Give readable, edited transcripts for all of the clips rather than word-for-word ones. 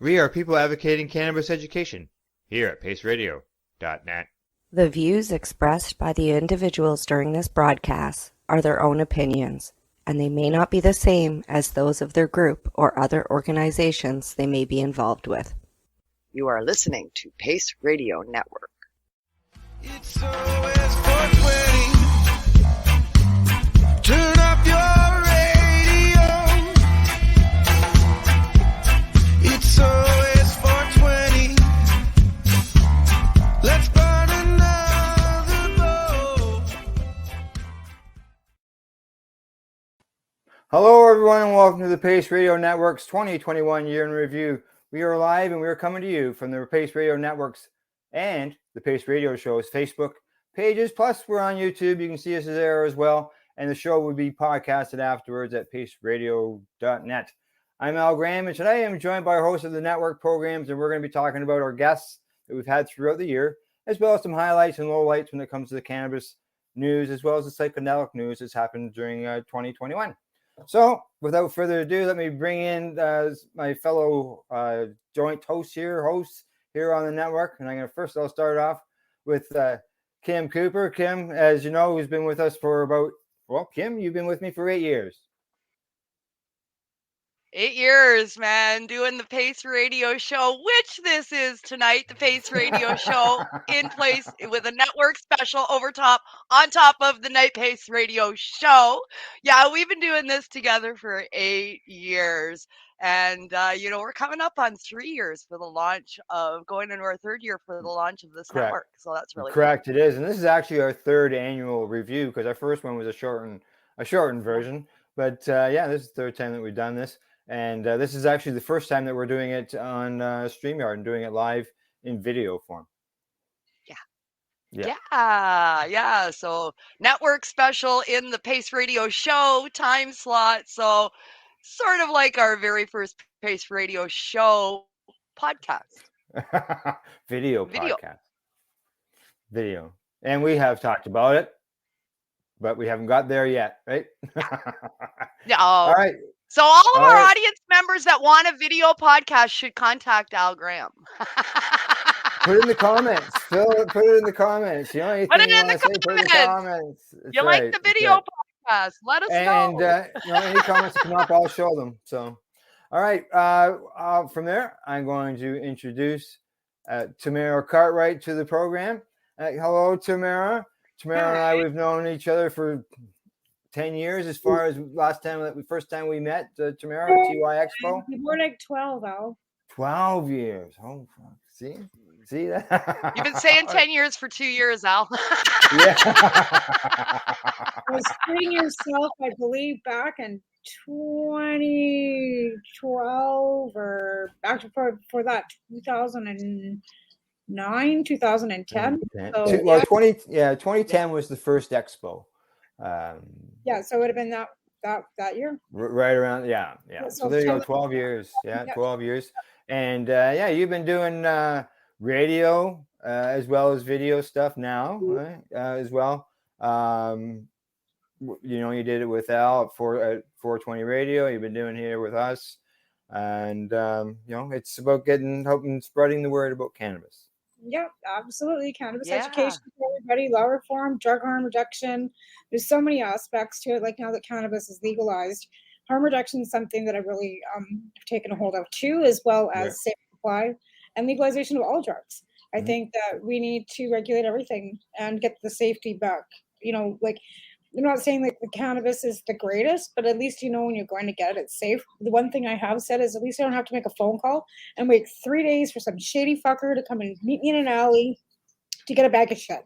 We are people advocating cannabis education here at paceradio.net. The views expressed by the individuals during this broadcast are their own opinions, and they may not be the same as those of their group or other organizations they may be involved with. You are listening to Pace Radio Network. It's always 420. Turn up your radio. It's always 420. Let's burn another bowl. Hello, everyone, and welcome to the Pace Radio Network's 2021 Year in Review. We are live, and we are coming to you from the Pace Radio Network's and the Pace Radio Show's Facebook pages. Plus, we're on YouTube. You can see us there as well. And the show will be podcasted afterwards at paceradio.net. I'm Al Graham, and today I'm joined by our host of the network programs, and we're going to be talking about our guests that we've had throughout the year, as well as some highlights and lowlights when it comes to the cannabis news, as well as the psychedelic news that's happened during 2021. So, without further ado, let me bring in my fellow joint hosts here on the network. And I'll start off with Kim Cooper. Kim, as you know, who's been with us for Kim, you've been with me for 8 years. 8 years, man, doing the Pace Radio Show, which this is tonight, the Pace Radio Show, in place with a network special on top of the Night Pace Radio Show. Yeah, we've been doing this together for 8 years. And, we're coming up on 3 years for the launch of, going into our third year for the launch of this network. So that's really correct. Cool. It is. And this is actually our third annual review, because our first one was a shortened version. But, this is the third time that we've done this. And this is actually the first time that we're doing it on StreamYard and doing it live in video form. Yeah. So network special in the Pace Radio Show time slot. So sort of like our very first Pace Radio Show podcast. Video podcast. Video. And we have talked about it, but we haven't got there yet, right? No. All right. So all of our audience members that want a video podcast should contact Al Graham. Put it in the comments. Phil, put it in the comments. You know, anything put it you in the say, put it in the comments. You like the video podcast? Let us know. And any comments that come up, I'll show them. So, all right. From there, I'm going to introduce Tamara Cartwright to the program. Hello, Tamara. Tamara and I, we've known each other for 10 years, as far as first time we met, Tamara, at TY Expo. More like 12, Al. 12 years. Oh, fuck. See that? You've been saying 10 years for 2 years, Al. Yeah. I was treating yourself, I believe, back in 2012 or back for that 2009, 2010. So, 2010 was the first expo. So it would have been that year. Right around, yeah. So there you go, 12 years. Yeah, 12 years. And you've been doing radio as well as video stuff now, right? As well. You did it with Al at 420 Radio. You've been doing here with us. And, it's about helping spreading the word about cannabis. Yeah, absolutely. Cannabis education for everybody, law reform, drug harm reduction. There's so many aspects to it. Like now that cannabis is legalized, harm reduction is something that I really have taken a hold of too, as well as safe supply and legalization of all drugs. I think that we need to regulate everything and get the safety back. I'm not saying that the cannabis is the greatest, but at least when you're going to get it, it's safe. The one thing I have said is at least I don't have to make a phone call and wait 3 days for some shady fucker to come and meet me in an alley to get a bag of shit.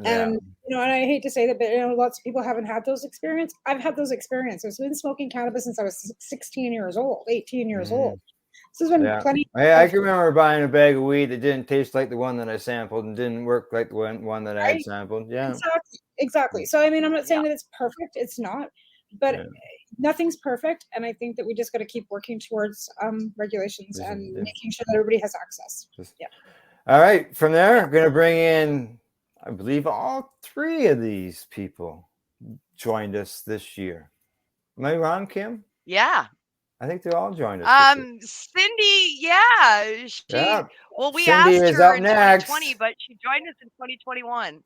Yeah. And I hate to say that, but lots of people haven't had those experiences. I've had those experiences. I've been smoking cannabis since I was 18 years old. This has been plenty. I can remember buying a bag of weed that didn't taste like the one that I sampled and didn't work like the one that I had sampled. Yeah, exactly. So I'm not saying that it's perfect. It's not, but nothing's perfect. And I think that we just got to keep working towards regulations and making sure that everybody has access. All right. From there, I'm going to bring in, I believe, all three of these people joined us this year. Am I wrong, Kim? Yeah. I think they all joined us. Cindy Cindy, yeah, Yeah. well, we Cindy asked is her up in next. 2020, but she joined us in 2021.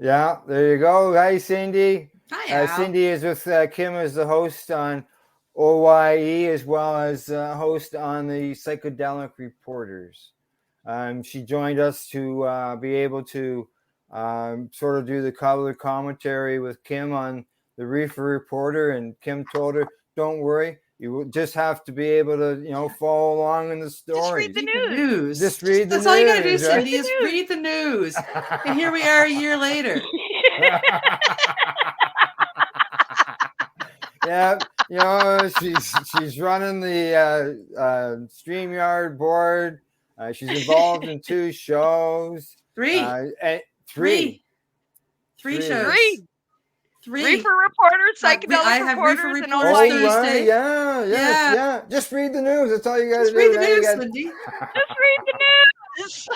Yeah, there you go. Hi, Cindy. Hi, Al. Cindy is with Kim as the host on OYE as well as host on the Psychedelic Reporters. She joined us to be able to sort of do the color commentary with Kim on the Reefer Reporter, and Kim told her, "Don't worry, you will just have to be able to, follow along in the story. Just read the news. Just read the That's all you gotta do, news, right? Cindy, is read the news. And here we are a year later. Yeah, she's running the StreamYard board. She's involved in 2 shows. Three. And Three Three. shows. Three. Reefer Reporters, Psychedelic I have Reefer Reporters, and Reporters OYE. Thursday. Right. Yeah. Just read the news. That's all you got to do. Just read the Now you news, got- Cindy. Just read the news.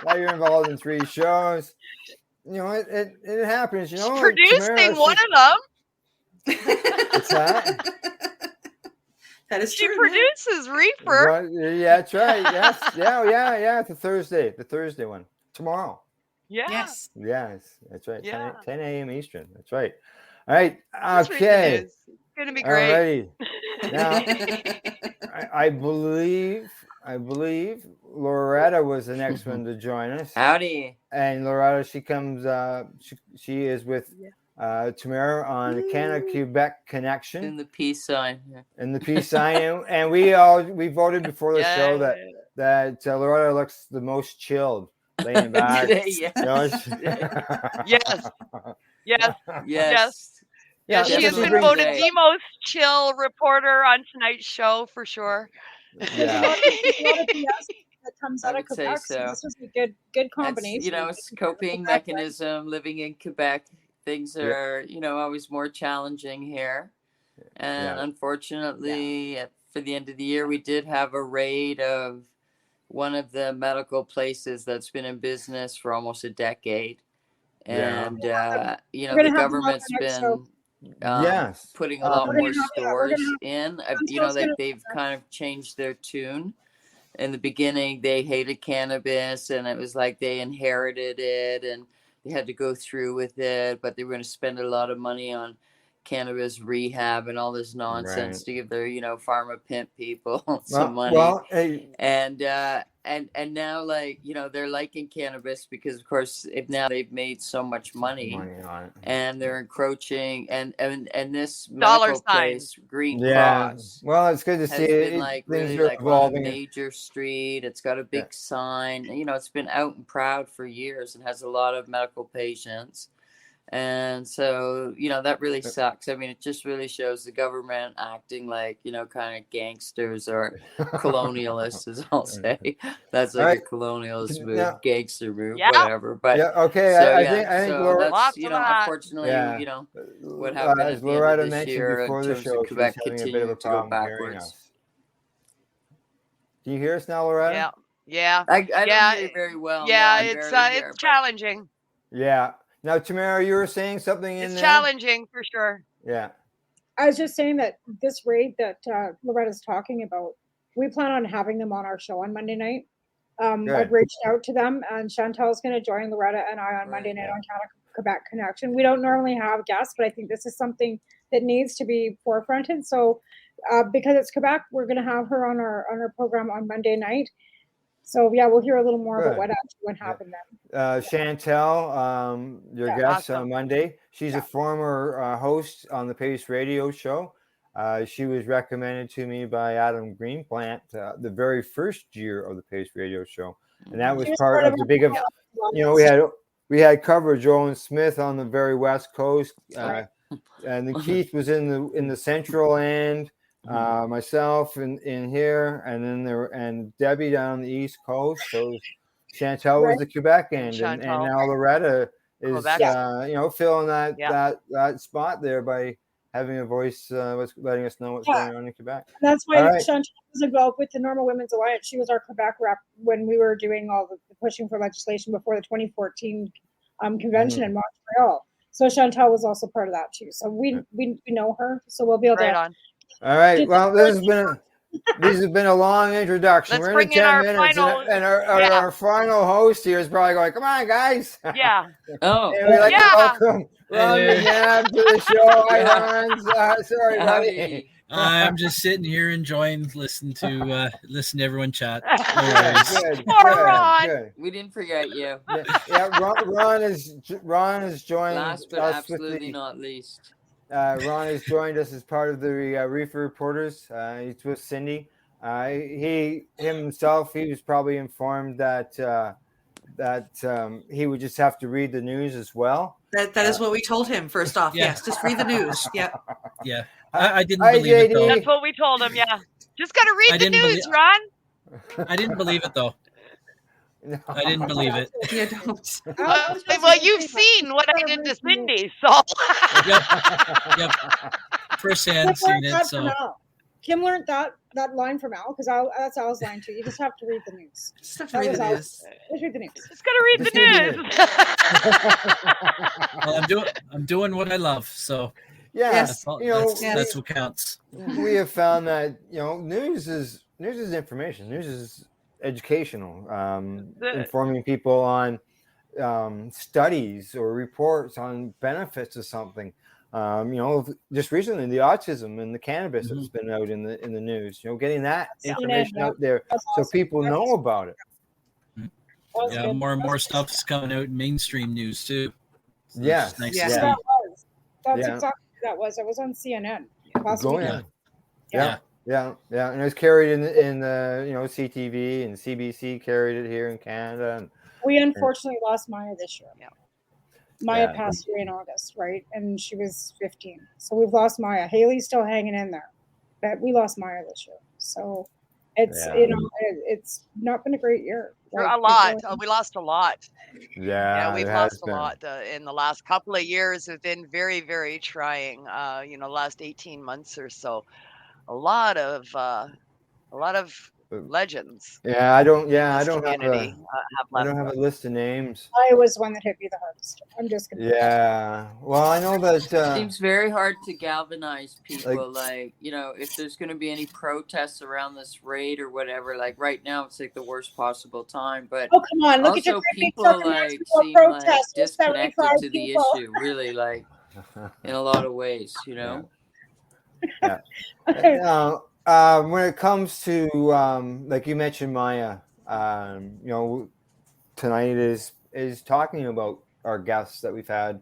Now you're involved in 3 shows. It happens. She's producing Tamara, one of them. What's that? That is She true. produces Reefer. Yeah, that's right. Yes. Yeah. The Thursday one. Tomorrow. Yeah. Yes. Yes, that's right. Yeah. 10 a.m. Eastern. That's right. All right. Just read the Okay. news. It's gonna be great. Alrighty. Now, I believe Loretta was the next one to join us. Howdy. And Loretta, she comes. She is with Tamara on the Canada-Quebec connection In the peace sign. and the peace sign, and we voted before the show that Loretta looks the most chilled, laying back. Today, yes. Yes. Yes. Yes. Yeah, she has been voted the most chill reporter on tonight's show for sure. Yeah. That comes out I of would say Quebec, so. this was a good combination. It's coping mechanism living in Quebec. Things are, always more challenging here. And unfortunately, for the end of the year, we did have a raid of one of the medical places that's been in business for almost a decade. And, the government's been putting a lot more stores in. They've kind of changed their tune. In the beginning, they hated cannabis, and it was like they inherited it, and they had to go through with it, but they were going to spend a lot of money on cannabis rehab and all this nonsense to give their, pharma pimp people some money. Well, hey. And now, they're liking cannabis because, of course, now they've made so much money on it. and they're encroaching. And this Dollar medical place, Green Yeah. Cross, Well, it's good to has see been it. really Things are on a evolving. major street. It's got a big sign. It's been out and proud for years and has a lot of medical patients. And so, that really sucks. I mean, it just really shows the government acting like, kind of gangsters or colonialists, as I'll say. That's like a colonialist move, gangster move, whatever. But okay. so, I think so Lots that's, of that. unfortunately, what happened as at the Loretta end of this mentioned year before in the terms show, of Quebec she's having a bit of a continuing to go problem hearing backwards. us. Can you hear us now, Loretta? Yeah. I don't hear you very well. Yeah, No, it's challenging. Yeah. Now, Tamara, you were saying something in there? It's challenging for sure. Yeah. I was just saying that this raid that Loretta's talking about, we plan on having them on our show on Monday night. I've reached out to them, and Chantel's going to join Loretta and I on Monday night on Canada-Quebec Connection. We don't normally have guests, but I think this is something that needs to be forefronted. So because it's Quebec, we're going to have her on our program on Monday night. So we'll hear a little more about what happened then. Chantel, your guest awesome. on Monday. She's a former host on the Pace Radio Show. She was recommended to me by Adam Greenplant the very first year of the Pace Radio Show, and that was part of the big. We had coverage Owen Smith on the very west coast, and then Keith was in the central end. Myself in here, and then and Debbie down on the East Coast. So Chantel was the Quebec end, and now Loretta is filling that spot there by having a voice, letting us know what's going on in Quebec. That's why Chantel was involved with the Normal Women's Alliance. She was our Quebec rep when we were doing all the pushing for legislation before the 2014 convention in Montreal. So Chantel was also part of that too. So we know her. So we'll be able to. All right. Well, this has been This has been a long introduction. Let's We're bring in in 10 our minutes, final- and our final host here is probably going, "Come on, guys!" Yeah. Oh, And we'd like to Yeah. welcome Ron Hey. McNabb to the show. Hi, Yeah. Ron. Sorry, buddy. howdy. I'm just sitting here enjoying listening to everyone chat. No Yeah, worries. good, Poor good, Ron. good. We didn't forget you. Yeah, Ron has joined Last but us absolutely with not least. Ron has joined us as part of the Reefer Reporters. He's with Cindy. He himself, he was probably informed that he would just have to read the news as well. That is what we told him first off. Yeah. Yes, just read the news. Yeah. Yeah, I didn't Hi, believe it though. That's what we told him. Yeah. Just got to read I the didn't news, believe- Ron. I didn't believe it though. No. I didn't believe it. Yeah, don't. Well, you've seen what I did to Cindy, so. Yep. Firsthand seen it. So Kim learned that line from Al, because that's Al's line too. You just have to read the news. Just have to That read was the Al. news. Just read the news. Just got to read Just the read the news. well, I'm doing what I love. So Yeah, Yes. that's, all, you know, that's what counts. we have found that news is information. News is educational, informing people on studies or reports on benefits of something. Just recently the autism and the cannabis that's been out in the news. Getting that information out there so people know about it. Yeah, more and more stuff is coming out in mainstream news too. So Yes. it's nice Yes. to see. That's Yeah. exactly what that was. It was on CNN last Go weekend. in. Yeah, and it was carried in the CTV and CBC carried it here in Canada. And We unfortunately lost Maya this year. Yeah. Maya passed away in August, right? And she was 15. So we've lost Maya. Haley's still hanging in there, but we lost Maya this year. So it's it's not been a great year. A lot. We lost a lot. yeah, We've it lost has a been. lot in the last couple of years. Have been very, very trying. Last 18 months or so. A lot of legends. Yeah, I don't in have this community have I left. don't have a list of names. Maya was one that hit me the hardest. I'm just gonna. Yeah. Well, I know that It seems very hard to galvanize people. Like- If there's going to be any protests around this raid or whatever, like right now, it's like the worst possible time. But Oh, come on. Look at your also, great big people fucking like Mexico seem like protest with disconnected 75 to the people. issue, really, like in a lot of ways, when it comes to like you mentioned, Maya, tonight is talking about our guests that we've had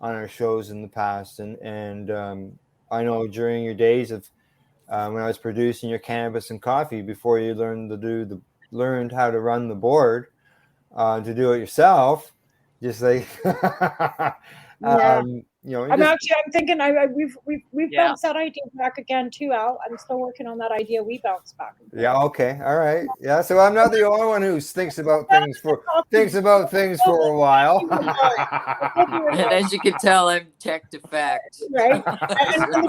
on our shows in the past, and I know during your days of when I was producing your cannabis and coffee, before you learned how to run the board, to do it yourself, just like I'm thinking we've bounced that idea back again too, Al. I'm still working on that idea. We bounced back. Yeah. Okay. All right. Yeah. So I'm not the only one who thinks about things for a while. And as you can tell, I'm tech to fact. Right. And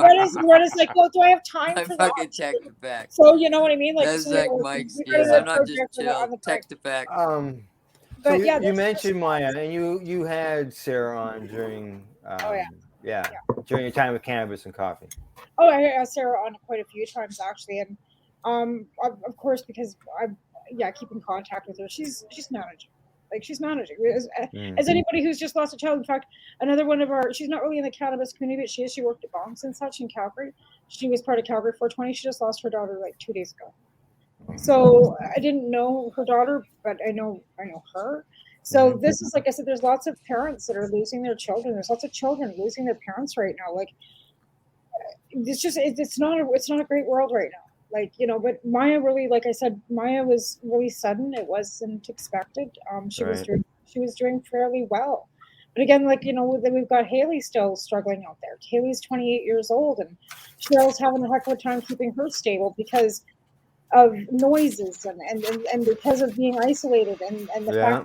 what is like, well, do I have time I'm for fucking that? tech to fact. So you know what I mean? Like, That's so, like Mike's. we Yes, gotta I'm not work just projects on chill. the Tech to fact. So But yeah, you that's- mentioned Maya, and you had Sarah on during during your time with cannabis and coffee. Oh, I had Sarah on quite a few times actually, and of course because I keep in contact with her. She's managing. She's managing. As anybody who's just lost a child. In fact, another one of she's not really in the cannabis community, but she worked at Bonks and such in Calgary. She was part of Calgary 420. She just lost her daughter like 2 days ago. So I didn't know her daughter, but I know her. So this is, like I said, there's lots of parents that are losing their children. There's lots of children losing their parents right now. Like it's not a great world right now. But Maya really, like I said, Maya was really sudden. It wasn't expected. She was doing fairly well. But again, we've got Haley still struggling out there. Haley's 28 years old, and Cheryl's having a heck of a time keeping her stable because of noises and because of being isolated and the fact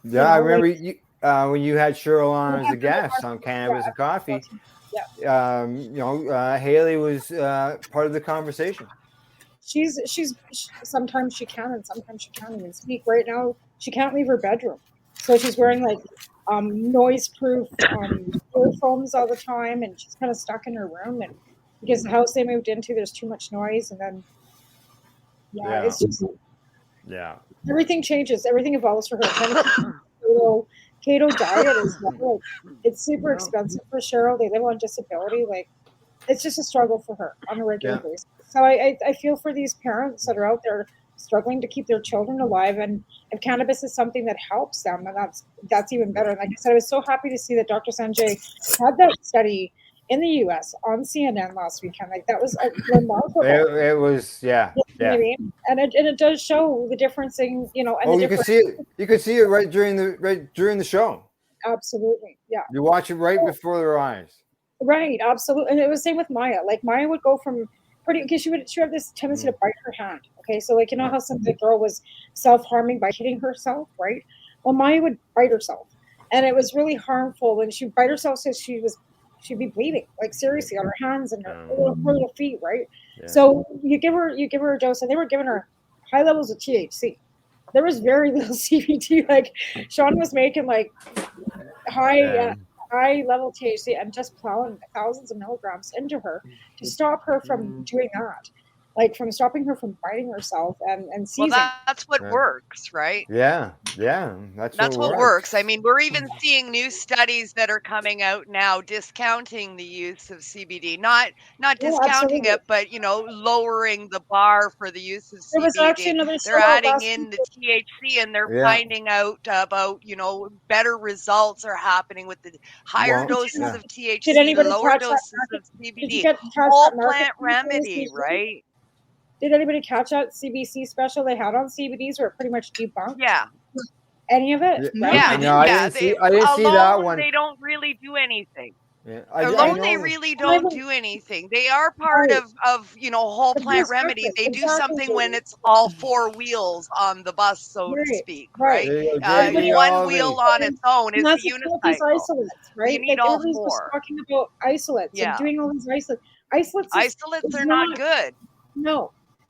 that I remember you when you had Cheryl on as a guest on Cannabis and Coffee. Haley was part of the conversation. She's sometimes she can and sometimes she can't even speak. Right now she can't leave her bedroom, so she's wearing noise-proof earphones all the time, and she's kind of stuck in her room. And because the house they moved into, there's too much noise, and then Yeah, it's just yeah. everything changes, everything evolves for her. Keto diet is like, it's super expensive for Cheryl. They live on disability. Like, it's just a struggle for her on a regular basis. So I feel for these parents that are out there struggling to keep their children alive, and if cannabis is something that helps them, and that's even better. And like I said, I was so happy to see that Dr. Sanjay had that study in the U.S. on CNN last weekend. Like, that was remarkable. It was, yeah. You know what I mean? And it does show the difference in, and the you could see it. You could see it right during the show. Absolutely, yeah. You watch it right before their eyes. Right, absolutely. And it was the same with Maya. Like, Maya would go from because she have this tendency to bite her hand. Okay, so like, how the girl was self-harming by hitting herself, right? Well, Maya would bite herself, and it was really harmful when she would bite herself. So she'd be bleeding, like, seriously, on her hands and her little feet, right? Yeah. So you give her a dose, and they were giving her high levels of THC. There was very little CBD. Like, Sean was making like high level THC and just plowing thousands of milligrams into her to stop her from doing that, like, from stopping her from biting herself and seizing. Well, that's what works, right? Yeah, that's what works. I mean, we're even seeing new studies that are coming out now discounting the use of CBD, not discounting it, but lowering the bar for the use of CBD. There was actually another they're adding in the THC, and they're finding out about better results are happening with the higher doses of THC, the lower doses of CBD. Whole plant remedy, right? Did anybody catch that CBC special they had on CBDs where it pretty much debunked? Yeah. Any of it? I didn't see that one. They don't really do anything. Yeah. Alone, they really don't do anything. They are part of whole plant remedy. They do something when it's all four wheels on the bus, so to speak, right? One wheel on its own is the unicycle. Isolates, right? You need all four. Talking about isolates and doing all these isolates. Isolates are not good.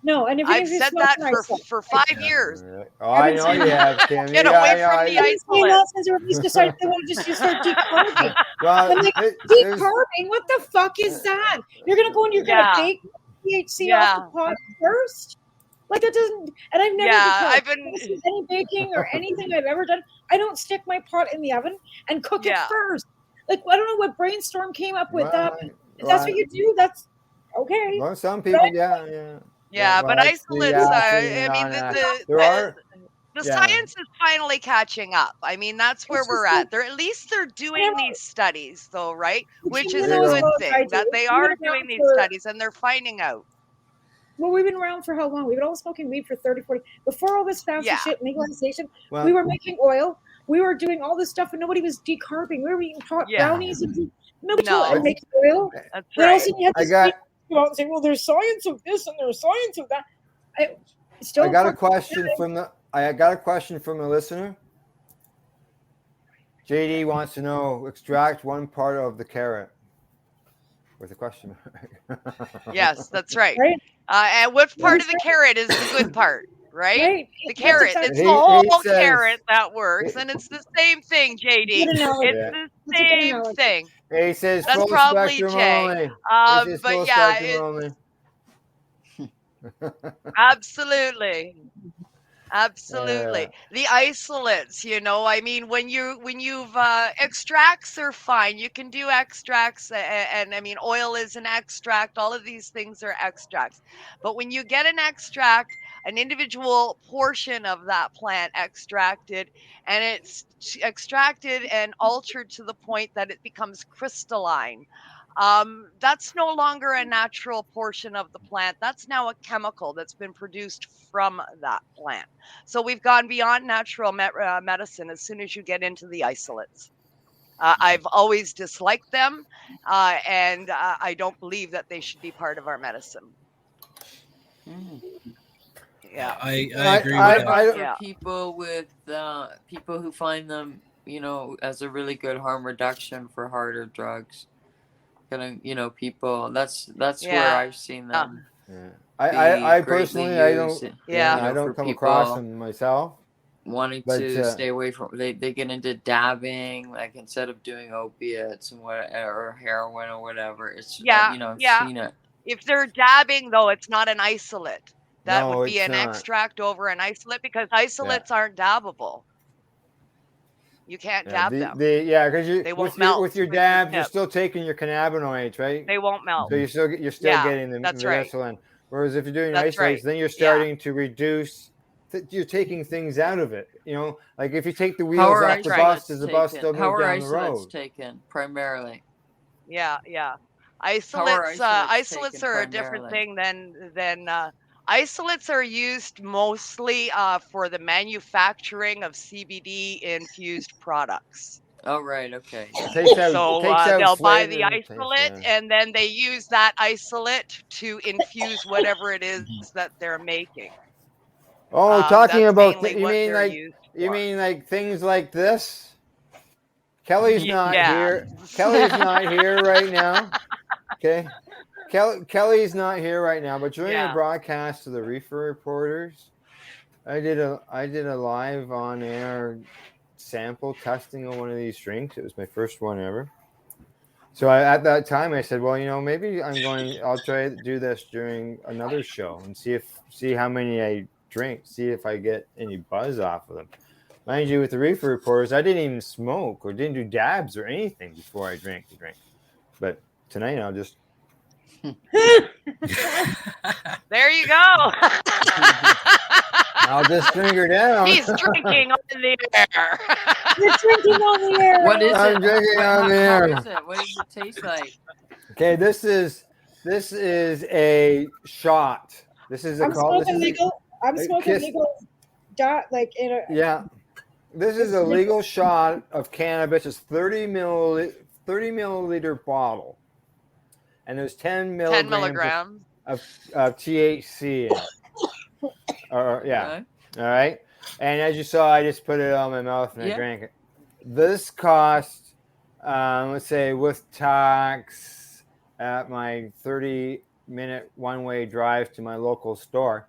No, and I've said that for 5 years. Oh, I know you have, Kim. Get away from the isolates. They decided they want to just start decarbing. Decarbing? What the fuck is that? You're gonna go and you're gonna bake THC off the pot first? Like, that doesn't. And I've never any baking or anything I've ever done. I don't stick my pot in the oven and cook it first. Like, I don't know what brainstorm came up with that. If that's what you do, that's okay. Well, some people, yeah. Yeah, but isolates, the science is finally catching up. I mean, that's where we're at. At least they're doing these studies, though, right? Which is a good thing, that they are doing these studies and they're finding out. Well, we've been around for how long? We've been all smoking weed for 30, 40. Before all this fancy shit, legalization, we were making oil. We were doing all this stuff and nobody was decarbing. We were eating hot brownies and nobody was making oil. That's right. Come out and say, well, there's science of this and there's science of that. I got a question from a listener. JD wants to know, extract one part of the carrot with a question mark. Yes, that's right. And what part of the carrot is the good part? Right? The carrot. It's the whole carrot that works. And it's the same thing, JD. It's the same thing. He says that's full probably spectrum Jay. only. But yeah, absolutely. The isolates, I mean, when you've extracts are fine. You can do extracts, and I mean, oil is an extract. All of these things are extracts. But when you get an extract, an individual portion of that plant extracted, and it's extracted and altered to the point that it becomes crystalline, that's no longer a natural portion of the plant. That's now a chemical that's been produced from that plant. So we've gone beyond natural medicine as soon as you get into the isolates. I've always disliked them, and I don't believe that they should be part of our medicine. Yeah, I agree with that. For people with people who find them, as a really good harm reduction for harder drugs. People. That's where I've seen them. I personally, I don't. I don't come across them myself. Wanting to stay away from, they get into dabbing, like, instead of doing opiates and or heroin or whatever. It's seen it. If they're dabbing, though, it's not an isolate. That No, would be it's an not. extract over an isolate because isolates aren't dabbable. You can't dab them. Because They won't with melt your with your dabs, you're tip. still taking your cannabinoids, right? They won't melt. So you're still Yeah, getting the that's right. insulin. Whereas if you're doing That's isolates, right. then you're starting to reduce. You're taking things out of it. You know, like if you take the wheels off the bus, does the bus still move down the road? Taken primarily? Yeah. How are Isolates are a taken different primarily? thing than isolates are used mostly for the manufacturing of CBD infused products. Oh, right. Okay. It takes out They'll buy flavor the and taste, isolate and then they use that isolate to infuse whatever it is that they're making. Oh, talking That's about mainly you what mean they're like used you for. mean like things like this? Kelly's not Yeah. here. Kelly's not here right now. Okay. Kelly's not here right now, but during a broadcast to the Reefer Reporters, I did a live on air sample testing of one of these drinks. It was my first one ever. So at that time I said, well, you know, maybe I'll try to do this during another show and see how many I drink, see if I get any buzz off of them. Mind you, with the Reefer Reporters, I didn't even smoke or didn't do dabs or anything before I drank the drink. But tonight I'll just there you go. I'll just drink her down. He's drinking on the air. You're drinking on the air. What is I'm it? drinking on the How air. is it? What does it taste like? Okay, this is a shot. This is a I'm smoking legal. I'm smoking legal. Like in a yeah. This is a legal shot of cannabis. It's 30 milliliter bottle, and there's 10 milligrams of THC in it. Okay. All right. And as you saw, I just put it on my mouth and I drank it. This cost, let's say, with tax, at my 30-minute one-way drive to my local store,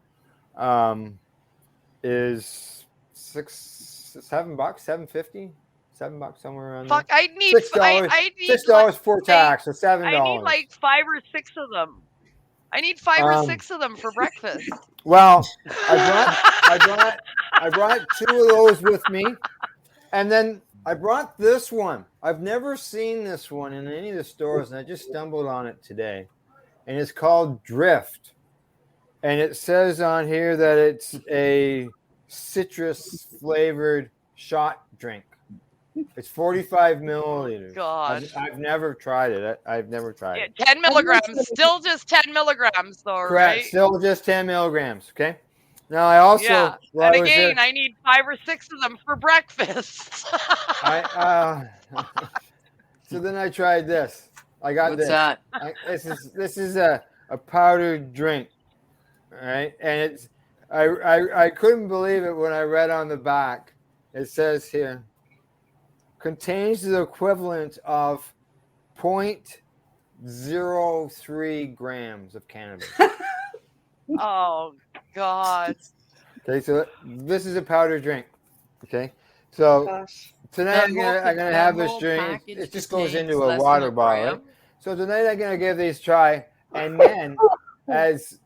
is $7, $7.50, $7 somewhere around Fuck, there. I need $6 for tax, so $7. I need like 5 or 6 of them. I need 5 or 6 of them for breakfast. Well, I brought 2 of those with me, and then I brought this one. I've never seen this one in any of the stores, and I just stumbled on it today. And it's called Drift. And it says on here that it's a citrus flavored shot drink. It's 45 milliliters. God. I've never tried it. I've never tried it. 10 milligrams. Still just 10 milligrams, though, Correct. right? Still just 10 milligrams. Okay. Now I also. Yeah. And again, I need 5 or 6 of them for breakfast. So then I tried this. I got What's this. that? This is a powdered drink. All right. And it's I couldn't believe it when I read on the back. It says here, contains the equivalent of 0.03 grams of cannabis. Oh, God. Okay, so this is a powdered drink. Okay, so tonight I'm gonna have this drink. It just goes into a water bottle. Right? So tonight I'm gonna give these a try, and then as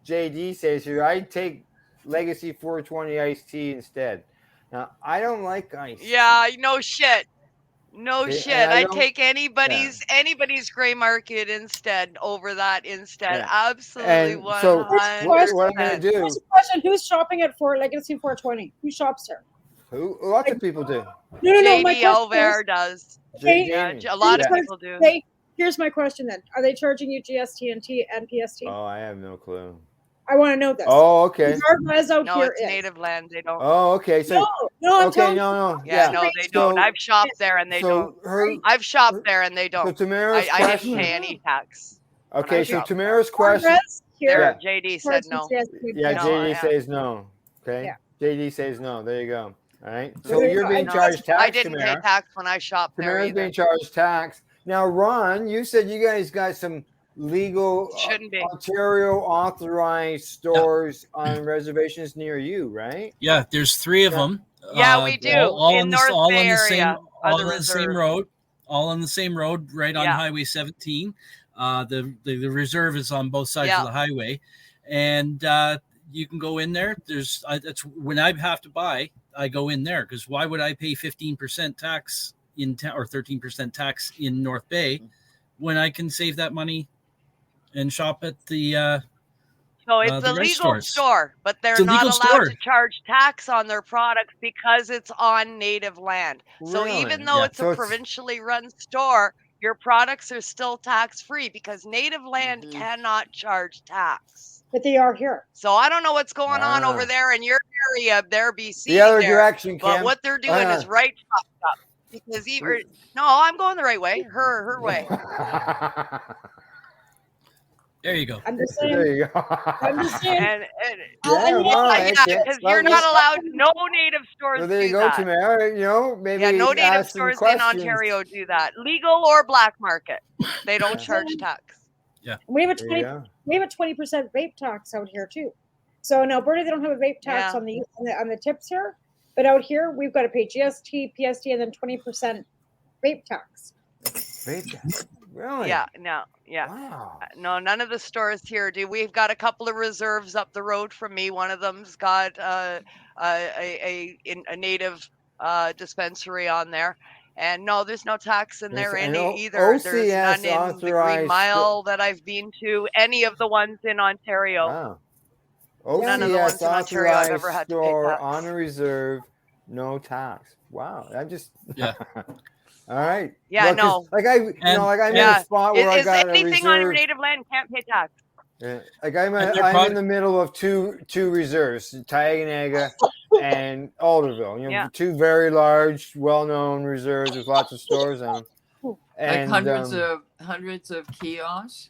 JD says here, I take Legacy 420 iced tea instead. Now I don't like ice. Yeah, no shit. No Okay, shit. and I'd take anybody's gray market instead over that instead. Yeah. Absolutely, 100%. So what I'm gonna do? Here's a question: who's shopping at Legacy 420? Who shops there? Lots of people do. No. JD Elver does. Yeah, a lot of people do. Here's my question then: are they charging you GST and PST? Oh, I have no clue. I want to know this. Oh, okay. No, it's native land. They don't. Oh, okay. So no, I'm okay, telling no. Yeah, no, they don't. I've shopped there and they don't. I've shopped there and they don't. So Tamara's I didn't pay any tax. Okay, so Tamara's question. There, JD said no. Yeah, JD says no. Okay. Yeah. JD says no. There you go. All right. So you're being charged tax. I didn't pay tax when I shopped there. Tamara's being charged tax. Now, Ron, you said you guys got some legal Ontario authorized stores on reservations near you, right? Yeah, there's 3 of them. Yeah, we do. All in North Bay area. All on the same road. All on the same road, right on Highway 17. The reserve is on both sides of the highway. and you can go in there. That's when I have to buy, I go in there, because why would I pay 15% tax or 13% tax in North Bay when I can save that money and shop at the So it's a rice legal stores. store, but they're It's a not legal allowed store. to charge tax on their products because it's on native land. So even Really? though Yeah. it's So a it's provincially run store, your products are still tax free because native land cannot charge tax. But they are here. So I don't know what's going on over there in your area, there, BC. the other there, direction, but Kim. what they're doing is right fucked up. Because even no, I'm going the right way. Her way. There you go. I'm just saying. There you go. I'm just saying. And Yeah, well, yeah, because you're not allowed. No native stores Well, there you do go, that. Tamara. You know, maybe Yeah, no native ask some stores in questions. Ontario do that. Legal or black market, they don't charge tax. Yeah. We have a There you 20. go. We have a 20% vape tax out here too. So in Alberta, they don't have a vape tax Yeah. on the tips here, but out here we've got to pay GST, PST, and then 20% vape tax. Really? Yeah, no, yeah. Wow. No, none of the stores here do. We've got a couple of reserves up the road from me. One of them's got a native dispensary on there. And no, there's no tax in there And either. There's OCS none in the Green authorized Mile that I've been to. Any of the ones in Ontario. Wow. None of the ones OCS in Ontario I've authorized ever had to pay store tax. on a reserve, no tax. Wow. That just Yeah. All right. Yeah, Well, 'cause I'm in a spot where I is got a anything on your reserve. native land can't pay tax. Yeah. Like I'm in the middle of two reserves, Tioga and Alderville. You know, two very large, well-known reserves with lots of stores on them. And Like hundreds of kiosks.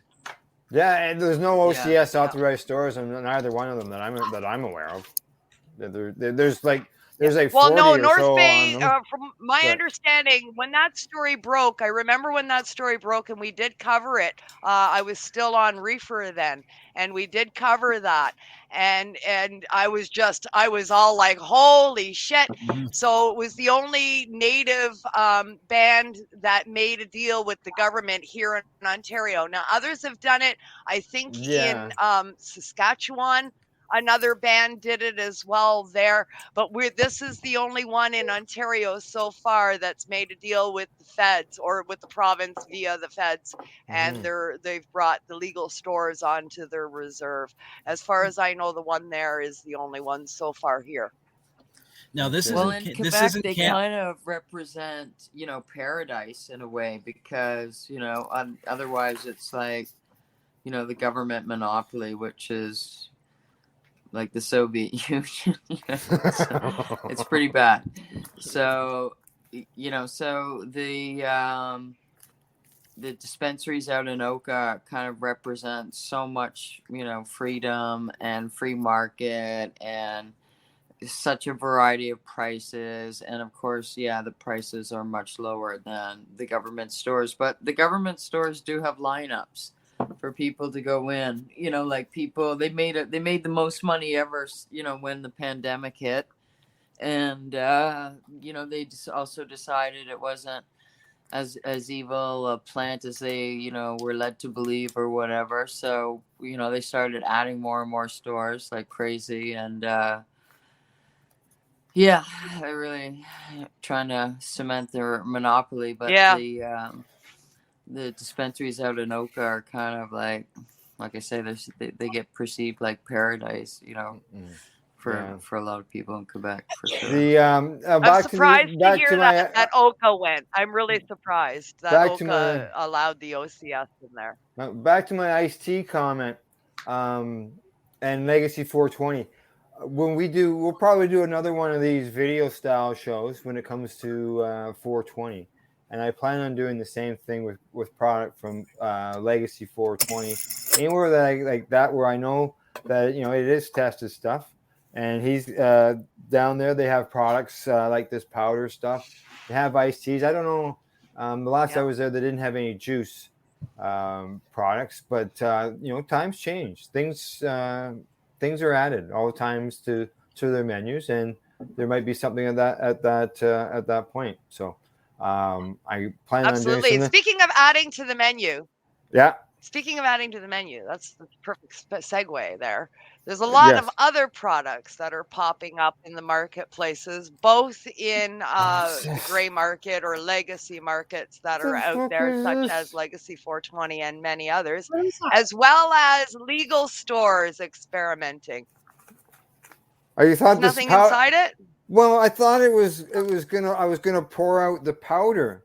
Yeah, and there's no OCS authorized stores on either one of them that I'm aware of. There's like 40 or North so Bay, on them. from my understanding, when that story broke, I remember when that story broke and we did cover it. I was still on reefer then, and we did cover that. And I was all like, holy shit. So it was the only native band that made a deal with the government here in Ontario. Now, others have done it, I think, in Saskatchewan. Another band did it as well there, but this is the only one in Ontario so far that's made a deal with the feds or with the province via the feds, and they've brought the legal stores onto their reserve. As far as I know, the one there is the only one so far here. Now this in isn't Quebec, they kind of represent, paradise in a way, because otherwise it's like, the government monopoly, which is like the Soviet Union. It's pretty bad. So the dispensaries out in Oka kind of represent so much, freedom and free market and such a variety of prices. And of course, the prices are much lower than the government stores, but the government stores do have lineups for people to go in. Like people, they made the most money ever, when the pandemic hit. And they just also decided it wasn't as evil a plant as they were led to believe or whatever. So they started adding more and more stores like crazy. And they're really trying to cement their monopoly. But the dispensaries out in Oka are kind of like I say, they get perceived like paradise, for a lot of people in Quebec, for sure. I'm surprised to hear that Oka went. I'm really surprised that Oka allowed the OCS in there. Back to my iced tea comment, and Legacy 420. We'll probably do another one of these video style shows when it comes to 420. And I plan on doing the same thing with product from Legacy 420. Anywhere that like that where I know that it is tested stuff. And he's down there. They have products like this powder stuff. They have iced teas. I don't know. The last I was there, they didn't have any juice products. But times change. Things are added all the times to their menus, and there might be something at that point. So I plan on doing something. Speaking of adding to the menu. Yeah. speaking of adding to the menu, that's the perfect segue there. There's a lot of other products that are popping up in the marketplaces, both in the gray market or legacy markets that are out there, such as Legacy 420 and many others, as well as legal stores experimenting. Oh, you thought There's nothing inside it? Well, I thought I was gonna pour out the powder,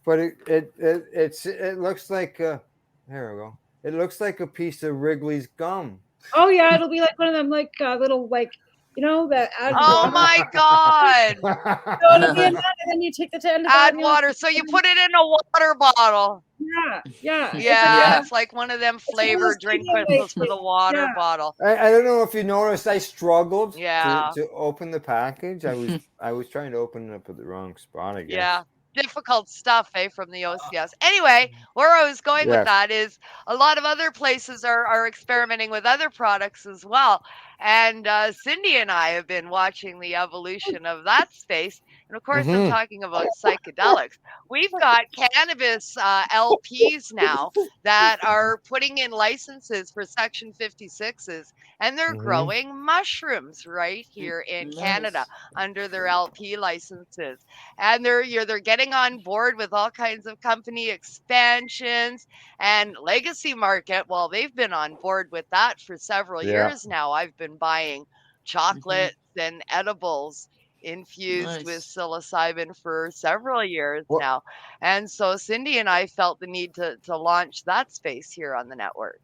but it looks like here we go. It looks like a piece of Wrigley's gum. Oh yeah, it'll be like one of them like little like that add Oh water. my God. So it'll be in that, and then you take the end of Add that, water. So you put it in a water bottle. Yeah. Yeah, it's like one of them flavored drink crystals for the water bottle. I don't know if you noticed, I struggled Yeah. to open the package. I was trying to open it up at the wrong spot, I guess. Yeah. Difficult stuff, from the OCS. Anyway, where I was going with that is a lot of other places are experimenting with other products as well. And Cindy and I have been watching the evolution of that space. And of course, I'm talking about psychedelics. We've got cannabis LPs now that are putting in licenses for Section 56s, and they're growing mushrooms right here in Canada under their LP licenses. And they're getting on board with all kinds of company expansions and legacy market. Well, they've been on board with that for several years now. I've been buying chocolates and edibles infused with psilocybin for several years now. And so Cindy and I felt the need to launch that space here on the network.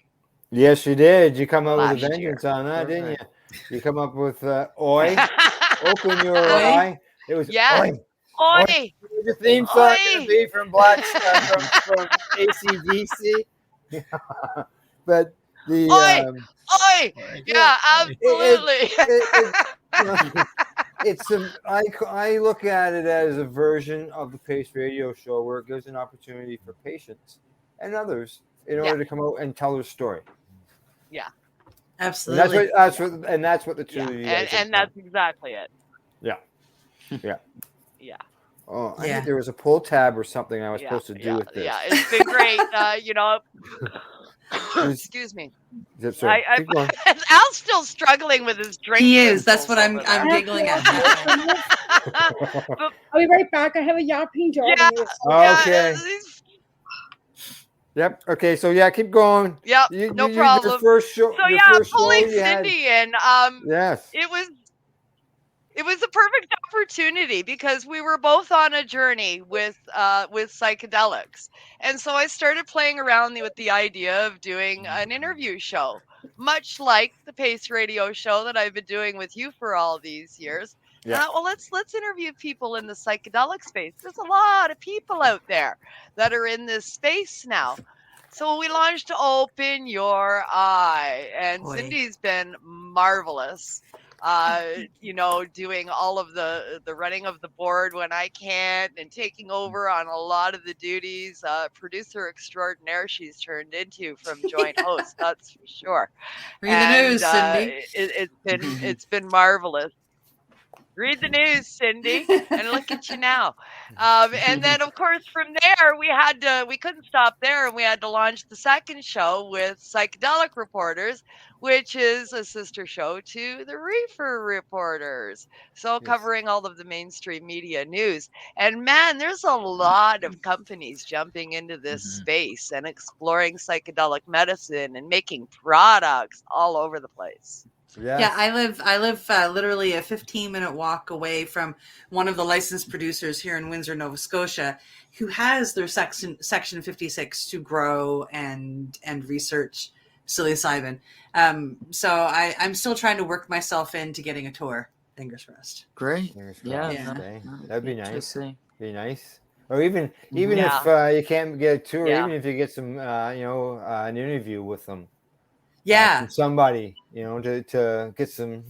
Yes, you did. You come up with a vengeance on that, didn't you? You come up with oi. Open your eye. It was oi. Oi! The theme song going to be from from AC/DC. But the oi! Yeah, absolutely. I look at it as a version of the Pace Radio Show where it gives an opportunity for patients and others in order to come out and tell their story. Yeah, absolutely. And that's what the two of you guys and that's exactly it. Yeah. Yeah. Oh, I think there was a pull tab or something I was supposed to do with this. Yeah, it's been great. Excuse me. Al's still struggling with his drink. He is. That's what I'm giggling at. I'll be right back. I have a yapping dog. Yeah. Okay. Yep. Okay. So keep going. Yep. No problem. Your first show. So pulling Cindy in. Yes. It was a perfect opportunity because we were both on a journey with psychedelics. And so I started playing around with the idea of doing an interview show, much like the Pace Radio show that I've been doing with you for all these years. Yeah. Well, let's interview people in the psychedelic space. There's a lot of people out there that are in this space now. So we launched Open Your Eye, and Cindy's been marvelous. Doing all of the running of the board when I can't and taking over on a lot of the duties. Producer extraordinaire she's turned into from joint host, that's for sure. Read the news, Cindy. It's been marvelous. Read the news, Cindy, and look at you now. And then, of course, from there, we couldn't stop there, and we had to launch the second show with Psychedelic Reporters, which is a sister show to the Reefer Reporters. So covering all of the mainstream media news. And man, there's a lot of companies jumping into this space and exploring psychedelic medicine and making products all over the place. Yes. Yeah, I live literally a 15-minute walk away from one of the licensed producers here in Windsor, Nova Scotia, who has their section 56 to grow and research psilocybin. So I'm still trying to work myself into getting a tour. Fingers crossed. Great. Okay. That'd be nice. Be nice. Or even if you can't get a tour, even if you get some an interview with them. Yeah, somebody, to get some,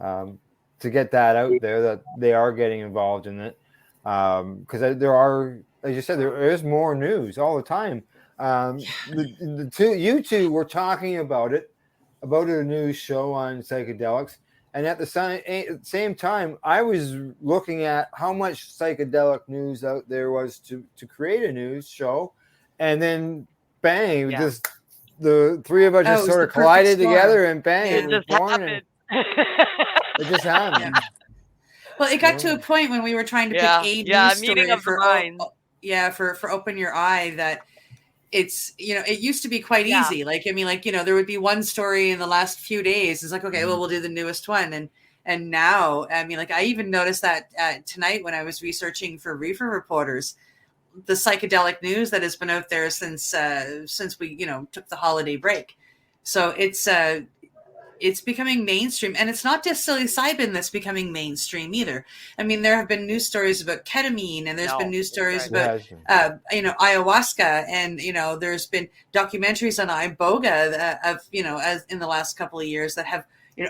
to get that out there that they are getting involved in it, because there are, as you said, there is more news all the time. You two were talking about a news show on psychedelics, and at the same time, I was looking at how much psychedelic news out there was to create a news show, and then bang, Yeah. just the three of us Oh, just it was sort the of perfect collided storm. together, and bang, Yeah. it It was just born, and happened. it just happened. Yeah. Well, it got to a point when we were trying to pick a news meeting story of the for minds. for Open Your Eye that it's, it used to be quite Yeah. easy. Like, I mean, like, there would be one story in the last few days. It's like, okay, well, we'll do the newest one. And now, I mean, like, I even noticed that tonight when I was researching for Reefer Reporters, the psychedelic news that has been out there since we, took the holiday break. So it's becoming mainstream, and it's not just psilocybin that's becoming mainstream either. I mean, there have been news stories about ketamine, and there's been news stories about ayahuasca, and there's been documentaries on iboga of as in the last couple of years that have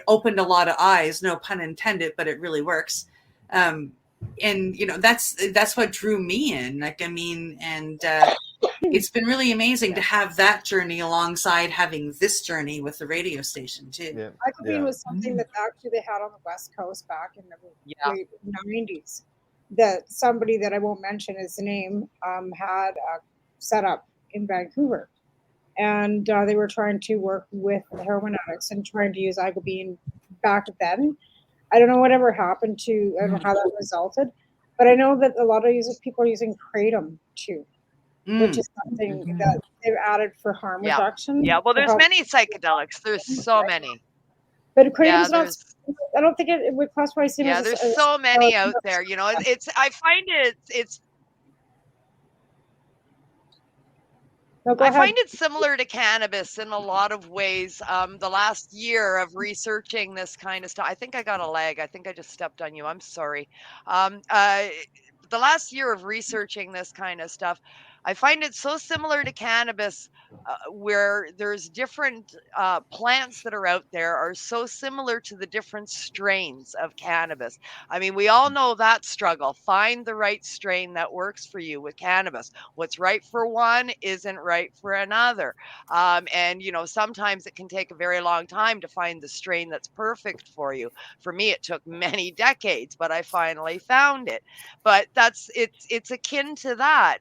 opened a lot of eyes. No pun intended, but it really works. And that's what drew me in. Like, I mean, and it's been really amazing to have that journey alongside having this journey with the radio station too. Lycopene was something that actually they had on the West Coast back in the late 90s. That somebody that I won't mention his name had set up in Vancouver, and they were trying to work with heroin addicts and trying to use Lycopene back then. I don't know whatever happened to. I don't know how that resulted, but I know that a lot of people are using kratom too. Which is something that they've added for harm reduction. Yeah, well, there's many psychedelics. There's so many. But kratom's not. I don't think it would classify. Yeah, there's so many out there. I find it's. No, I find it similar to cannabis in a lot of ways. The last year of researching this kind of stuff, I think I got a lag. I think I just stepped on you. I'm sorry. The last year of researching this kind of stuff, I find it so similar to cannabis, where there's different plants that are out there are so similar to the different strains of cannabis. I mean, we all know that struggle. Find the right strain that works for you with cannabis. What's right for one isn't right for another. And, sometimes it can take a very long time to find the strain that's perfect for you. For me, it took many decades, but I finally found it. But it's akin to that.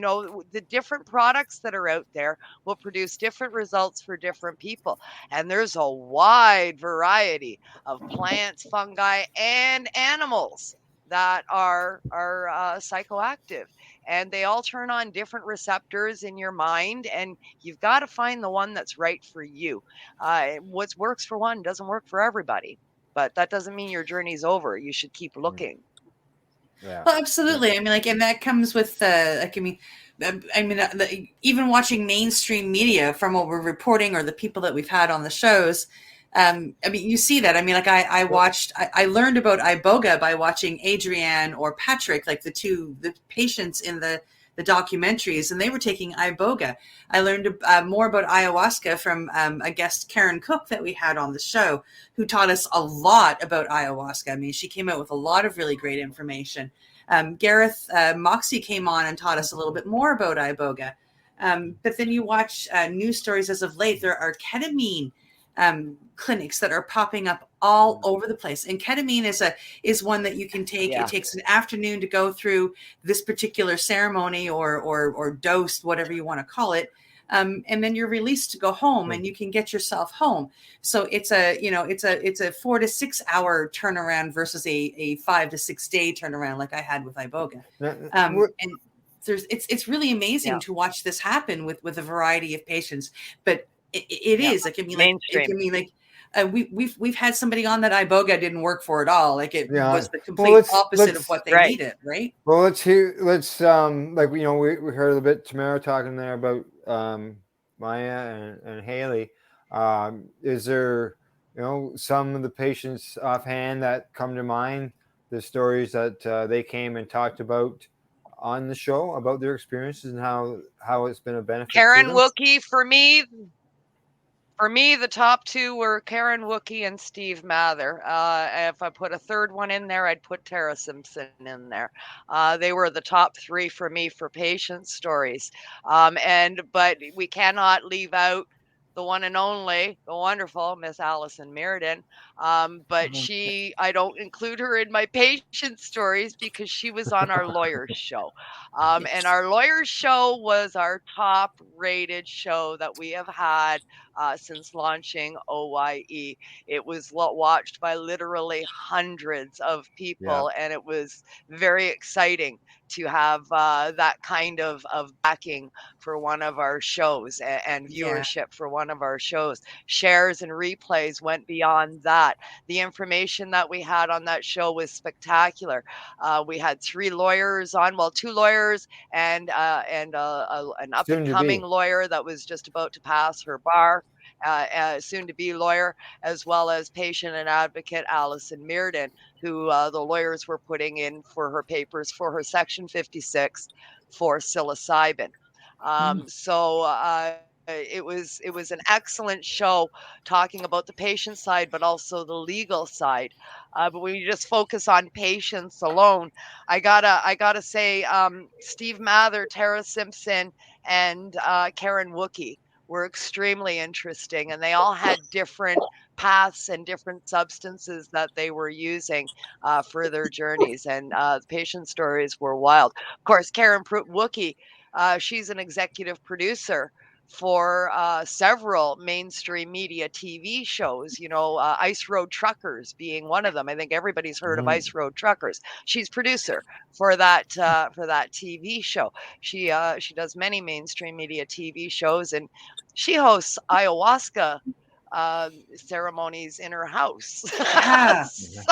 The different products that are out there will produce different results for different people. And there's a wide variety of plants, fungi, and animals that are psychoactive. And they all turn on different receptors in your mind, and you've got to find the one that's right for you. What works for one doesn't work for everybody, but that doesn't mean your journey's over. You should keep looking. Yeah. Well, absolutely. I mean, like, and that comes with, even watching mainstream media from what we're reporting or the people that we've had on the shows. You see that. I mean, like, I learned about iboga by watching Adrienne or Patrick, like the patients in the documentaries, and they were taking iboga. I learned more about ayahuasca from a guest, Karen Cook, that we had on the show, who taught us a lot about ayahuasca. I mean, she came out with a lot of really great information. Gareth Moxie came on and taught us a little bit more about iboga. But then you watch news stories as of late. There are ketamine clinics that are popping up all over the place, and ketamine is one that you can take. It takes an afternoon to go through this particular ceremony or dose, whatever you want to call it, and then you're released to go home, and you can get yourself home. So it's a 4 to 6 hour turnaround versus a 5 to 6 day turnaround like I had with iboga. And it's really amazing to watch this happen with a variety of patients, but it is like, we've had somebody on that iboga didn't work for at all. Like, it was the complete opposite of what they needed, right? Well, let's like, we heard a bit Tamara talking there about Maya and Haley. Is there some of the patients offhand that come to mind, the stories that they came and talked about on the show about their experiences and how it's been a benefit? Karen Wookie, for me, the top two were Karen Wookie and Steve Mather. If I put a third one in there, I'd put Tara Simpson in there. They were the top three for me for patient stories. But we cannot leave out the one and only, the wonderful Miss Allison Meriden. But I don't include her in my patient stories because she was on our lawyer's show. And our lawyer's show was our top rated show that we have had since launching OYE. It was watched by literally hundreds of people, and it was very exciting to have that kind of backing for one of our shows and viewership for one of our shows. Shares and replays went beyond that. The information that we had on that show was spectacular. We had 3 lawyers on, well, 2 lawyers and an up and coming lawyer that was just about to pass her bar. Soon to be lawyer, as well as patient and advocate Allison Mearden, who the lawyers were putting in for her papers for her Section 56 for psilocybin. So it was an excellent show talking about the patient side, but also the legal side. But when you just focus on patients alone, I gotta say, Steve Mather, Tara Simpson, and Karen Wookie were extremely interesting, and they all had different paths and different substances that they were using for their journeys, and the patient stories were wild. Of course, Karen Wookie, she's an executive producer for several mainstream media TV shows, Ice Road Truckers being one of them. I think everybody's heard of Ice Road Truckers. She's producer for that TV show. She does many mainstream media TV shows, and she hosts ayahuasca ceremonies in her house.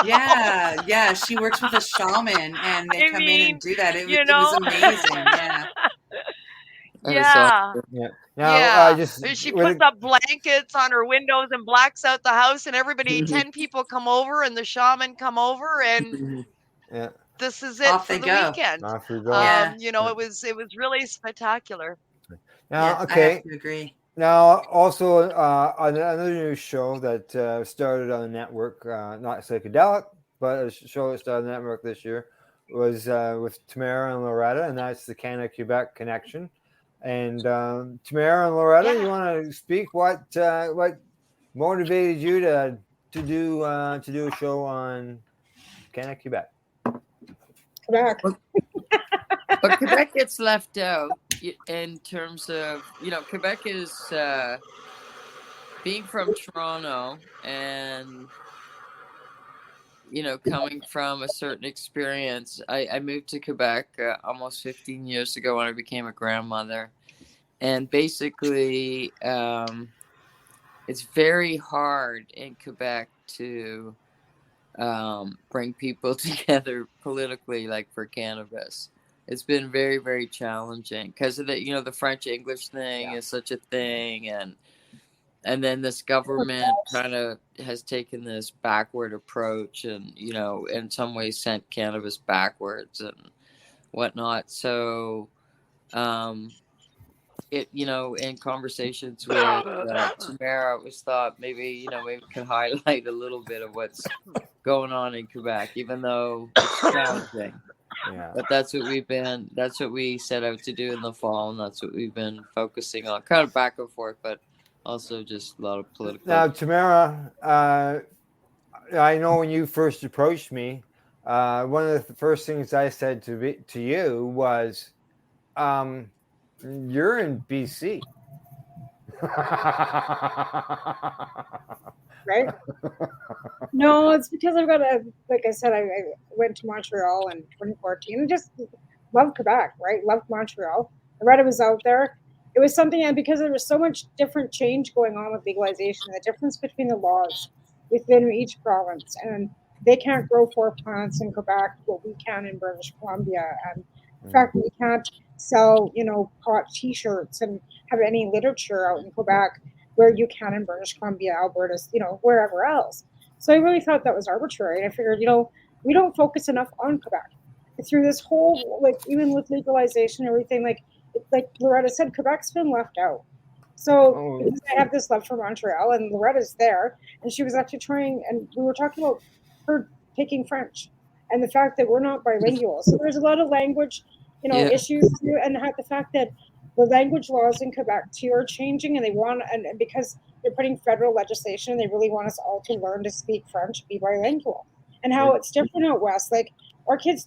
Yeah. She works with a shaman, and they come in and do that. It was amazing. She puts up blankets on her windows and blacks out the house, and everybody, 10 people come over, and the shaman come over, and this is it for the weekend. Off we go. It was really spectacular. Now, I have to agree. Now, also another new show that started on the network, not psychedelic, but a show that started on the network this year, was with Tamara and Loretta, and that's the Canada-Quebec Connection. And Tamara and Loretta, you want to speak? What motivated you to do a show on Canada-Quebec? Quebec. But Quebec gets left out in terms of, Quebec is being from Toronto and, coming from a certain experience. I moved to Quebec almost 15 years ago when I became a grandmother. And basically, it's very hard in Quebec to bring people together politically, like for cannabis. It's been very, very challenging because of the, the French English thing is such a thing. And then this government kind of has taken this backward approach and, in some ways sent cannabis backwards and whatnot. So, in conversations with Tamara, it was thought maybe we could highlight a little bit of what's going on in Quebec, even though it's challenging. But that's what we set out to do in the fall, and that's what we've been focusing on, kind of back and forth, but also just a lot of political. Now, Tamara, I know when you first approached me, one of the first things I said to you was, you're in BC. Right? No, it's because I've got like I said, I went to Montreal in 2014 and just loved Quebec, right? Loved Montreal. I read it was out there. It was something, and because there was so much different change going on with legalization, the difference between the laws within each province, and they can't grow 4 plants in Quebec, what we can in British Columbia, and the fact that we can't sell, pot T-shirts and have any literature out in Quebec where you can in British Columbia, Alberta, wherever else. So I really thought that was arbitrary. And I figured, we don't focus enough on Quebec. And through this whole, even with legalization and everything, like Loretta said, Quebec's been left out. So because I have this love for Montreal, and Loretta's there, and she was actually trying, and we were talking about her taking French and the fact that we're not bilingual. So there's a lot of language, issues too, and the fact that The language laws in Quebec too are changing, and they want, and because they're putting federal legislation, they really want us all to learn to speak French, be bilingual. And how it's different out west, like our kids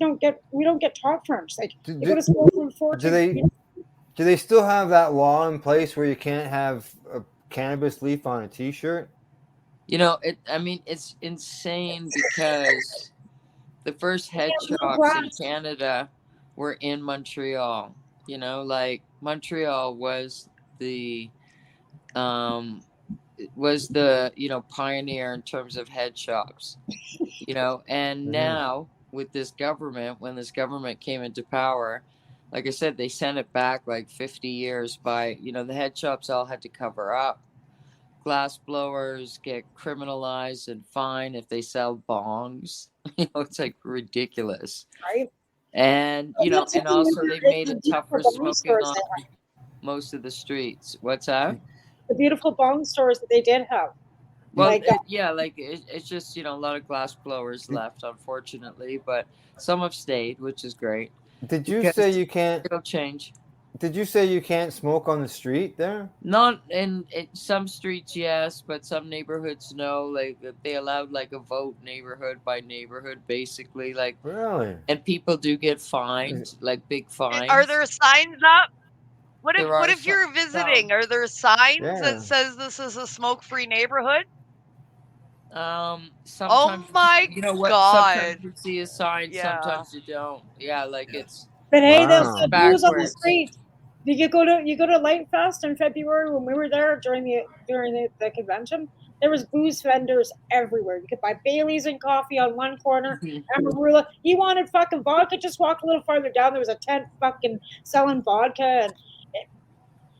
we don't get taught French. Like they go to school from 4 Do to. they still have that law in place where you can't have a cannabis leaf on a T-shirt? You know, it's insane because the first head shops in Canada were in Montreal. You know, like Montreal was the pioneer in terms of head shops. You know, and now with this government, when this government came into power, like I said, they sent it back like 50 years by, the head shops all had to cover up. Glass blowers get criminalized and fined if they sell bongs. It's like ridiculous. Right. And, and also they made it tough for smoking on most of the streets. What's that? The beautiful bong stores that they did have. Well, it's just, a lot of glass blowers left, unfortunately, but some have stayed, which is great. Did you say you can't? It'll change. Did you say you can't smoke on the street there? Not in some streets, yes, but some neighborhoods, no. Like they allowed like a vote neighborhood by neighborhood, basically. Like really, and people do get fined, like big fines. Are there signs up? What if you're visiting? Are there signs that says this is a smoke-free neighborhood? Sometimes, oh my God! Sometimes you see a sign, sometimes you don't. Yeah, like it's. But hey, there's the booze on the street. You go to Light Fest in February when we were there during the convention. There was booze vendors everywhere. You could buy Baileys and coffee on one corner. And Marula, you wanted fucking vodka, just walk a little farther down. There was a tent fucking selling vodka.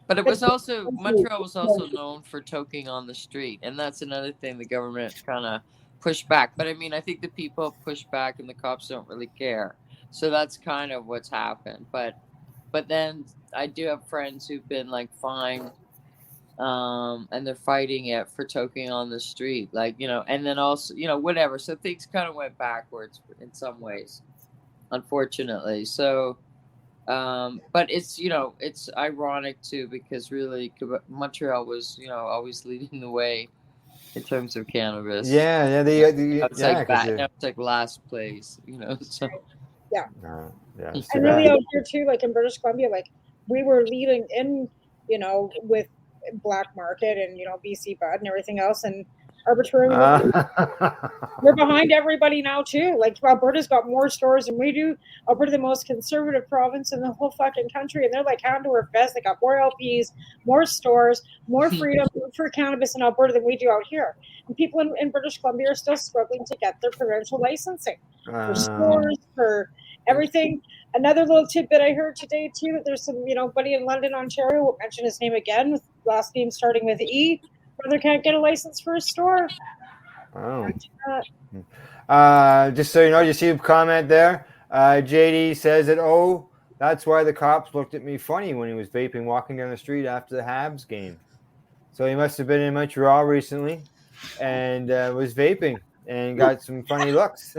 But it was also, Montreal was also known for toking on the street. And that's another thing the government kind of pushed back. But I mean, I think the people push back and the cops don't really care. So that's kind of what's happened. But then I do have friends who've been like fined, and they're fighting it for toking on the street, like, and then also, whatever. So things kind of went backwards in some ways, unfortunately. So, but it's, it's ironic too, because really Montreal was, always leading the way in terms of cannabis. Yeah. It's like that. Now it's like last place, so. Yeah. Yeah. And really out here too, like in British Columbia, like we were leading in, with black market and, BC Bud and everything else. And arbitrarily, we're behind everybody now too. Like Alberta's got more stores than we do. Alberta, the most conservative province in the whole fucking country. And they're like hand over fist. They got more LPs, more stores, more freedom for cannabis in Alberta than we do out here. And people in British Columbia are still struggling to get their provincial licensing for stores, for everything. Another little tidbit I heard today too, that there's some, buddy in London, Ontario, won't mention his name again, with last name starting with E, brother can't get a license for a store. Oh. Just so you know, you see a comment there. JD says that, that's why the cops looked at me funny when he was vaping walking down the street after the Habs game. So he must have been in Montreal recently and was vaping and got some funny looks.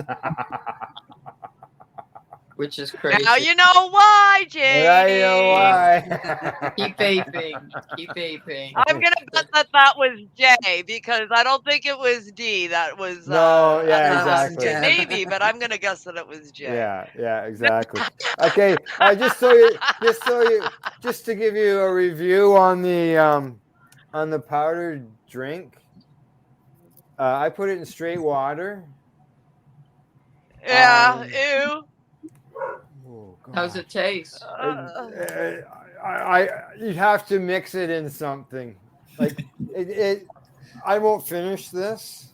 Which is crazy. Now you know why, JD. Now you know why. Keep vaping. I'm going to bet that was J, because I don't think it was D. That was no, exactly. Maybe, but I'm going to guess that it was J. Yeah, exactly. Okay, just to give you a review on the powdered drink. I put it in straight water. Yeah, ew. How's it taste? You'd have to mix it in something. Like it. I won't finish this,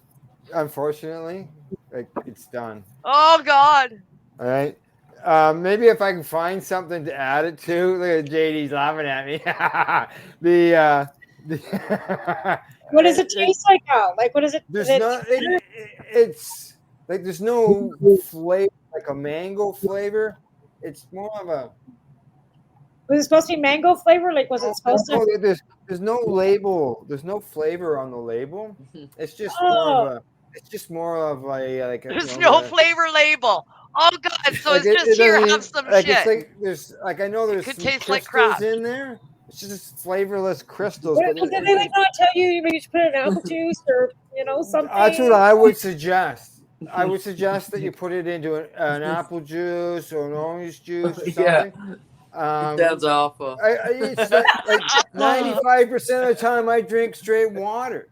unfortunately. Like it's done. Oh God. All right. Maybe if I can find something to add it to. Look at JD's laughing at me. What does it taste like, Al? Like what is it? It's like there's no flavor, like a mango flavor. It's more of a. Was it supposed to be mango flavor? Like, was it supposed to? There's no label. There's no flavor on the label. It's just more of a. It's just more of a like. There's no flavor label. Oh God! So Like it's just here. doesn't Have even, some like it's shit. like there's like I know It there's could some taste like crystals crap. in there. It's just flavorless crystals, but Well, did they like not tell you maybe you should put in apple juice or something? that's what I would suggest. I would suggest that you put it into an apple juice or an orange juice or Yeah. something. Sounds awful. It's like 95% of the time I drink straight water,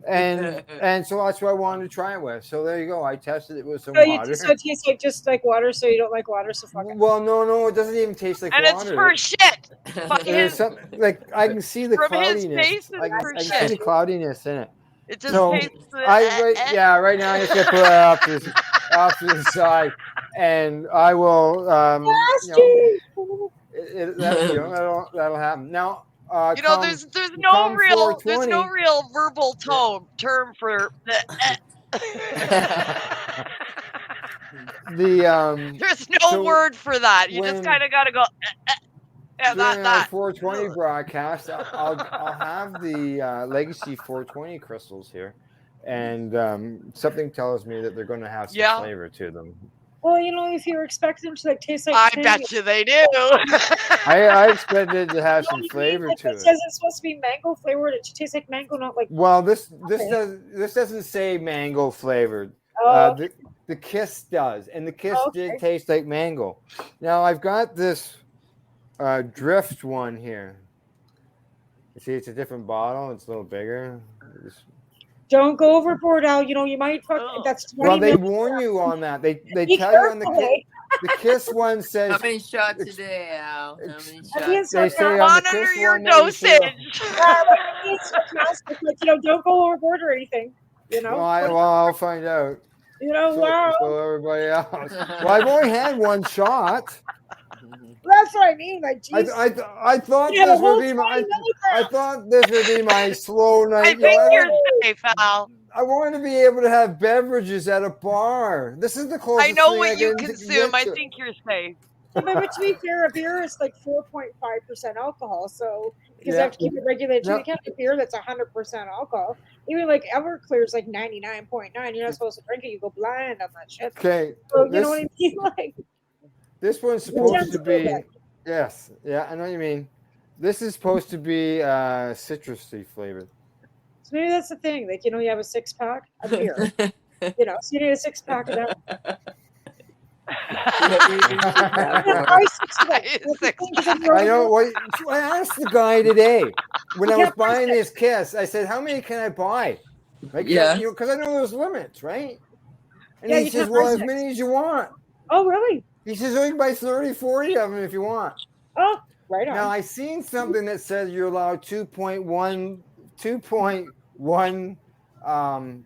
and so that's what I wanted to try it with. So there you go. I tested it with some So water. so it tastes like just like water, so you don't like water, so fuck it. Well, no, it doesn't even taste like And it's water. for shit. By There's his, something like I can see the from his cloudiness. face, it's I can for see the shit. cloudiness in it. It just So tastes. right now I'm just gonna put it off to the side, and I will that'll happen. Now there's no come real verbal term for there's no word for that. You just kind of got to go during our 420 broadcast, I'll have the legacy 420 crystals here, and something tells me that they're going to have some flavor to them. Well, if you were expecting them to like taste like, I bet you they do. I expected to have some flavor to it. Says it's supposed to be mango flavored. It should taste like mango, not like. Well, this doesn't say mango flavored. The Kiss does, and the Kiss did taste like mango. Now I've got this drift one here. You see, it's a different bottle. It's a little bigger. Don't go overboard, Al. You might fuck. That's well, they warn you on that. They tell you on the Kiss one says. How many shots a day, Al? How many shots? They say on the Kiss your one dosage. Don't go overboard or anything. Well, I'll find out. Wow. So everybody else. Well, I've only had one shot. That's what I mean. Like, geez. I thought this would be my. I thought this would be my slow night. I think you're safe, Al. I wanted to be able to have beverages at a bar. This is the closest. I know thing what you consume. I think you're safe. But to be fair, a beer is like 4.5% alcohol. So because they have to keep it regulated, you can't have a beer that's 100% alcohol. Even like Everclear's like 99.9. You're not supposed to drink it. You go blind on that shit. Okay. So you know what I mean? Like. This one's supposed to be, yes, yeah, I know what you mean. This is supposed to be citrusy flavored. So maybe that's the thing. Like, you have a 6-pack of beer. So you need a 6-pack of that. I know. I asked the guy today when I was buying this Kiss. I said, "How many can I buy?" Like, because I know there's limits, right? And he says, "Well, as many as you want." Oh, really? He says, "Oh, you can buy 30, 40 of them if you want." Oh, right on. Now I seen something that says you're allowed 2.1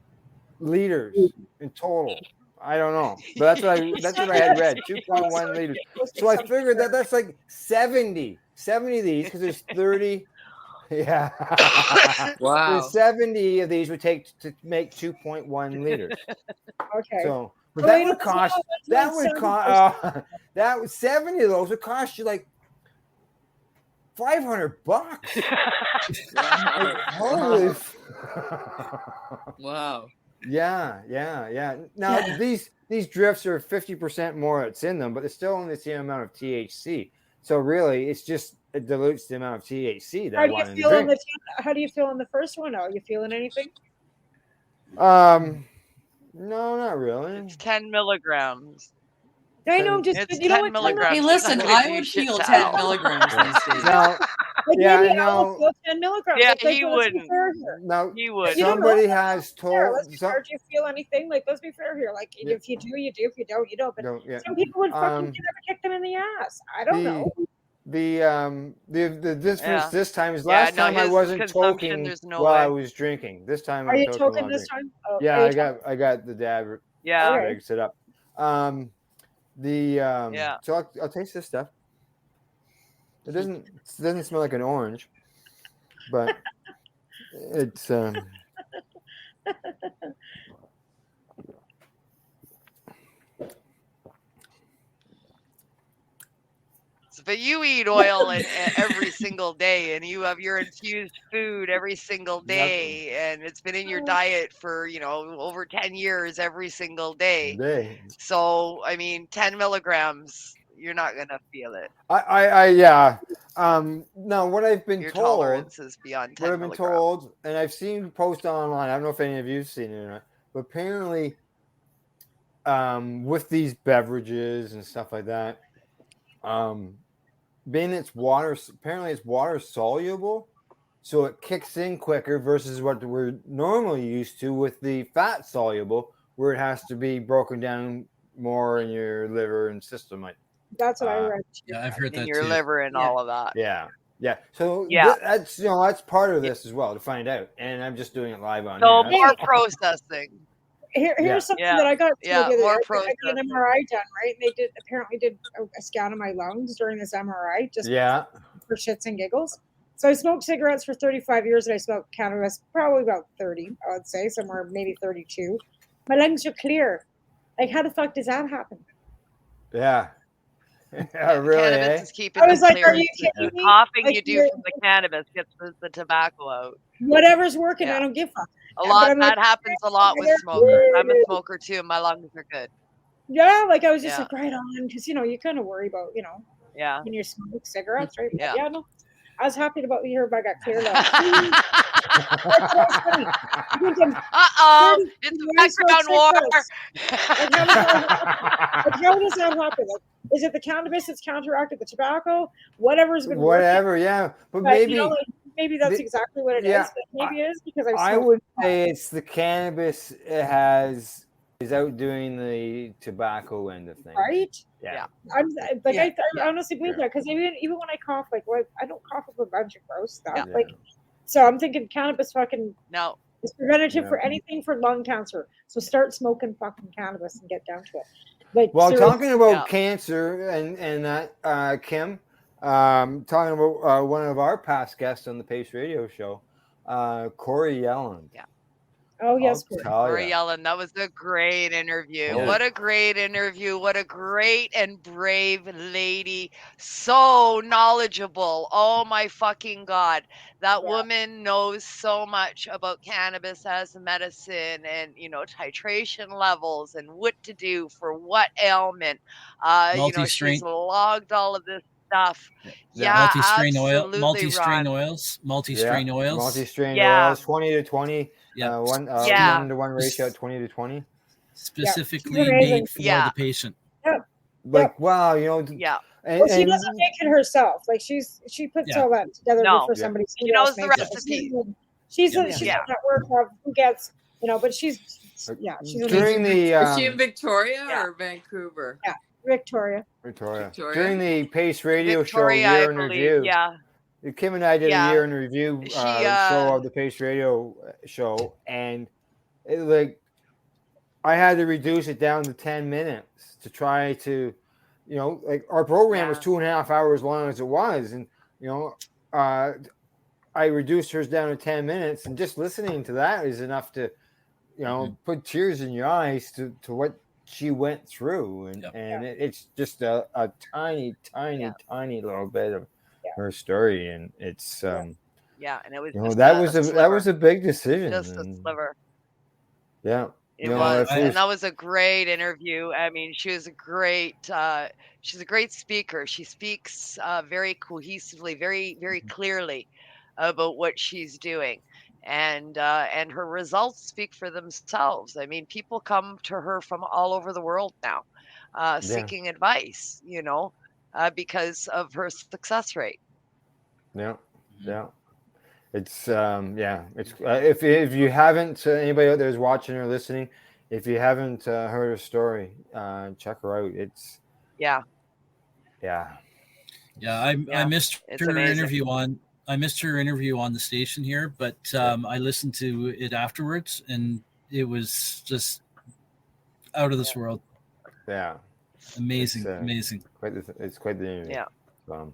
liters in total. I don't know, but that's what I had read. 2.1 liters. So I figured that's like 70 of these because there's 30. Yeah. Wow. There's 70 of these would take to make 2.1 liters. Okay. So that would cost. That would 70 of those would cost you like $500. Holy. Wow. Yeah. Now these drifts are 50% more that's in them, but it's still only the same amount of THC. So really, it dilutes the amount of THC that I want in the drink. How do you feel in the first one? Are you feeling anything? No, not really. It's 10 milligrams. I know, just it's 10 milligrams. Hey, listen, I would feel 10 milligrams these days. Now, feel 10 milligrams. Yeah, like, he wouldn't. Now, he would. Somebody has told. Do you feel anything? Like, let's be fair here. Like, if you do, you do. If you don't, you don't. But some people would fucking kick them in the ass. I don't know. The difference this time is last time I wasn't choking while I was drinking. This time I'm choking this time? Oh, yeah, I got the dab. Yeah, mix it up. So I'll taste this stuff. It doesn't smell like an orange, but it's but you eat oil every single day, and you have your infused food every single day, and it's been in your diet for over 10 years every single day. So I mean, 10 milligrams, you're not gonna feel it. Yeah. No, what I've been Your told, tolerance is beyond 10 what I've been milligrams. told, and I've seen posts online. I don't know if any of you've seen it or not, but apparently, with these beverages and stuff like that, being apparently it's water soluble, so it kicks in quicker versus what we're normally used to with the fat soluble, where it has to be broken down more in your liver and system. That's what I read. Yeah, I've heard that in your too. liver and all of that. Yeah. So Yeah. that's that's part of this as well to find out, and I'm just doing it live on. So here. more processing. Here's something that I got told the other day. more I got an processing. MRI done, right? And they apparently did a scan of my lungs during this MRI, just for shits and giggles. So I smoked cigarettes for 35 years, and I smoked cannabis probably about 30, I would say, somewhere maybe 32. My lungs are clear. Like, how the fuck does that happen? Yeah. Really, cannabis is keeping I was them like, clear. are you kidding me? Coughing Like, you do from the cannabis gets the tobacco out. Whatever's working, I don't give a fuck. That happens a lot with smokers. I'm a smoker too. My lungs are good. Yeah, like I was just like, right on, because you kind of worry about when you smoke cigarettes, right? But yeah, no, I was happy about hearing I got clear lungs. It's a background war. How does that happen? Like, is it the cannabis that's counteracted the tobacco? Whatever's been whatever, yeah. But maybe maybe that's exactly what it is. But maybe it is because I would say it's the cannabis is outdoing the tobacco end of things. Right? Yeah. I'm like I honestly believe that, because even when I cough, like I don't cough up a bunch of gross stuff. Like, so I'm thinking cannabis is preventative for anything for lung cancer. So start smoking fucking cannabis and get down to it. Like, well, talking about cancer and that, Kim, talking about one of our past guests on the Pace Radio Show, Corey Yellen. Yeah. Oh, yes, Corey Yellen. That was a great interview. Yeah. What a great interview. What a great and brave lady. So knowledgeable. Oh, my fucking God. That woman knows so much about cannabis as a medicine and, titration levels and what to do for what ailment. She's logged all of this stuff. Multi-strain oil, absolutely, multi-strain Ron. oils, multi-strain oils. Multi-strain oils, 20 to 20. Yeah. 1-to-1 ratio, 20 to 20. Specifically made for the patient. Yeah. Like, wow, Yeah. Well, she doesn't make it herself. Like, she puts all that together for somebody. She knows the recipe. She's a network of who gets, but she's during the is she in Victoria or Vancouver? Yeah, Victoria. During the Pace Radio Victoria, Show year I in believe, review. yeah. Kim and I did a year in review show of the Pace Radio Show, and I had to reduce it down to 10 minutes to try to, like our program was 2.5 hours long as it was, and I reduced hers down to 10 minutes, and just listening to that is enough to, put tears in your eyes to what she went through, and it's just a tiny little bit of her story, and it's and it was that was a big decision, just a sliver. Yeah, it was, and that was a great interview. I mean, she's a great speaker. She speaks very cohesively, very very clearly about what she's doing, and her results speak for themselves. I mean, people come to her from all over the world now, seeking advice. Because of her success rate. Yeah. It's it's if you haven't, anybody out there is watching or listening, if you haven't heard her story, check her out. It's I missed her interview on the station here, but I listened to it afterwards, and it was just out of this world. Amazing. It's quite the interview. But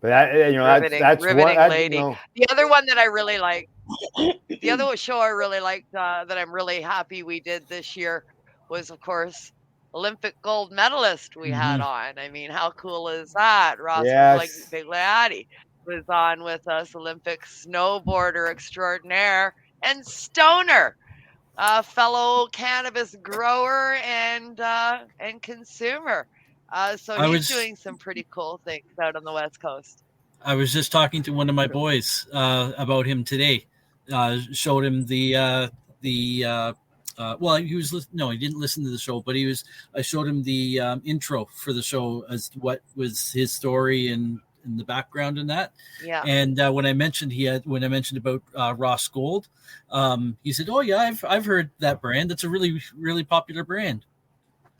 that's riveting one lady. The other one that I really like, the other show I really liked that I'm really happy we did this year was, of course, Olympic gold medalist we had Mhm. on. I mean, how cool is that? Ross Yes. Bigliotti was on with us, Olympic snowboarder extraordinaire, and Stoner, a fellow cannabis grower and consumer. So I he's was doing some pretty cool things out on the West Coast. I was just talking to one of my boys about him today. Showed him well, he didn't listen to the show, but I showed him the intro for the show as to what was his story and in the background and that. Yeah. And when I mentioned about Ross Gold, he said, "Oh yeah, I've heard that brand. That's a really, really popular brand."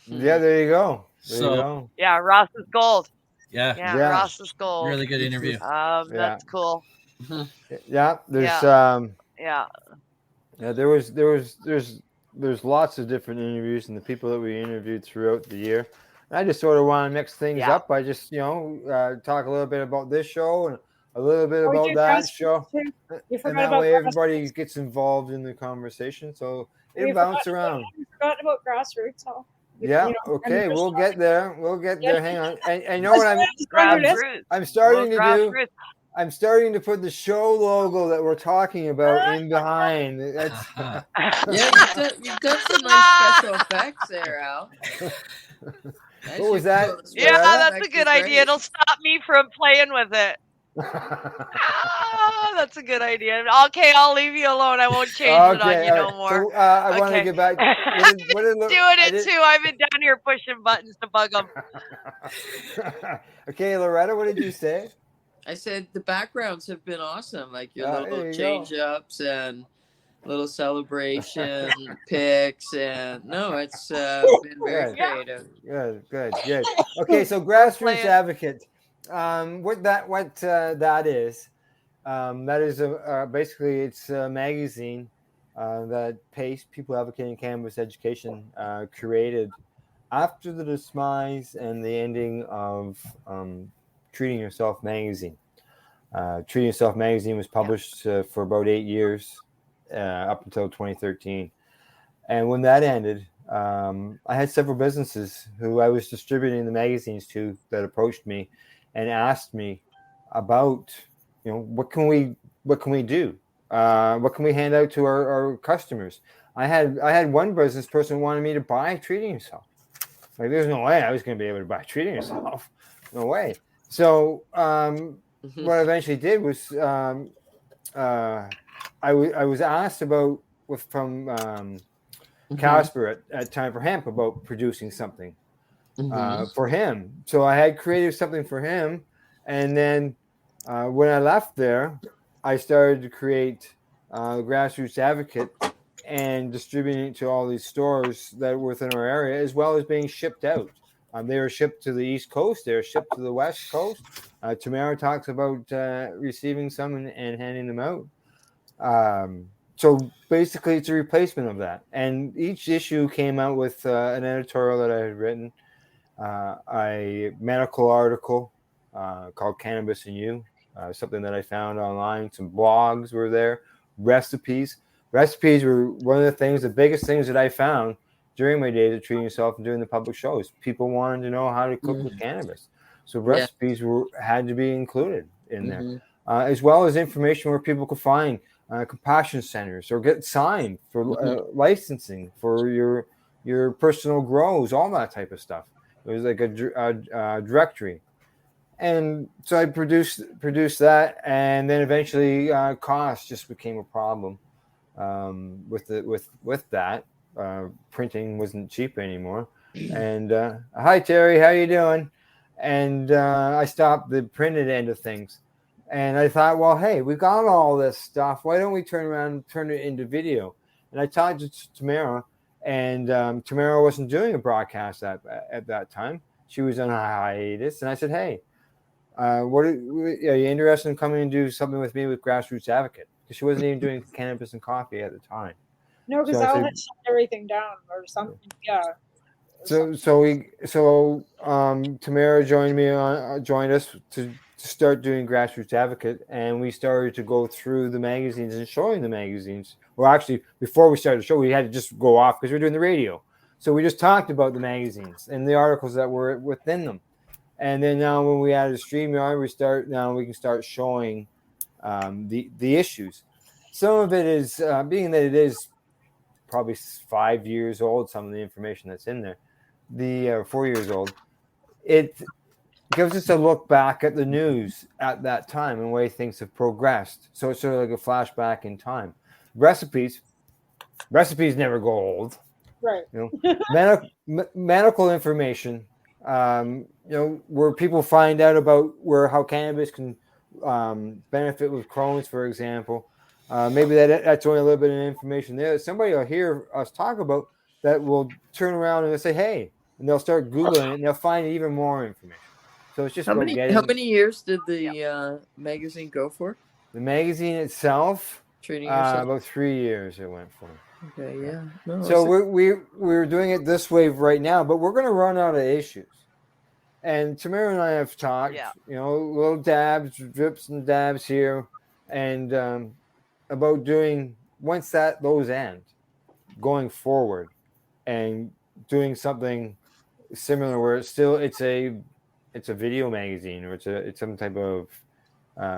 Yeah, there you go. There you So go. Yeah, Ross's Gold. yeah, Yeah, Yeah. Ross's Gold. really good interview. Yeah. That's cool. Yeah. There's Yeah. yeah, there's lots of different interviews and the people that we interviewed throughout the year. And I just sort of want to mix things Yeah. up. I just, talk a little bit about this show and a little bit Oh, we about did that grassroots show. too. You And forgot that about way everybody grassroots. gets involved in the conversation. So We it bounce around. forgot about grassroots. So Yeah. Okay. We'll get there. We'll get there. Hang on. And you know what Grassroots. I'm starting to do? Grassroots. I'm starting to put the show logo that we're talking about in behind. That's Yeah, you've done some nice special effects there, Al. What was that? Yeah, Loretta? that's a good idea. It'll stop me from playing with it. That's a good idea. Okay, I'll leave you alone. I won't change it on you no more. So, I want to get back. Doing it too. I've been down here pushing buttons to bug them. Okay, Loretta, what did you say? I said the backgrounds have been awesome, like your there little you change ups and little celebration pics, and no, it's been very creative. Good. Okay, so grassroots advocate. What that is basically it's a magazine that PACE, People Advocating Cannabis Education, created after the demise and the ending of Treating Yourself magazine. Treating Yourself magazine was published for about 8 years, up until 2013. And when that ended, I had several businesses who I was distributing the magazines to that approached me and asked me about, what can we do? What can we hand out to our customers? I had one business person wanted me to buy Treating Yourself. Like, there's no way I was going to be able to buy Treating Yourself. No way. So what I eventually did was I was asked from Casper at Time for Hemp about producing something for him. So I had created something for him, and then when I left there, I started to create Grassroots Advocate and distributing it to all these stores that were within our area, as well as being shipped out. They were shipped to the East Coast. They were shipped to the West Coast. Tamara talks about receiving some and handing them out. So basically, it's a replacement of that. And each issue came out with an editorial that I had written, a medical article called Cannabis and You, something that I found online. Some blogs were there, recipes. Recipes were one of the biggest things that I found during my days of Treating Yourself and doing the public shows. People wanted to know how to cook with cannabis. So recipes had to be included in there, as well as information where people could find compassion centers or get signed for licensing for your personal grows, all that type of stuff. It was like a directory. And so I produced that, and then eventually cost just became a problem with that. Printing wasn't cheap anymore. And hi Terry, how you doing? And I stopped the printed end of things. And I thought, well, hey, we got all this stuff. Why don't we turn around and turn it into video? And I talked to Tamara, and Tamara wasn't doing a broadcast at that time. She was on a hiatus. And I said, hey, are you interested in coming and do something with me with Grassroots Advocate? Because she wasn't even doing cannabis and coffee at the time. No, because Al had shut everything down or something. Yeah. So Tamara joined us to start doing Grassroots Advocate, and we started to go through the magazines and showing the magazines. Well, actually, before we started the show, we had to just go off because we were doing the radio. So we just talked about the magazines and the articles that were within them. And then now when we added StreamYard, we can start showing the issues. Some of it is being that it is probably 5 years old, some of the information that's in there, the 4 years old, it gives us a look back at the news at that time and the way things have progressed. So it's sort of like a flashback in time. Recipes never go old. Right. Medical information, where people find out about how cannabis can benefit with Crohn's, for example. Maybe that's only a little bit of information there. Somebody will hear us talk about that will turn around and they'll say, hey, and they'll start Googling it and they'll find even more information. So it's just how many years did the magazine go for? The magazine itself, treating yourself? About 3 years it went for. Okay, yeah. No, so we're doing it this way right now, but we're going to run out of issues. And Tamara and I have talked, little dabs, drips and dabs here, and about doing once those end, going forward, and doing something similar where it's a video magazine, or it's some type of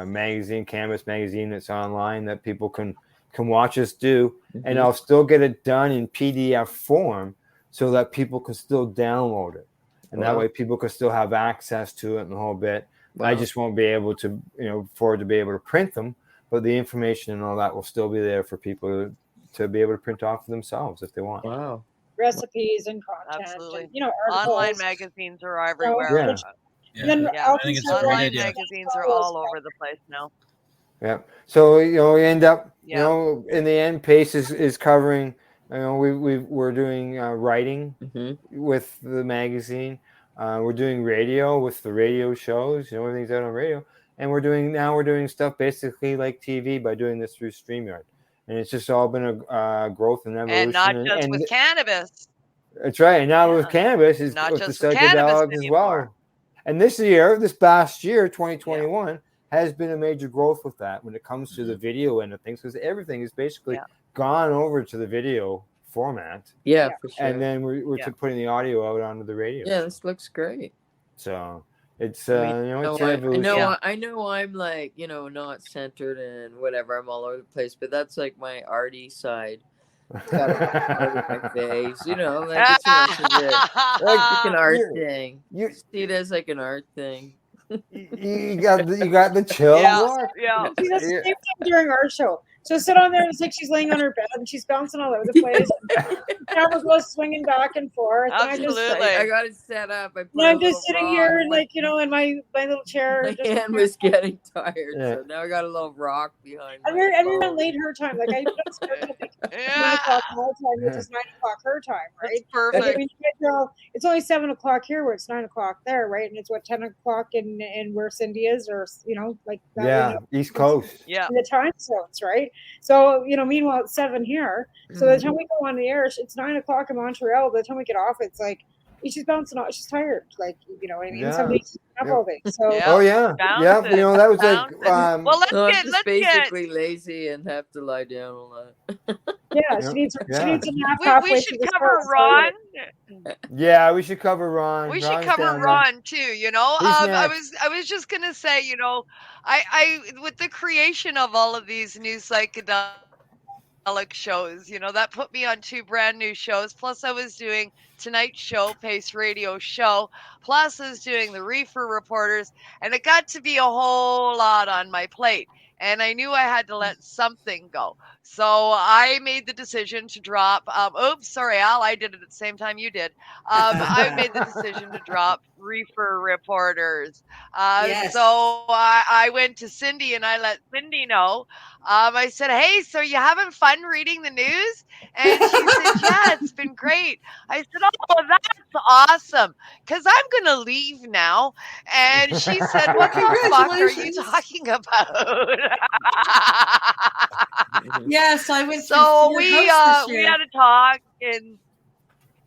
magazine, cannabis magazine that's online that people can watch us do, and I'll still get it done in PDF form so that people can still download it, and that way people can still have access to it and the whole bit. I just won't be able to, afford to be able to print them, but the information and all that will still be there for people to be able to print off for themselves if they want. Wow. Recipes and content. Absolutely. And, online magazines are everywhere. Online magazines are all over the place now. Yeah. So we end up in the end, Pace is covering. We're doing writing with the magazine. We're doing radio with the radio shows. Everything's out on radio, and we're doing stuff basically like TV by doing this through StreamYard, and it's just all been a growth and evolution. And not just with cannabis. That's right. And now with cannabis, is not with just the psychedelics as well. And this past year, 2021, has been a major growth with that when it comes to the video end of things, because everything is basically gone over to the video format. Yeah, for sure. And then we're putting the audio out onto the radio. Yeah, this looks great. So it's I know I'm like, not centered and whatever, I'm all over the place, but that's like my arty side. Got my face, like an art thing. You see it as like an art thing. You got the chill. Yeah. See, that's the same thing during our show. So sit on there and it's like she's laying on her bed and she's bouncing all over the place. The camera goes swinging back and forth. Absolutely. I got it set up. I'm just sitting here and in my little chair. My hand was getting tired, so now I got a little rock behind. Everyone laid her time. Like I don't start at 9 o'clock my time, which is 9 o'clock her time, right? That's perfect. Like, it's only 7 o'clock here, where it's 9 o'clock there, right? And it's 10 o'clock in where Cindy is, or like that. Yeah, East Coast. Yeah, in the time zones, right? So meanwhile it's 7 here. So by the time we go on the air, it's 9 o'clock in Montreal. By the time we get off, it's like she's bouncing off. She's tired, like what I mean. Yeah. Somebody's up all day. So that was like. Well, let's basically lazy and have to lie down a lot. She needs a nap. We should cover Ron. Yeah, we should cover Ron. We should cover Ron too. I was just gonna say, I with the creation of all of these new psychedelic shows, that put me on 2 brand new shows. Plus, I was doing Tonight's Show, Pace Radio Show. Plus, I was doing the Reefer Reporters, and it got to be a whole lot on my plate. And I knew I had to let something go. So I made the decision to drop. Oops, sorry, Al. I did it at the same time you did. I made the decision to drop Reefer Reporters. So I went to Cindy and I let Cindy know. I said, hey, so you having fun reading the news? And she said, yeah, it's been great. I said, oh, that's awesome, because I'm going to leave now. And she said, what the fuck are you talking about? Yes, I went. So we had a talk,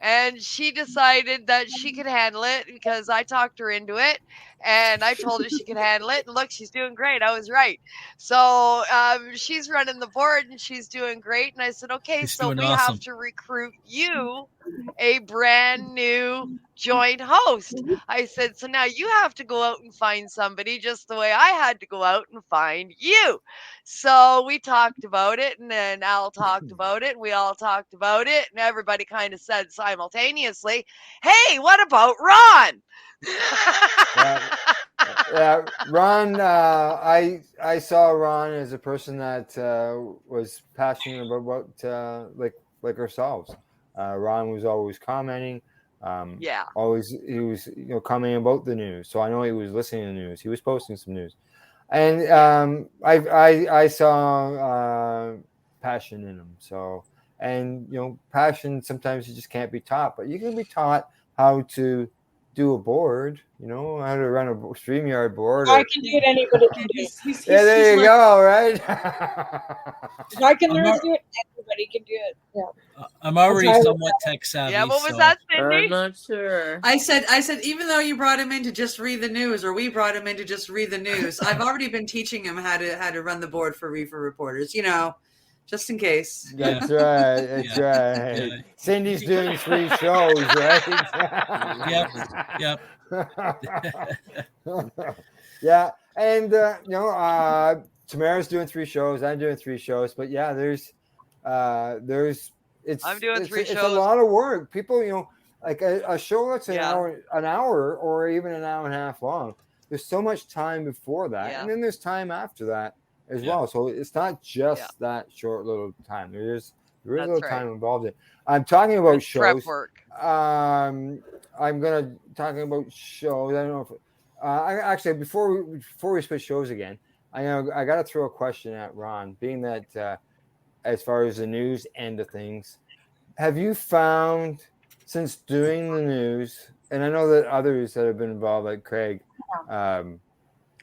And she decided that she could handle it because I talked her into it, and I told her she could handle it. And look, she's doing great. I was right. So she's running the board and she's doing great. And I said, okay, She's so doing we have awesome. to recruit you, a brand new joint host. I said, so now you have to go out and find somebody just the way I had to go out and find you. So we talked about it, and then Al talked about it, and we all talked about it, and everybody kind of said simultaneously, hey, what about Ron? Yeah, Ron. I saw Ron as a person that was passionate about what like ourselves. Ron was always commenting. Yeah. Always he was commenting about the news. So I know he was listening to the news. He was posting some news, and I saw passion in him. So and passion sometimes you just can't be taught, but you can be taught how to do a board, how to run a StreamYard board. I can do it. Anybody can do it. Yeah, there you go. Right. If I can learn to do it, everybody can do it. Yeah. I'm already somewhat tech savvy. Yeah, what was that, Cindy? I'm not sure. I said, even though you brought him in to just read the news, or we brought him in to just read the news, I've already been teaching him how to run the board for Reefer Reporters. Just in case. That's right. That's right. Yeah. Cindy's doing 3 shows, right? Yep. Yeah, and Tamara's doing 3 shows. I'm doing 3 shows, but yeah, there's I'm doing 3 it's shows. a lot of work. People, like a show that's an Yeah. hour or even an hour and a half long. There's so much time before that, Yeah. and then there's time after that as well. So it's not just that short little time. There is a That's little right. time involved in it. I'm talking about It's prep shows. work. I'm gonna talking about shows. I don't know if I actually before we switch shows again. I got to throw a question at Ron, being that as far as the news end of things, have you found since doing the news, and I know that others that have been involved, like Craig,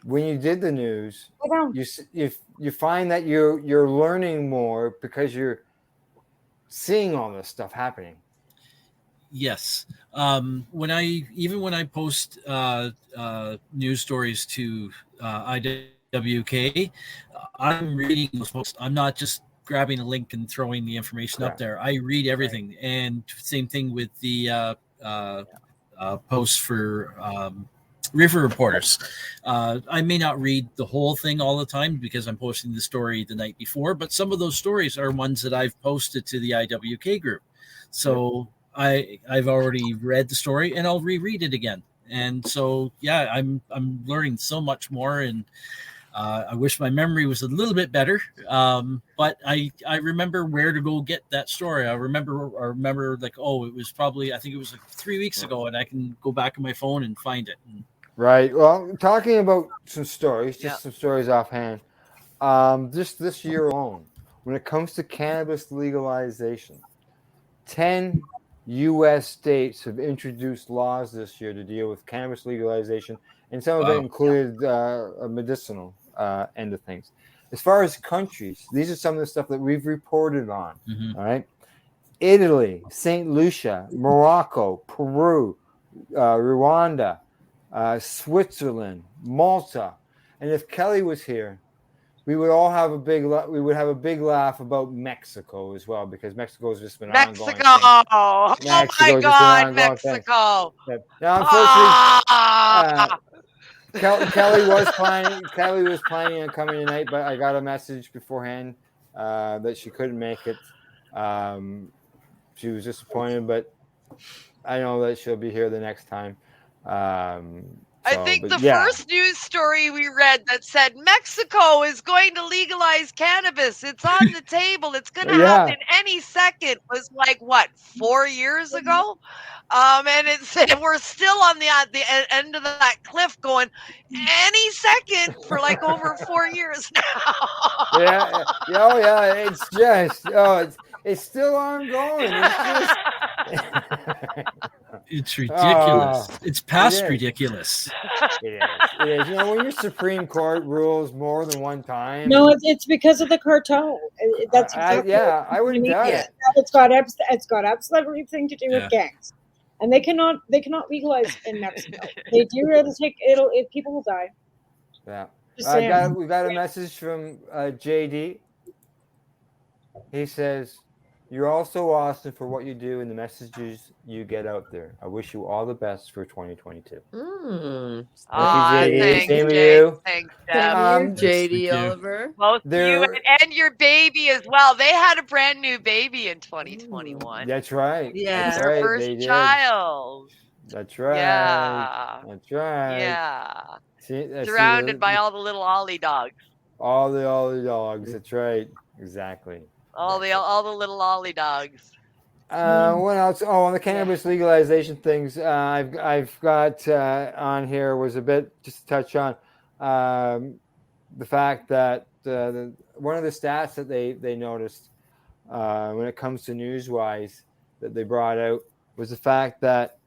when you did the news, you find that you're learning more because you're seeing all this stuff happening. Yes. When I post news stories to IWK, I'm reading those posts. I'm not just grabbing a link and throwing the information up there. I read everything. Right. And same thing with the posts for River Reporters. I may not read the whole thing all the time because I'm posting the story the night before, but some of those stories are ones that I've posted to the IWK group. So I've already read the story and I'll reread it again. And so, yeah, I'm learning so much more, and I wish my memory was a little bit better. But I remember where to go get that story. I remember like, it was probably, I think it was like 3 weeks ago, and I can go back on my phone and find it. Right. Well, talking about some stories, some stories offhand. Just this year alone, when it comes to cannabis legalization, 10 U.S. states have introduced laws this year to deal with cannabis legalization, and some of it included a medicinal end of things. As far as countries, these are some of the stuff that we've reported on. Mm-hmm. All right. Italy, St. Lucia, Morocco, Peru, Rwanda, Switzerland, Malta. And if Kelly was here, we would all have a big laugh about Mexico as well, because Mexico's just been ongoing. Mexico! Oh my God, Mexico! Now, unfortunately, Kelly was planning on coming tonight, but I got a message beforehand that she couldn't make it. She was disappointed, but I know that she'll be here the next time. I think the first news story we read that said Mexico is going to legalize cannabis. It's on the table. It's going to happen any second. Was like, what, 4 years ago? And it said we're still on the end of that cliff going any second for like over 4 years now. It's just, it's still ongoing. It's ridiculous. It's past ridiculous. It is. When your Supreme Court rules more than one time. No, it's because of the cartel. That's exactly I wouldn't doubt it. it's got absolutely everything to do with gangs, and they cannot legalize in Mexico. They do. People will die. Yeah. Just saying. We got a message from JD. He says, "You're all so awesome for what you do and the messages you get out there. I wish you all the best for 2022." Aw, thanks, Same to Jay. you. Thanks, Same Deb. to you, JD Oliver. Both you There, and your baby as well. They had a brand new baby in 2021. that's right. Yeah. That's Their right. first They did. child. That's right. Yeah. That's right. Yeah. See, Surrounded by all the little Ollie dogs. all the dogs. That's right. Exactly. All the little Ollie dogs. What else? Oh, on the cannabis legalization things, I've got on here was a bit just to touch on the fact that one of the stats that they noticed when it comes to Newswise that they brought out was the fact that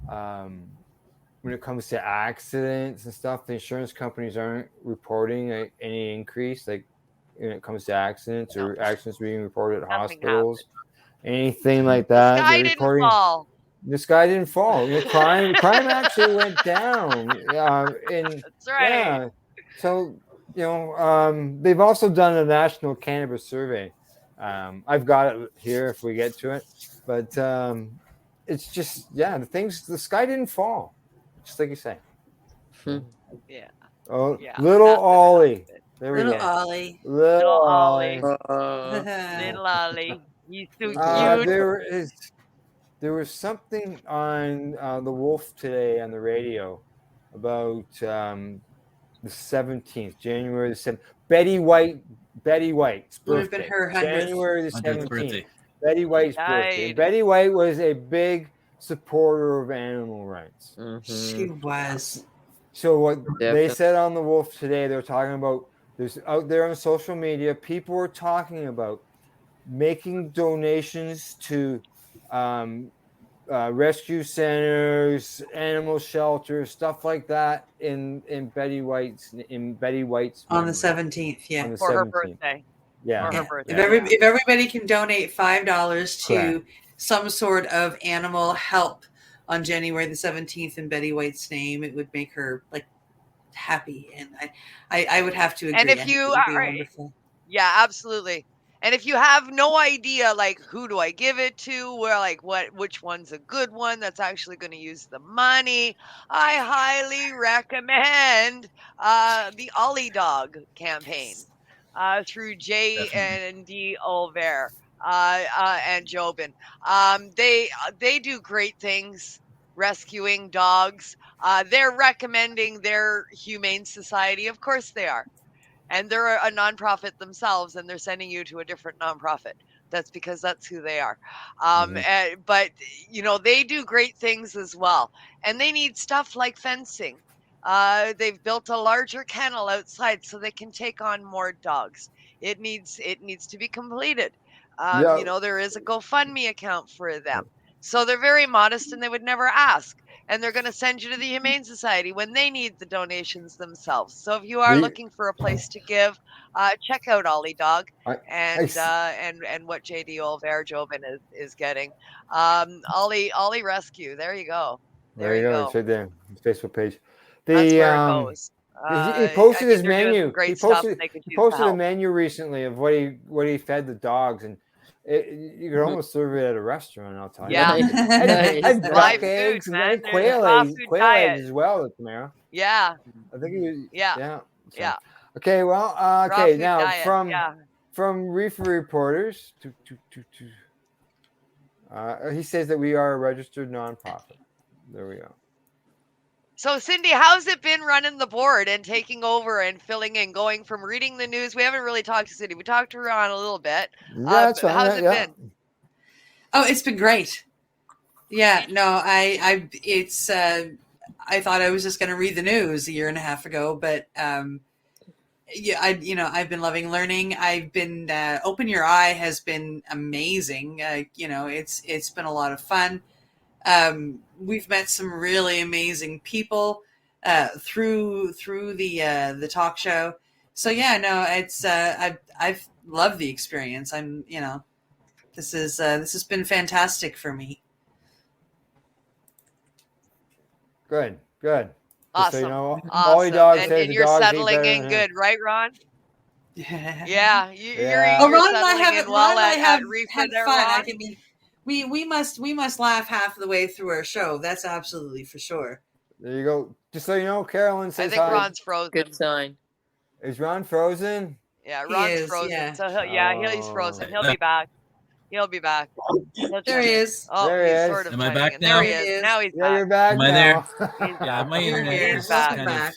when it comes to accidents and stuff, the insurance companies aren't reporting any increase, like when it comes to accidents or accidents being reported at hospitals. Anything like that. The sky didn't fall. The sky didn't fall. Crime actually went down. That's right. Yeah. So they've also done a national cannabis survey. I've got it here if we get to it, but it's just the sky didn't fall, just like you say. Yeah. Oh, yeah, little Ollie. There we go. Ollie. Little Ollie. Little Ollie. He's so cute. There was something on the Wolf today on the radio about the 17th, January the 7th. Betty White's birthday. Would have been her 100th. January the 17th. Birthday. Betty White's birthday. Betty White was a big supporter of animal rights. She was. So what they said on the Wolf today, they were talking about, there's out there on social media, people were talking about making donations to rescue centers, animal shelters, stuff like that in Betty White's on memory. the 17th. Yeah, on the For her 17th. birthday. Yeah. For her birthday. If everybody can donate $5 to Correct. some sort of animal help on January the 17th in Betty White's name, it would make her like happy, and I would have to agree. And if you are, yeah, absolutely. And if you have no idea, like, who do I give it to, where, like, which one's a good one that's actually going to use the money, I highly recommend the Ollie Dog campaign through J and D Olver and Jobin. They do great things rescuing dogs. They're recommending their humane society. Of course they are. And they're a nonprofit themselves, and they're sending you to a different nonprofit. That's because that's who they are. But, they do great things as well. And they need stuff like fencing. They've built a larger kennel outside so they can take on more dogs. It needs to be completed. There is a GoFundMe account for them. So they're very modest, and they would never ask. And they're going to send you to the Humane Society when they need the donations themselves. So if you are looking for a place to give, check out Ollie Dog and what JD Olver Jobin is getting. Ollie Rescue. There you go. There you go. It's right there. His Facebook page. That's where it goes. He posted his they're doing menu. some great He stuff posted, they could he use posted to a help. menu recently of what he fed the dogs, and you could almost serve it at a restaurant. I'll tell you. Yeah. and duck Live eggs food, and man. then quail Raw eggs, food diet. as well, Tamara. Yeah. I think it was. Yeah. So. Okay. Well. Raw Okay. food Now diet. from Reefer Reporters he says that we are a registered nonprofit. There we go. So, Cindy, how's it been running the board and taking over and filling in, going from reading the news? We haven't really talked to Cindy. We talked to her on a little bit. Yeah, that's fine. How's it been? Oh, it's been great. Yeah, no, I thought I was just going to read the news a year and a half ago, but I've been loving learning. I've been Open Your Eye has been amazing. It's been a lot of fun. We've met some really amazing people through the talk show. So yeah, no, it's I've loved the experience. This has been fantastic for me. Good. Just Awesome. so you know, Awesome. all your dogs say and the you're dogs eat settling better in than good, right, Ron? Yeah. Yeah. Yeah. Oh, You're Ron and I settling have in well at Reefer had there, fun. Ron. I mean, we must laugh half the way through our show. That's absolutely for sure. There you go. Just so you know, Carolyn I says think hi. Ron's frozen. Good sign. Is Ron frozen? Yeah, He Ron's is, frozen. yeah. So he's frozen. He'll be back. He'll be back. There he is. Oh, There he he's is. sort of Am I chiming back in. now? There he There he is. is. Now he's Yeah, back. you're back Am I now. Yeah, my You're internet here. is Welcome kind of back.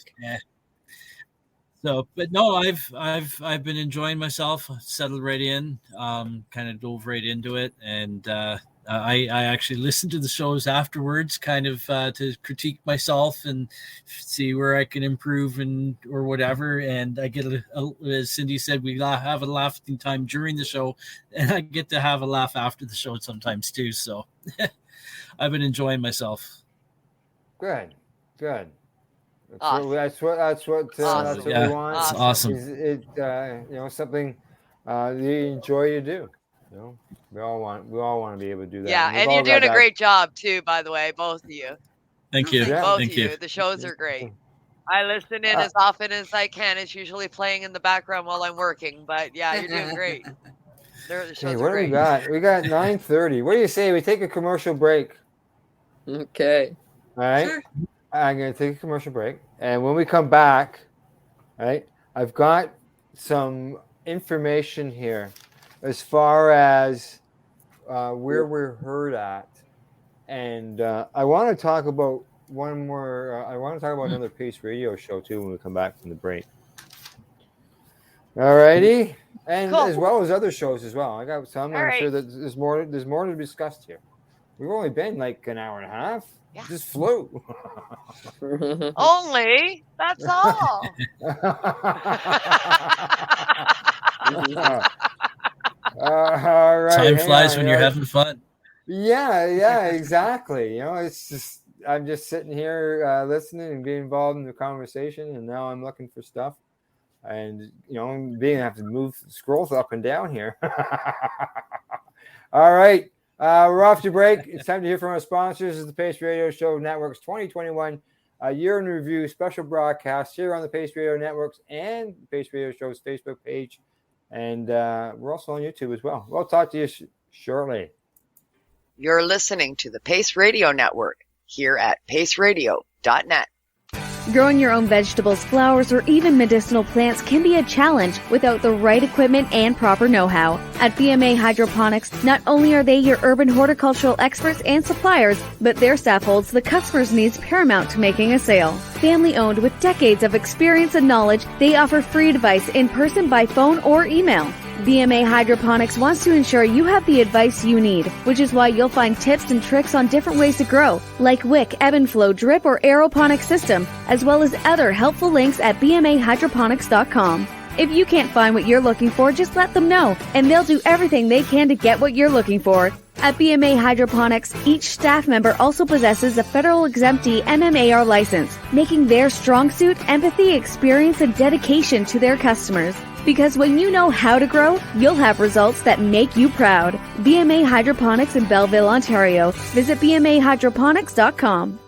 So, but no, I've been enjoying myself. Settled right in, kind of dove right into it, and I actually listened to the shows afterwards, kind of to critique myself and see where I can improve and or whatever. And I get as Cindy said, we have a laughing time during the show, and I get to have a laugh after the show sometimes too. So, I've been enjoying myself. Good. Awesome. That's what Awesome. we want. It's awesome. Is it something you enjoy to do? You know, we all want to be able to do that. Yeah, We've and all you're got doing a that- great job too, by the way, both of you. Thank you. Yeah. Both Thank of you. you. The shows are great. I listen in as often as I can. It's usually playing in the background while I'm working, but yeah, you're doing great. The shows Okay, are what do we great. got? We got 9:30. What do you say we take a commercial break? Okay. All right. Sure. I'm going to take a commercial break. And when we come back, right, I've got some information here as far as where we're heard at. And I want to talk about one more. I want to talk about another Pace Radio show, too, when we come back from the break. All righty. And Cool. as well as other shows as well. I got some. All I'm right. sure that there's more to discuss here. We've only been like an hour and a half. Yeah. It just flew. Only. That's all. All right. Time hang flies on, when you you're know. having fun. Yeah, exactly. It's just I'm just sitting here listening and getting involved in the conversation, and now I'm looking for stuff, and I'm being have to scrolls up and down here. All right, we're off to break. It's time to hear from our sponsors. This is the Pace Radio Show Network's 2021 Year in Review special broadcast here on the Pace Radio Networks and the Pace Radio Show's Facebook page, and we're also on YouTube as well. We'll talk to you shortly. You're listening to the Pace Radio Network here at paceradio.net. Growing your own vegetables, flowers, or even medicinal plants can be a challenge without the right equipment and proper know-how. At BMA Hydroponics, not only are they your urban horticultural experts and suppliers, but their staff holds the customer's needs paramount to making a sale. Family-owned with decades of experience and knowledge, they offer free advice in person, by phone, or email. BMA Hydroponics wants to ensure you have the advice you need, which is why you'll find tips and tricks on different ways to grow, like wick, ebb and flow, drip, or aeroponic system, as well as other helpful links at bmahydroponics.com. If you can't find what you're looking for, just let them know, and they'll do everything they can to get what you're looking for. At BMA Hydroponics, each staff member also possesses a federal exemptee MMAR license, making their strong suit empathy, experience, and dedication to their customers. Because when you know how to grow, you'll have results that make you proud. BMA Hydroponics in Belleville, Ontario. Visit bmahydroponics.com.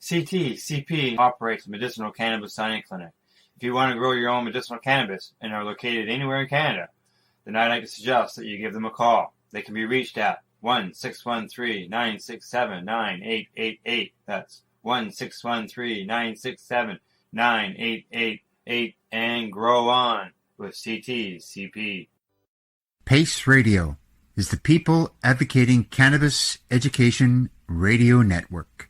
CP operates a medicinal cannabis signing clinic. If you want to grow your own medicinal cannabis and are located anywhere in Canada, then I'd like to suggest that you give them a call. They can be reached at 1-613-967-9888. That's 1-613-967-9888. And grow on with CP. Pace Radio is the people advocating cannabis education radio network.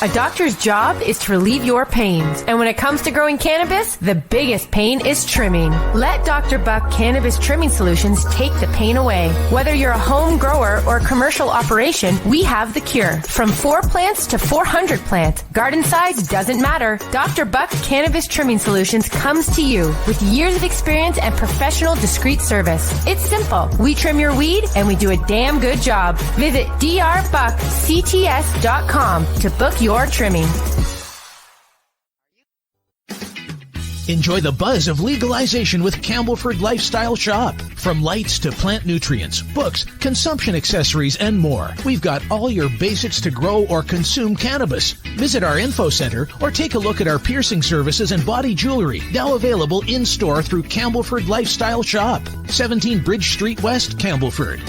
A doctor's job is to relieve your pains, and when it comes to growing cannabis, the biggest pain is trimming. Let Dr. Buck Cannabis Trimming Solutions take the pain away. Whether you're a home grower or a commercial operation, we have the cure. From 4 plants to 400 plants, garden size doesn't matter. Dr. Buck Cannabis Trimming Solutions comes to you with years of experience and professional discreet service. It's simple. We trim your weed, and we do a damn good job. Visit drbuckcts.com to book your trimming. Enjoy the buzz of legalization with Campbellford Lifestyle Shop. From lights to plant nutrients, books, consumption accessories, and more. We've got all your basics to grow or consume cannabis. Visit our info center or take a look at our piercing services and body jewelry, now available in-store through Campbellford Lifestyle Shop. 17 Bridge Street West, Campbellford.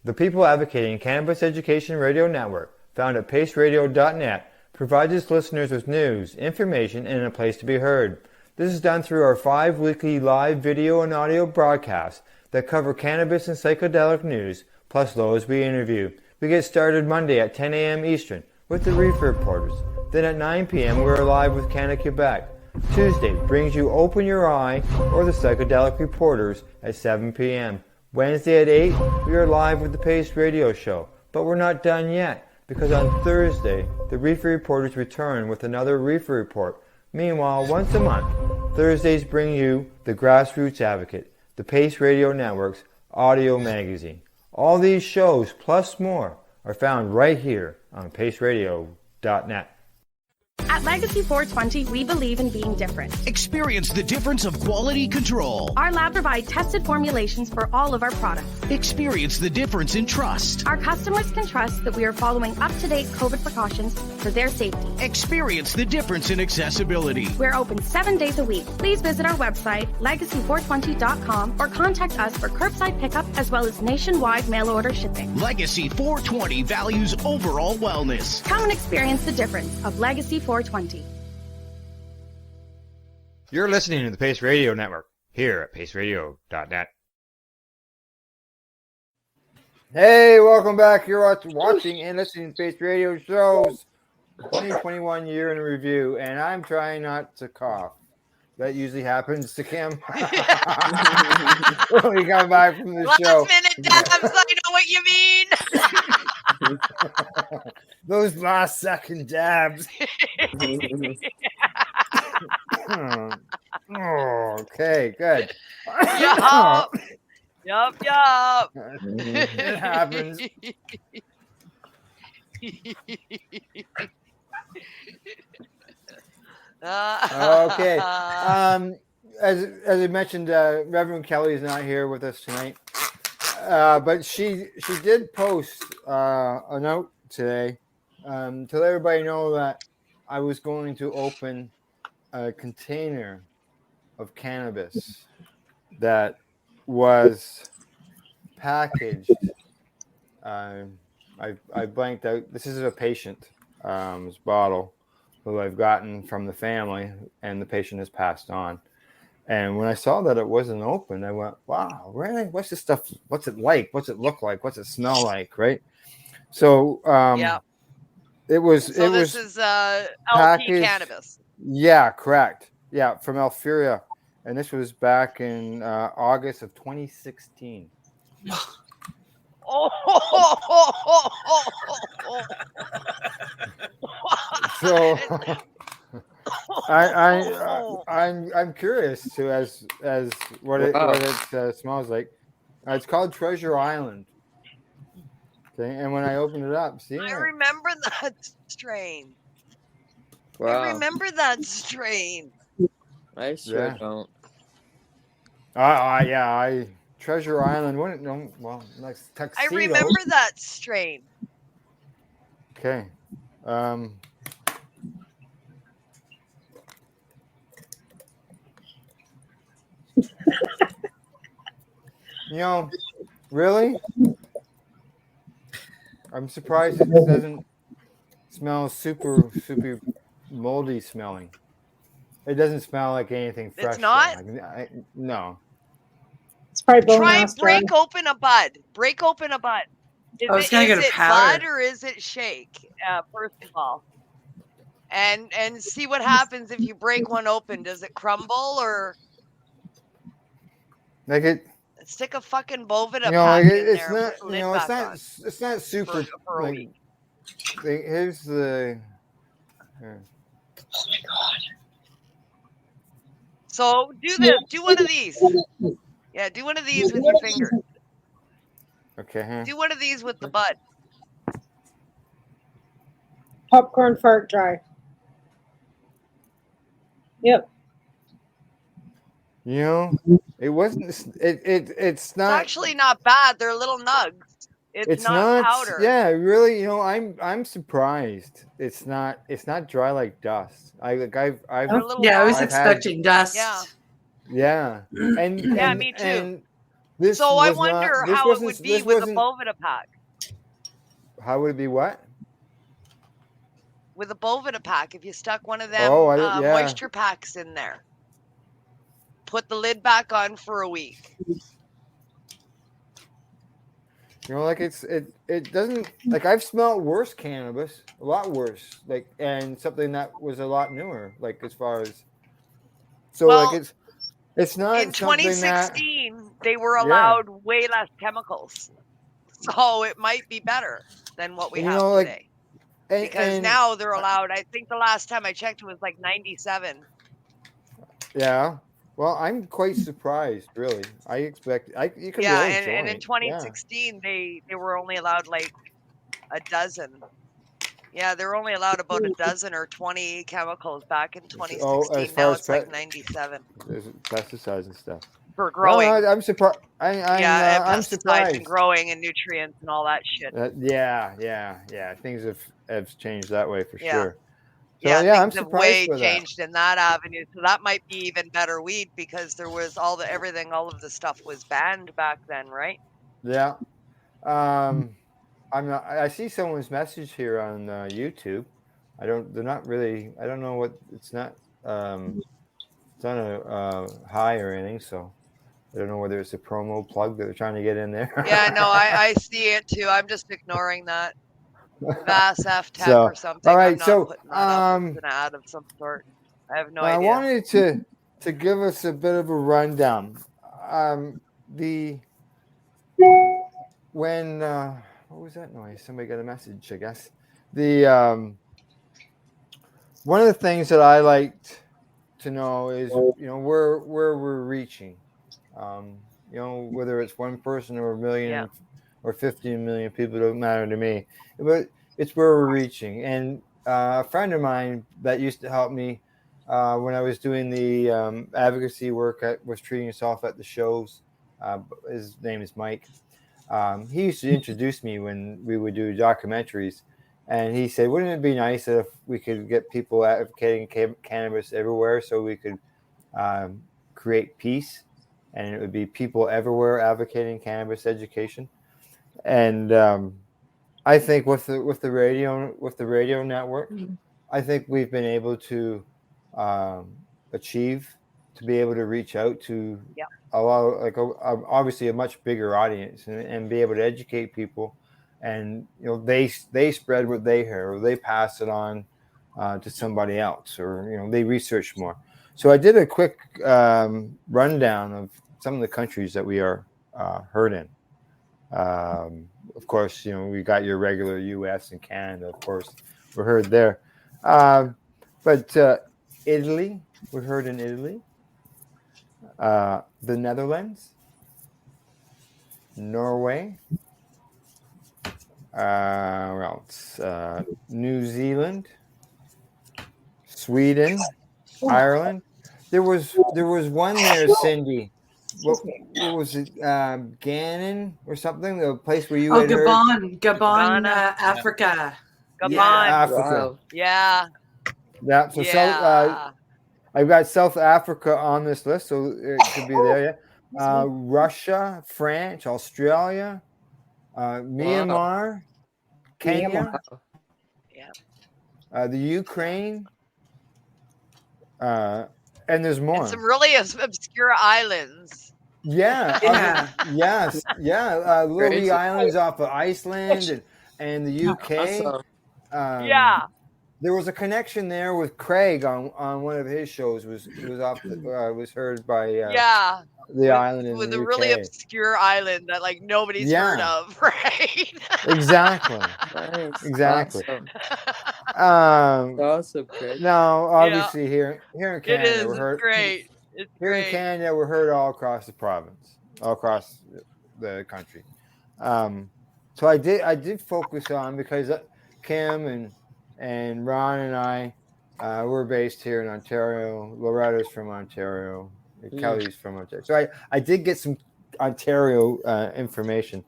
The People Advocating Cannabis Education Radio Network, found at paceradio.net, provides its listeners with news, information, and a place to be heard. This is done through our 5 weekly live video and audio broadcasts that cover cannabis and psychedelic news, plus those we interview. We get started Monday at 10 a.m. Eastern with the Reefer Reporters. Then at 9 p.m. we're live with Canada Quebec. Tuesday brings you Open Your Eye or the Psychedelic Reporters at 7 p.m. Wednesday at 8, we are live with the Pace Radio Show. But we're not done yet, because on Thursday, the Reefer Reporters return with another Reefer Report. Meanwhile, once a month, Thursdays bring you the Grassroots Advocate, the Pace Radio Network's audio magazine. All these shows, plus more, are found right here on paceradio.net. At Legacy 420, we believe in being different. Experience the difference of quality control. Our lab provides tested formulations for all of our products. Experience the difference in trust. Our customers can trust that we are following up-to-date COVID precautions for their safety. Experience the difference in accessibility. We're open 7 days a week. Please visit our website, legacy420.com, or contact us for curbside pickup as well as nationwide mail order shipping. Legacy 420 values overall wellness. Come and experience the difference of Legacy 420. You're listening to the Pace Radio Network here at paceradio.net. Hey, welcome back. You're watching and listening to Pace Radio Show's 2021 year in review, and I'm trying not to cough. That usually happens to Kim when we come back from the show. Last minute dabs, I know what you mean. Those last second dabs. Oh, okay, good. Yup. It happens. Okay. As I mentioned, Reverend Kelly is not here with us tonight, but she did post a note today to let everybody know that I was going to open a container of cannabis that was packaged. I blanked out. This is a patient bottle who I've gotten from the family, and the patient has passed on. And when I saw that it wasn't open, I went, wow, really? What's this stuff? What's it like? What's it look like? What's it smell like? Right? So it was. So this is LP cannabis. Yeah, correct. Yeah, from Alpharia. And this was back in August of 2016. So I'm curious to as what it smells like. It's called Treasure Island. Okay, and when I opened it up, I remember that strain. Wow. I remember that strain. I sure don't. Treasure Island. Like tuxedo. I remember that strain. Okay. Really? I'm surprised it doesn't smell super moldy smelling. It doesn't smell like anything fresh. It's not? No. It's probably Try break open a bud. Break open a bud. Is it bud or is it shake? First of all. And see what happens if you break one open. Does it crumble or like it? Stick a fucking Bovida pack in it's there. Not. It's not super. For a week. Here's the. Here. Oh my god. So do this. Do one of these. Yeah, do one of these with your finger. Okay. Do one of these with the bud. Popcorn fart dry. Yep. You know, it wasn't. It's not. It's actually not bad. They're little nugs. It's not powder. Yeah, really. You know, I'm surprised. It's not dry like dust. I've They're little Yeah, I was balls. expecting dust. Yeah. and Yeah, me too. And this So I was wonder not. This how it wasn't. would be This with a wasn't. Bovida pack. How would it be? What? With a Bovida pack, if you stuck one of them Oh, yeah. moisture packs in there, put the lid back on for a week. You know, like it doesn't, like, I've smelled worse cannabis, a lot worse, like, and something that was a lot newer, like, as far as, so Well, like it's not in something that, 2016, they were yeah. allowed way less chemicals, so it might be better than what we And, you have know, like, today. Because now they're allowed. I think the last time I checked it was like 97. Yeah. Well, I'm quite surprised, really. I expect you could Yeah, roll a and in joint. Yeah. 2016 they were only allowed like a dozen. Yeah, they were only allowed about a dozen or 20 chemicals back in 2016. Now it's like 97 there's pesticides and stuff. for growing. No, I'm surprised. Yeah, I'm pesticides surprised. and growing and nutrients and all that shit. Yeah. Things have changed that way for Yeah. sure. So, Yeah, I'm things have surprised way with that. changed in that avenue. So that might be even better weed because there was all of the stuff was banned back then, right? Yeah. I see someone's message here on YouTube. They're not really, I don't know what, it's not it's not a high or anything, so I don't know whether it's a promo plug that they're trying to get in there. Yeah, no, I see it too. I'm just ignoring that. Vass F Tech So, or something. all right, I'm not so, putting that up. It's an ad of some sort. I have no I idea. wanted to give us a bit of a rundown. When what was that noise? Somebody got a message, I guess. One of the things that I liked to know is, where we're reaching. Whether it's one person or a million or 15 million people, don't matter to me. But it's where we're reaching. And a friend of mine that used to help me when I was doing the advocacy work, was treating himself at the shows. His name is Mike. He used to introduce me when we would do documentaries. And he said, wouldn't it be nice if we could get people advocating cannabis everywhere so we could create peace, and it would be people everywhere advocating cannabis education. And I think with the radio network, I think we've been able to achieve to be able to reach out to a lot of, obviously a much bigger audience, and be able to educate people. And they spread what they hear, or they pass it on to somebody else, or they research more. So I did a quick rundown of some of the countries that we are heard in. Of course, we got your regular U.S. and Canada. Of course, we're heard there. But Italy, we're heard in Italy. The Netherlands, Norway. Where else? New Zealand, Sweden, Ireland. There was one there, Cindy. What was it? Gannon or something? The place where you had heard? Gabon, Africa. Gabon. Yeah, Africa. Wow. Yeah. Yeah. So I've got South Africa on this list, so it could be there. Yeah. Russia, France, Australia. Myanmar, Kenya, the Ukraine, and there's more. And some really obscure islands. Yeah. Little islands off of Iceland and the UK. Awesome. There was a connection there with Craig on one of his shows. Was heard by the island in with the a UK. really obscure island that nobody's heard of, right? Exactly. Nice. Exactly. Awesome, Craig. Now, obviously, here in Canada, it is. we're heard. It's great. It's here great. in Canada, we're heard all across the province, all across the country. So I did focus on, because Kim and Ron and I We're based here in Ontario. Loretta's from Ontario. Kelly's from Ontario. So I did get some Ontario information.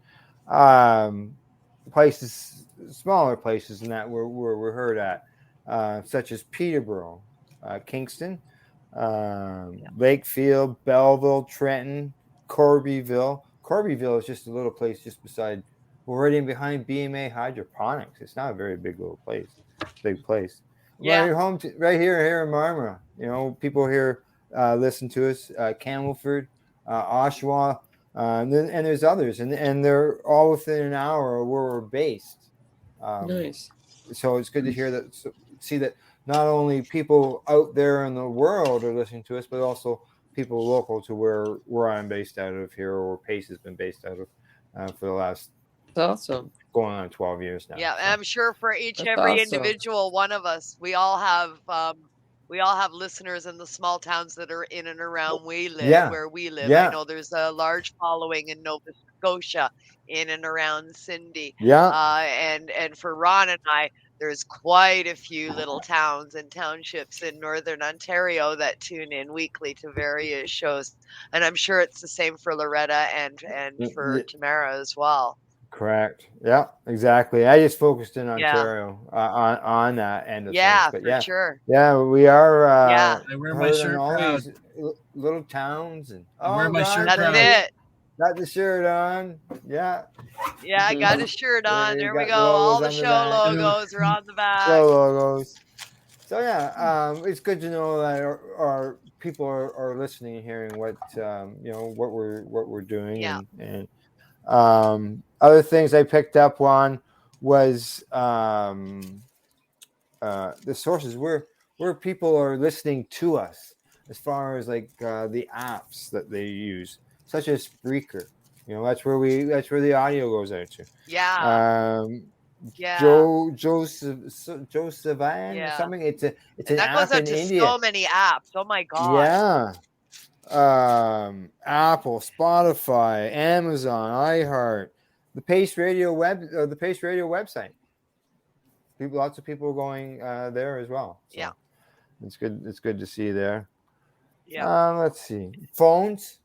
Places, smaller places than that we're heard at, such as Peterborough, Kingston, Lakefield, Belleville, Trenton, Corbyville. Corbyville is just a little place just beside, right in behind BMA Hydroponics. It's not a very big little place, big place. Yeah. Right here in Marmora. You know, people here listen to us. Campbellford, Oshawa, and there's others, and they're all within an hour of where we're based. Nice. So it's good to hear that, see that not only people out there in the world are listening to us, but also people local to where I'm based out of here, or where Pace has been based out of for the last. That's awesome. Going on 12 years now. Yeah, and I'm sure for every awesome. individual one of us, we all have listeners in the small towns that are in and around where we live. Yeah. I know there's a large following in Nova Scotia, in and around Cindy. Yeah. And for Ron and I, there's quite a few little towns and townships in Northern Ontario that tune in weekly to various shows. And I'm sure it's the same for Loretta and for Tamara as well. Correct. Yeah, exactly. I just focused in Ontario on that end of things. But for sure. Yeah, we are. I wear my heard in shirt all proud. these little towns, and I wear my shirt That's proud. it. Got the shirt on. Yeah. Yeah, I got a shirt on. There we got go. All the logos on the show back. logos are on the back. Show logos. So yeah, it's good to know that our people are listening and hearing what what we're doing. Yeah. And other things I picked up on was the sources where people are listening to us, as far as like the apps that they use, such as Spreaker. You know, that's where the audio goes out to. Yeah. Joseph or something. It's an that app goes out in to India. so many apps. Oh my god. Yeah. Apple, Spotify, Amazon, iHeart, the Pace Radio website. Lots of people going there as well. So yeah. It's good. It's good to see there. Yeah. Let's see. Phones.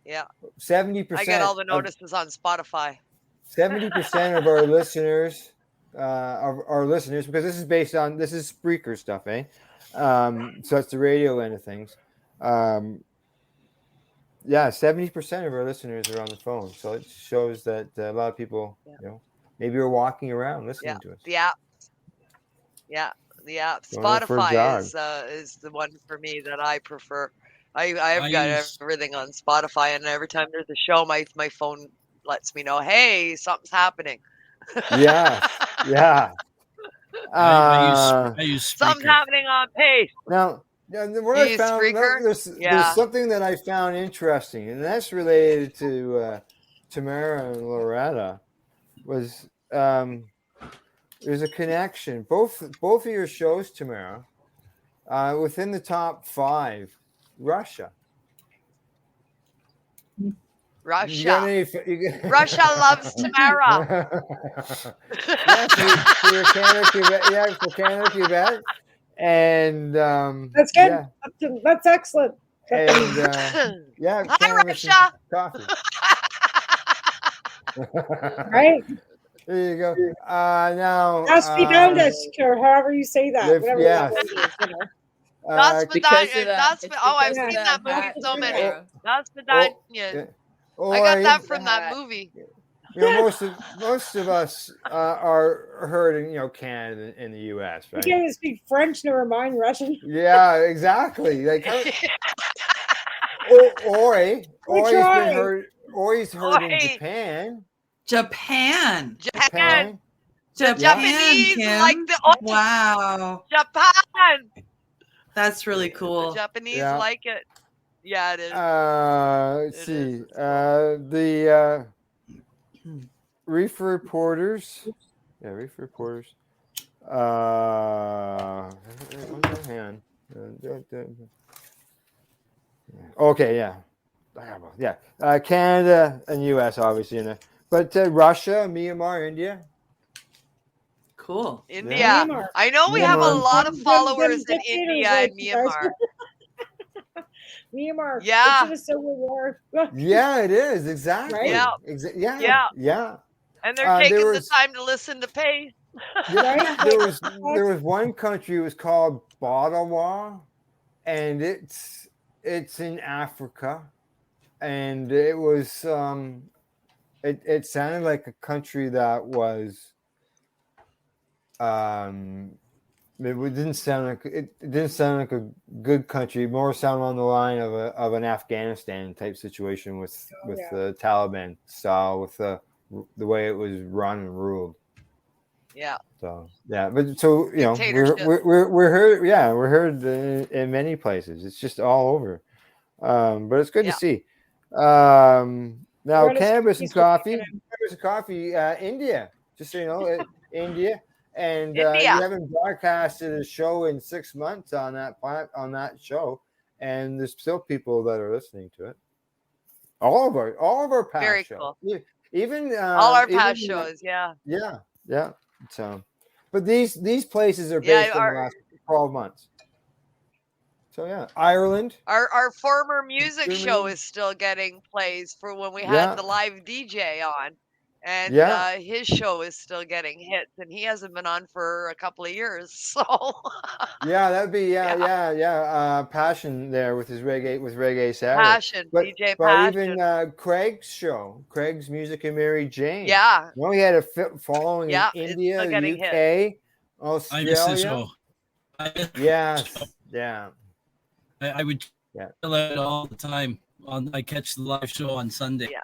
Yeah. 70%. I get all the notices on Spotify. 70% of our listeners, because this is Spreaker stuff, eh? So that's the radio end of things. 70% of our listeners are on the phone. So it shows that a lot of people, maybe are walking around listening to us. The app. Yeah, the app. Going for a Spotify is the one for me that I prefer. I've got everything on Spotify, and every time there's a show, my phone lets me know, hey, something's happening. Yeah. I use something's happening on Pace. Now, what I found, there's something that I found interesting, and that's related to Tamara and Loretta. Was there's a connection? Both of your shows, Tamara, within the top 5. Russia. Russia loves Tamara. For Canada, Quebec. And that's good. Yeah. That's excellent. And hi, Russia. Coffee. Right. There you go. Now, or however you say that. Whatever yes. I've seen that movie so many. I got that from that movie. You know, most of us are heard in Canada and the U.S. Right? You can't even speak French, never mind Russian. Yeah, exactly. Like, Ori's heard in Japan. Japan. Japanese, Kim. Like the wow. Japan. That's really cool. The Japanese like it. Yeah, it is. Let's see. The Reefer Reporters. Yeah, Reefer Reporters. Okay, yeah. Canada and U.S. obviously in there, but Russia, Myanmar, India. Cool. India. Myanmar. I know we have a Myanmar. lot of Them followers in dictators India like and you guys. Myanmar. Myanmar. Yeah. It's in a civil war. Yeah, it is exactly. Yeah. Yeah, Yeah. yeah. And they're taking There the was time to listen to Pace. yeah, there was one country. It was called Badawa, and it's in Africa, and it was it sounded like a country that was it didn't sound like it didn't sound like a good country. More sound on the line of an Afghanistan type situation with the Taliban style, with the way it was run and ruled. Yeah. So yeah, but so you know Dictatorship. we're heard. Yeah, we're heard in many places. It's just all over. But it's good to see. Now What is cannabis and peaceful coffee, India. Just so you know, India. And India. you haven't broadcasted a show in 6 months on that show, and there's still people that are listening to it. All of our past Very shows, cool. even All our past even, shows, yeah. yeah. So, but these places are based on the last 12 months. So yeah, Ireland. Our former music show Germany. is still getting plays for when we Yeah. had the live DJ on. And Yeah. his show is still getting hits, and he hasn't been on for a couple of years. So Yeah, that'd be Passion there with his reggae Saturday. Passion, DJ but Passion. even Craig's show, Craig's Music and Mary Jane. Yeah. You know, he had a following Yeah, in it's India, still getting UK, hits. I miss his Australia. show. Yes, yeah. I would chill out all the time. I catch the live show on Sunday. Yeah.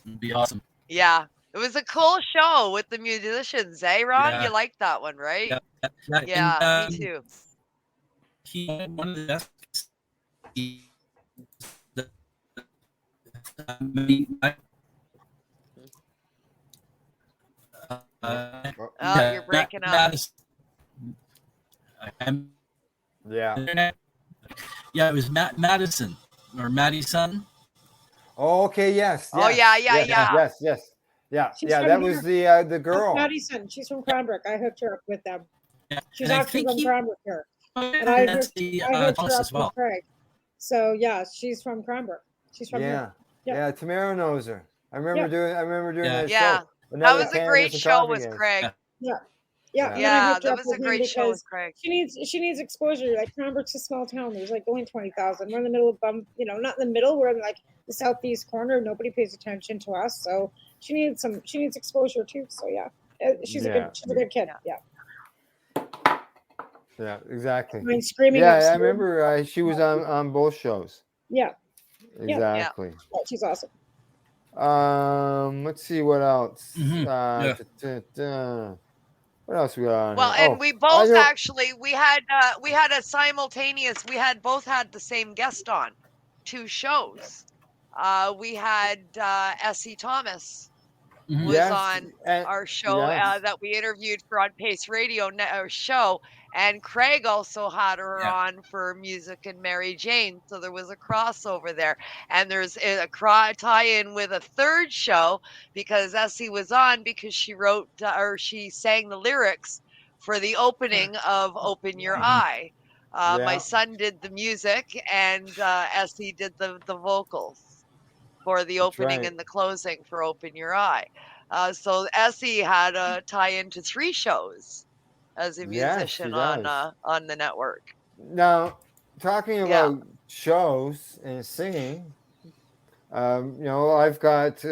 It'd be awesome. Yeah. It was a cool show with the musicians, eh, Ron? Yeah. You liked that one, right? Yeah. Yeah, And, me too. He one of the best. You're breaking up. Yeah, it was Madison or Madison. Oh, okay, yes. Oh, yeah. Yes. Yeah. She's Yeah, from that here. was the girl. Madison. She's from Cranbrook. I hooked her up with them. She's And I actually think from he- Cranbrook here. And I That's hooked, the I hooked her Thomas up as well. with Craig. So yeah, she's from Cranbrook. She's from here. Yeah, Tamara knows her. I remember doing that Yeah. show. But That now was the a great Cannabis and show Coffee with Games. Craig. Yeah. Yeah. And then I hooked her that up was with a him great show with because Craig. she needs exposure. Like Cranbrook's a small town. There's like only 20,000. We're in the middle of not in the middle. We're in like the southeast corner. Nobody pays attention to us. So she needs exposure too. So yeah, she's a good kid. Yeah. Yeah, exactly. I mean, screaming Yeah, I upstairs. remember she was on both shows. Yeah. Exactly. Yeah, she's awesome. Let's see what else. Yeah. What else we got? Well, and we both actually we had a simultaneous. We had both had the same guest on 2 shows. We had S.E. Thomas was on our show that we interviewed for on Pace Radio show, and Craig also had her on for Music and Mary Jane. So there was a crossover there, and there's a tie-in with a third show because Essie was on because she wrote or she sang the lyrics for the opening of Open Your Eye. My son did the music, and Essie did the vocals for the opening and the closing for Open Your Eye. So Essie had a tie into 3 shows as a musician on the network. Now, talking about shows and singing, I've got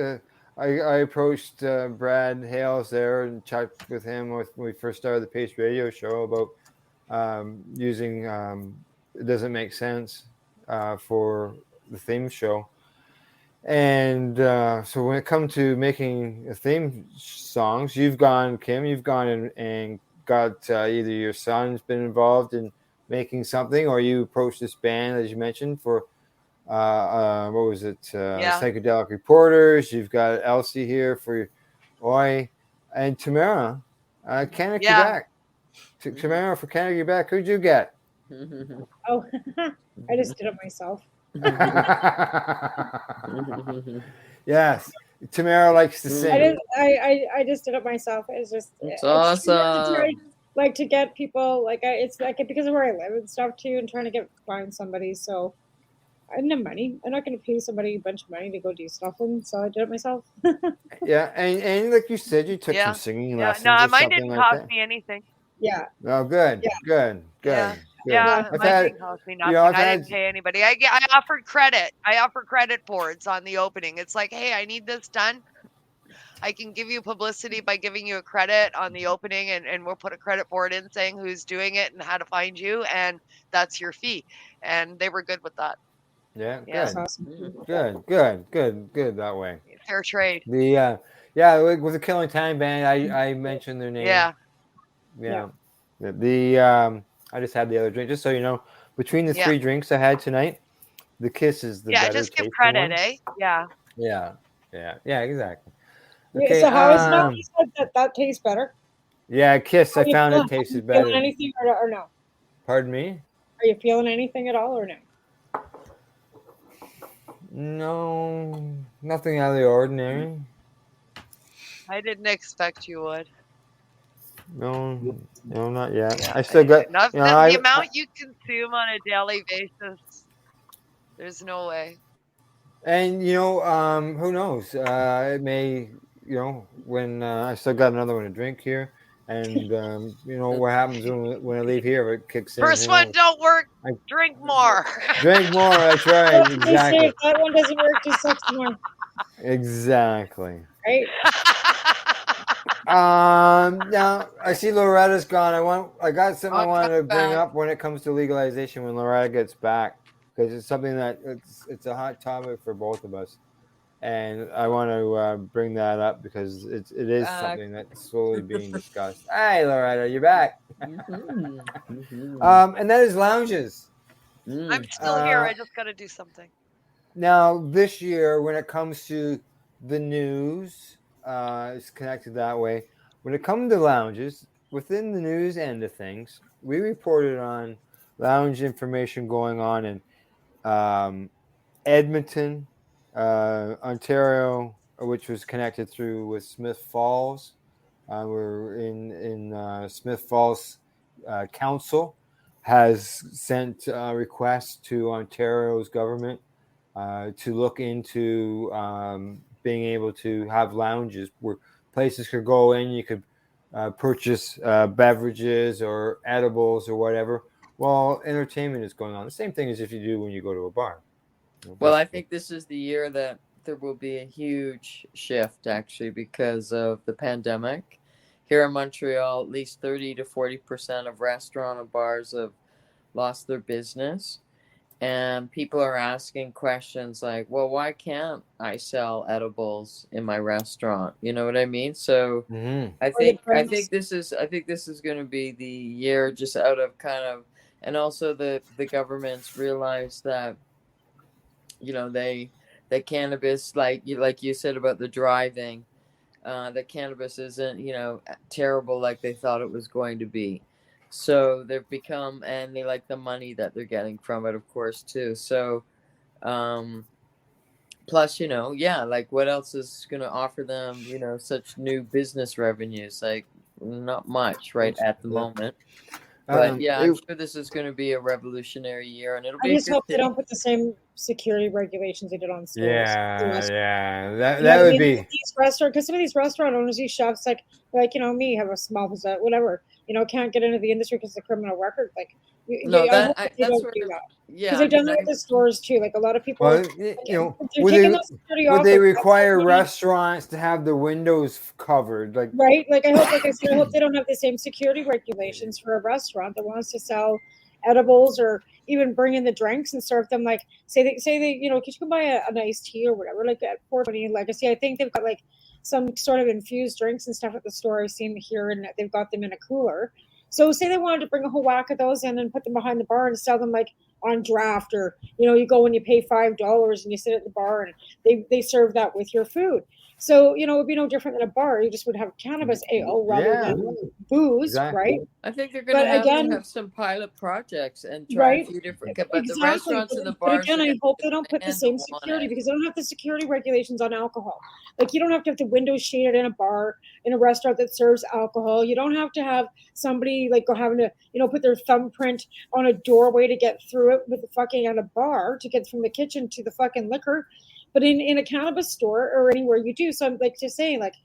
I approached Brad Hales there and checked with him when we first started the Pace Radio show about using It Doesn't Make Sense for the theme show. And so when it comes to making theme songs, Kim, you've gone and got either your son's been involved in making something, or you approached this band, as you mentioned, for what was it? Psychedelic Reporters. You've got Elsie here for Oi, and Tamara, Canada, Quebec. Tamara for Canada, Quebec. Who'd you get? Oh, I just did it myself. Yes. Tamara likes to I sing. did. I just did it myself. It's just It's it's awesome. hard, like to get people like it's like because of where I live and stuff too, and trying to find somebody. So I didn't have money. I'm not going to pay somebody a bunch of money to go do stuff, and so I did it myself. Yeah, and like you said, you took some Yeah. singing Yeah. lessons No, or mine something didn't like cost that. me anything. Yeah. Oh, good, Yeah. good, Yeah. good, good. Yeah. I've Mine had, didn't cost me you nothing. know, I've I had, didn't pay anybody. I offered credit. I offer credit boards on the opening. It's like, hey, I need this done. I can give you publicity by giving you a credit on the opening, and we'll put a credit board in saying who's doing it and how to find you, and that's your fee. And they were good with that. yeah, Yeah. good, Awesome. good that way. Fair trade. The yeah, with the Killing Time Band, I mentioned their name. Yeah. Yeah. I just had the other drink. Just so you know, between the Yeah. 3 drinks I had tonight, the Kiss is the Yeah. better Just give tasting credit, one. eh? Yeah. Yeah, exactly. Yeah, Okay, so how is it? You said that tastes better. yeah, Kiss. I Are you found feeling, it tasted are you feeling better. anything or no? Pardon me? Are you feeling anything at all or no? No, nothing out of the ordinary. I didn't expect you would. No, not yet. Yeah. I still got, Not you know, the amount you consume on a daily basis. There's no way. and you know, who knows? It may, you know, when I still got another one to drink here, and you know what happens when I leave here, if it kicks in. First Who one knows? don't work. Drink more. Drink more. That's right. They say Exactly. if that one doesn't work, just 6 more. Exactly. Right. Now I see Loretta's gone. I got something I wanted to bring back. up when it comes to legalization when Loretta gets back, because it's something that it's a hot topic for both of us, and I want to bring that up because it is something that's slowly being discussed. Hey, Loretta, you're back. And that is lounges. I'm still here. I just got to do something. Now, this year, when it comes to the news, it's connected that way. When it comes to lounges, within the news end of things, we reported on lounge information going on in Edmonton, Ontario, which was connected through with Smith Falls. We're in Smith Falls Council has sent requests to Ontario's government to look into being able to have lounges where places could go in. You could purchase beverages or edibles or whatever while entertainment is going on. The same thing as if you do when you go to a bar. Well, I think this is the year that there will be a huge shift, actually, because of the pandemic. Here in Montreal, at least 30 to 40% of restaurant and bars have lost their business. And people are asking questions like, well, why can't I sell edibles in my restaurant? You know what I mean? So I think this is going to be the year just out of kind of, and also the governments realize that, you know, the cannabis, like you said about the driving, that cannabis isn't, you know, terrible like they thought it was going to be. So they've become, and they like the money that they're getting from it, of course, too. So, plus, you know, yeah, like what else is going to offer them, you know, such new business revenues? Like not much right at the moment. But yeah, I'm sure this is going to be a revolutionary year, and it'll be I just a good hope they thing. don't put the same security regulations they did on stores. Yeah, that You know what I would mean? be. These restaurant, because some of these restaurant owners, these chefs, like you know, me have a small business, whatever, you know, can't get into the industry because of the criminal record. Like, No, I hope that they that's don't sort do of, that. yeah. Because they've done that with the stores too. Like a lot of people, Well, like, you know, they're taking those security off. would they like, require restaurants to have the windows covered? Like, right? Like I hope, like I said, I hope they don't have the same security regulations for a restaurant that wants to sell edibles or even bring in the drinks and serve them. Like say they you know, you can buy a nice tea or whatever, like at 420 Legacy. I think they've got like some sort of infused drinks and stuff at the store. I've seen here, and they've got them in a cooler. So say they wanted to bring a whole whack of those in and put them behind the bar and sell them like on draft, or you go and you pay $5 and you sit at the bar and they serve that with your food. So it would be no different than a bar. You just would have cannabis ale rather than booze, right? I think they're going to have some pilot projects and try a few different. But the restaurants and the bars. But again, I hope they don't put the same security, because they don't have the security regulations on alcohol. Like, you don't have to have the windows shaded in a bar, in a restaurant that serves alcohol. You don't have to have somebody like having to put their thumbprint on a doorway to get through it with the fucking at a bar to get from the kitchen to the fucking liquor. But in a cannabis store or anywhere you do. So I'm like just saying, like,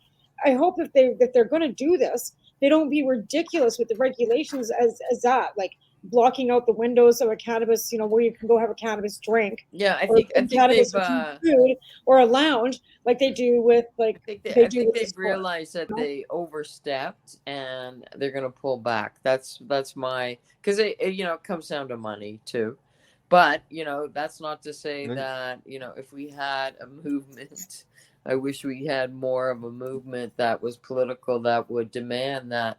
I hope if they're going to do this, they don't be ridiculous with the regulations as that, like blocking out the windows of a cannabis, where you can go have a cannabis drink. Yeah, I think cannabis food or a lounge like they do with like I think they've realized that they overstepped and they're going to pull back. That's my, because it comes down to money too. But, that's not to say that, if we had a movement, I wish we had more of a movement that was political, that would demand that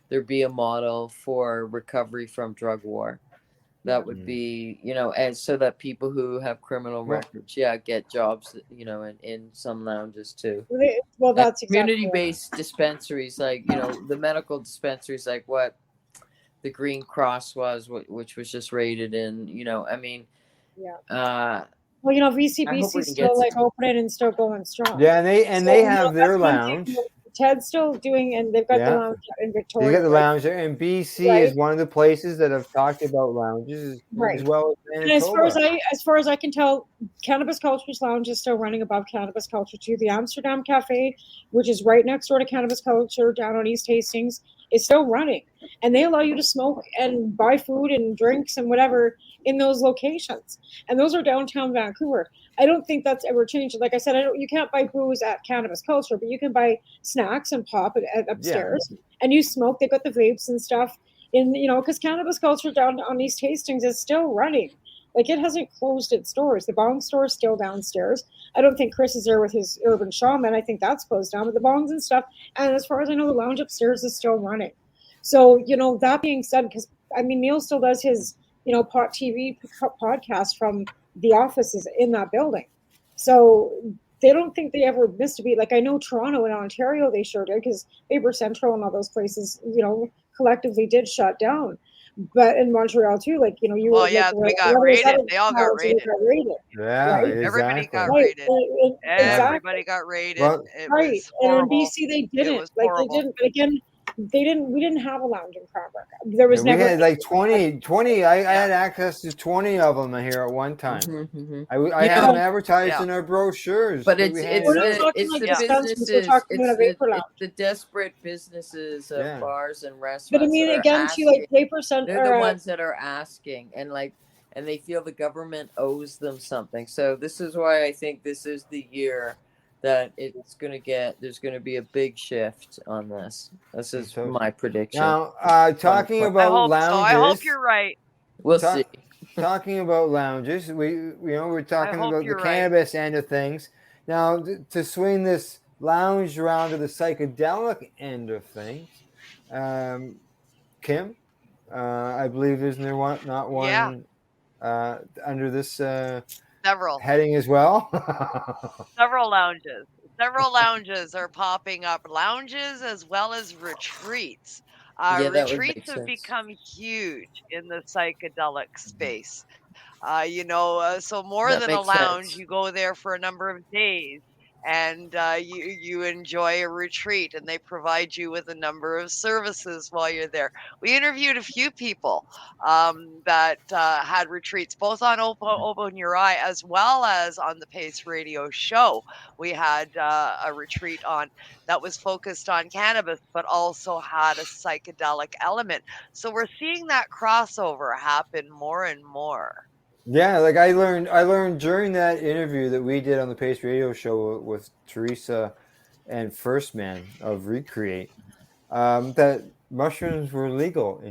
there be a model for recovery from drug war. That would be, and so that people who have criminal records, get jobs, in some lounges too. Well, that's community-based dispensaries, like, the medical dispensaries, like what the Green Cross was, which was just raided in, well, VCBC is still like opening and still going strong. Yeah, and they have their lounge. Ted's still doing, and they've got the lounge in Victoria. You got the lounge there, and BC is one of the places that have talked about lounges as well as Manitoba. And as far as I can tell, Cannabis Culture's lounge is still running above Cannabis Culture too. The Amsterdam Cafe, which is right next door to Cannabis Culture down on East Hastings, is still running, and they allow you to smoke and buy food and drinks and whatever in those locations, and those are downtown Vancouver. I don't think that's ever changed. Like I said, you can't buy booze at Cannabis Culture, but you can buy snacks and pop upstairs, and you smoke. They've got the vapes and stuff because Cannabis Culture down on East Hastings is still running. Like, it hasn't closed its doors. The Bong store is still downstairs. I don't think Chris is there with his Urban Shaman. I think that's closed down, but the bongs and stuff. And as far as I know, the lounge upstairs is still running. So, that being said, because Neil still does his, Pot TV podcast from the offices in that building. So they don't think they ever missed a beat. Like, I know Toronto and Ontario, they sure did, because Vapor Central and all those places, collectively did shut down. But in Montreal too, like, we got raided. They all got raided. Yeah, right? exactly. Everybody got raided. Everybody got raided. Well, right. And in BC they didn't. They didn't. But again, we didn't have a lounge in Cranbrook. There was never. We had like 20. I had access to 20 of them here at one time. I had them advertised in our brochures. But it's the desperate businesses of bars and restaurants. But again, too, like Vapor Center, they're the ones that are asking, and they feel the government owes them something. So this is why I think this is the year that there's going to be a big shift on this. This is my prediction. Now, talking about lounges. I hope you're right. We'll see. Talking about lounges, we're talking about the cannabis end of things. Now, to swing this lounge around to the psychedelic end of things, Kim, I believe isn't there one under this several heading as well? Several lounges are popping up. Lounges as well as retreats. Retreats have become huge in the psychedelic space. So more than a lounge, you go there for a number of days, and you enjoy a retreat, and they provide you with a number of services while you're there. We interviewed a few people that had retreats, both on Open Your Eye as well as on the Pace Radio show. We had a retreat on that was focused on cannabis, but also had a psychedelic element. So we're seeing that crossover happen more and more. Yeah, like I learned during that interview that we did on the Pace Radio show with Teresa and First Man of Recreate, that mushrooms were legal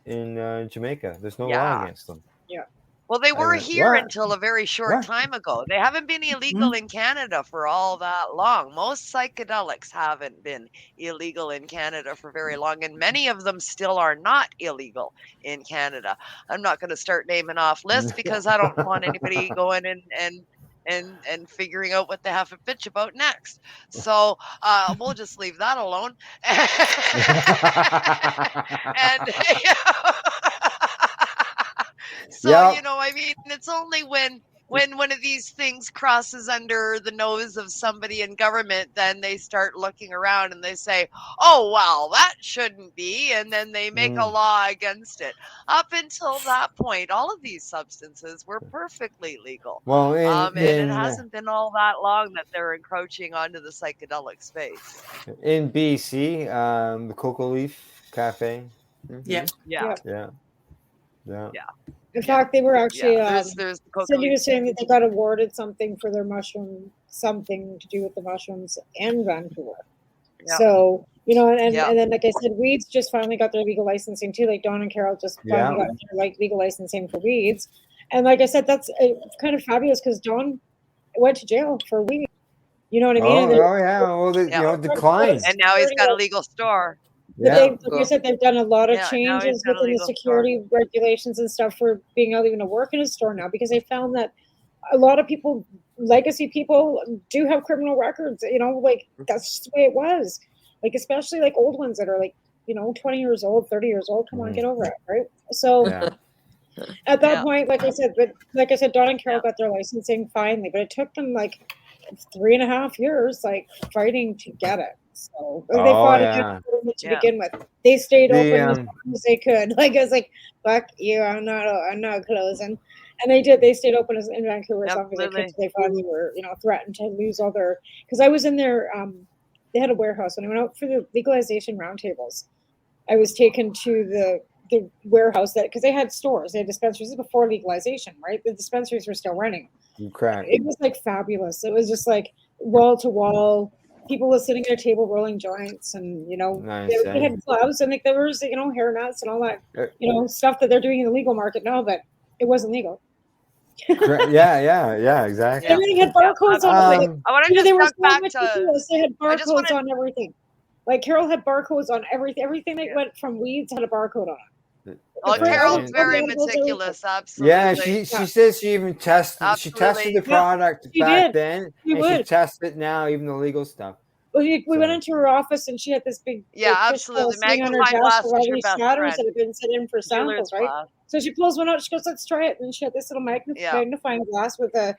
in Jamaica. There's no law against them. Yeah. Well, they were here What? until a very short time ago. They haven't been illegal in Canada for all that long. Most psychedelics haven't been illegal in Canada for very long, and many of them still are not illegal in Canada. I'm not going to start naming off lists because I don't want anybody going and figuring out what they have to bitch about next. So we'll just leave that alone. And so, Yep. I mean, it's only when one of these things crosses under the nose of somebody in government, then they start looking around and they say, oh, well, that shouldn't be. And then they make a law against it. Up until that point, all of these substances were perfectly legal. Well, And it hasn't been all that long that they're encroaching onto the psychedelic space. in BC, the Cocoa Leaf Cafe. Yeah. Yeah. In fact, they were actually. There's the cocoa Cindy leaf. was saying that they got awarded something for their mushroom, something to do with the mushrooms in Vancouver. Yeah. So and Yeah. then like I said, weeds just finally got their legal licensing too. Like Dawn and Carol just finally Yeah. got their legal licensing for weeds, and like I said, that's kind of fabulous because Dawn went to jail for weed. You know what I mean? And Yeah. Well, decline. And now he's got a legal store. But Yeah. like I said, they've done a lot of Yeah, now he's changes got a within the legal security regulations and stuff for being able even to work in a store now because they found that a lot of people, legacy people, do have criminal records. Like that's just the way it was. Like especially like old ones that are like 20 years old, 30 years old. Come on, get over it, right? So at that point, like I said, Dawn and Carol got their licensing finally, but it took them like 3.5 years, like fighting to get it. So they fought against it to begin with. They stayed open as long as they could. Like I was like, "Fuck you! I'm not closing." And they did. They stayed open in Vancouver as long as they could. So they finally were, threatened to lose all their. Because I was in their. They had a warehouse when I went out for the legalization roundtables. I was taken to the warehouse because they had stores, they had dispensaries. This is before legalization, right? The dispensaries were still running. Correct. It was like fabulous. It was just like wall to wall. People were sitting at a table rolling joints, and Nice, they had clubs, and like there was hair nuts and all that stuff that they're doing in the legal market now, but it wasn't legal. Yeah, exactly. Everything had barcodes on it. I want to They were just so back meticulous. to. They had barcodes on everything. Like Carol had barcodes on everything. Everything that went from weeds had a barcode on it. Oh, Carol's very meticulous. Absolutely. Yeah, she says she even tested. She tested the product back then, and she tested now, even the legal stuff. Well, we went into her office and she had this big absolutely sitting on her magnifying desk glass with all is your these best shatters friend. that had been sent in for samples, right? Glass. So she pulls one out. She goes, "Let's try it." And she had this little magnifying glass that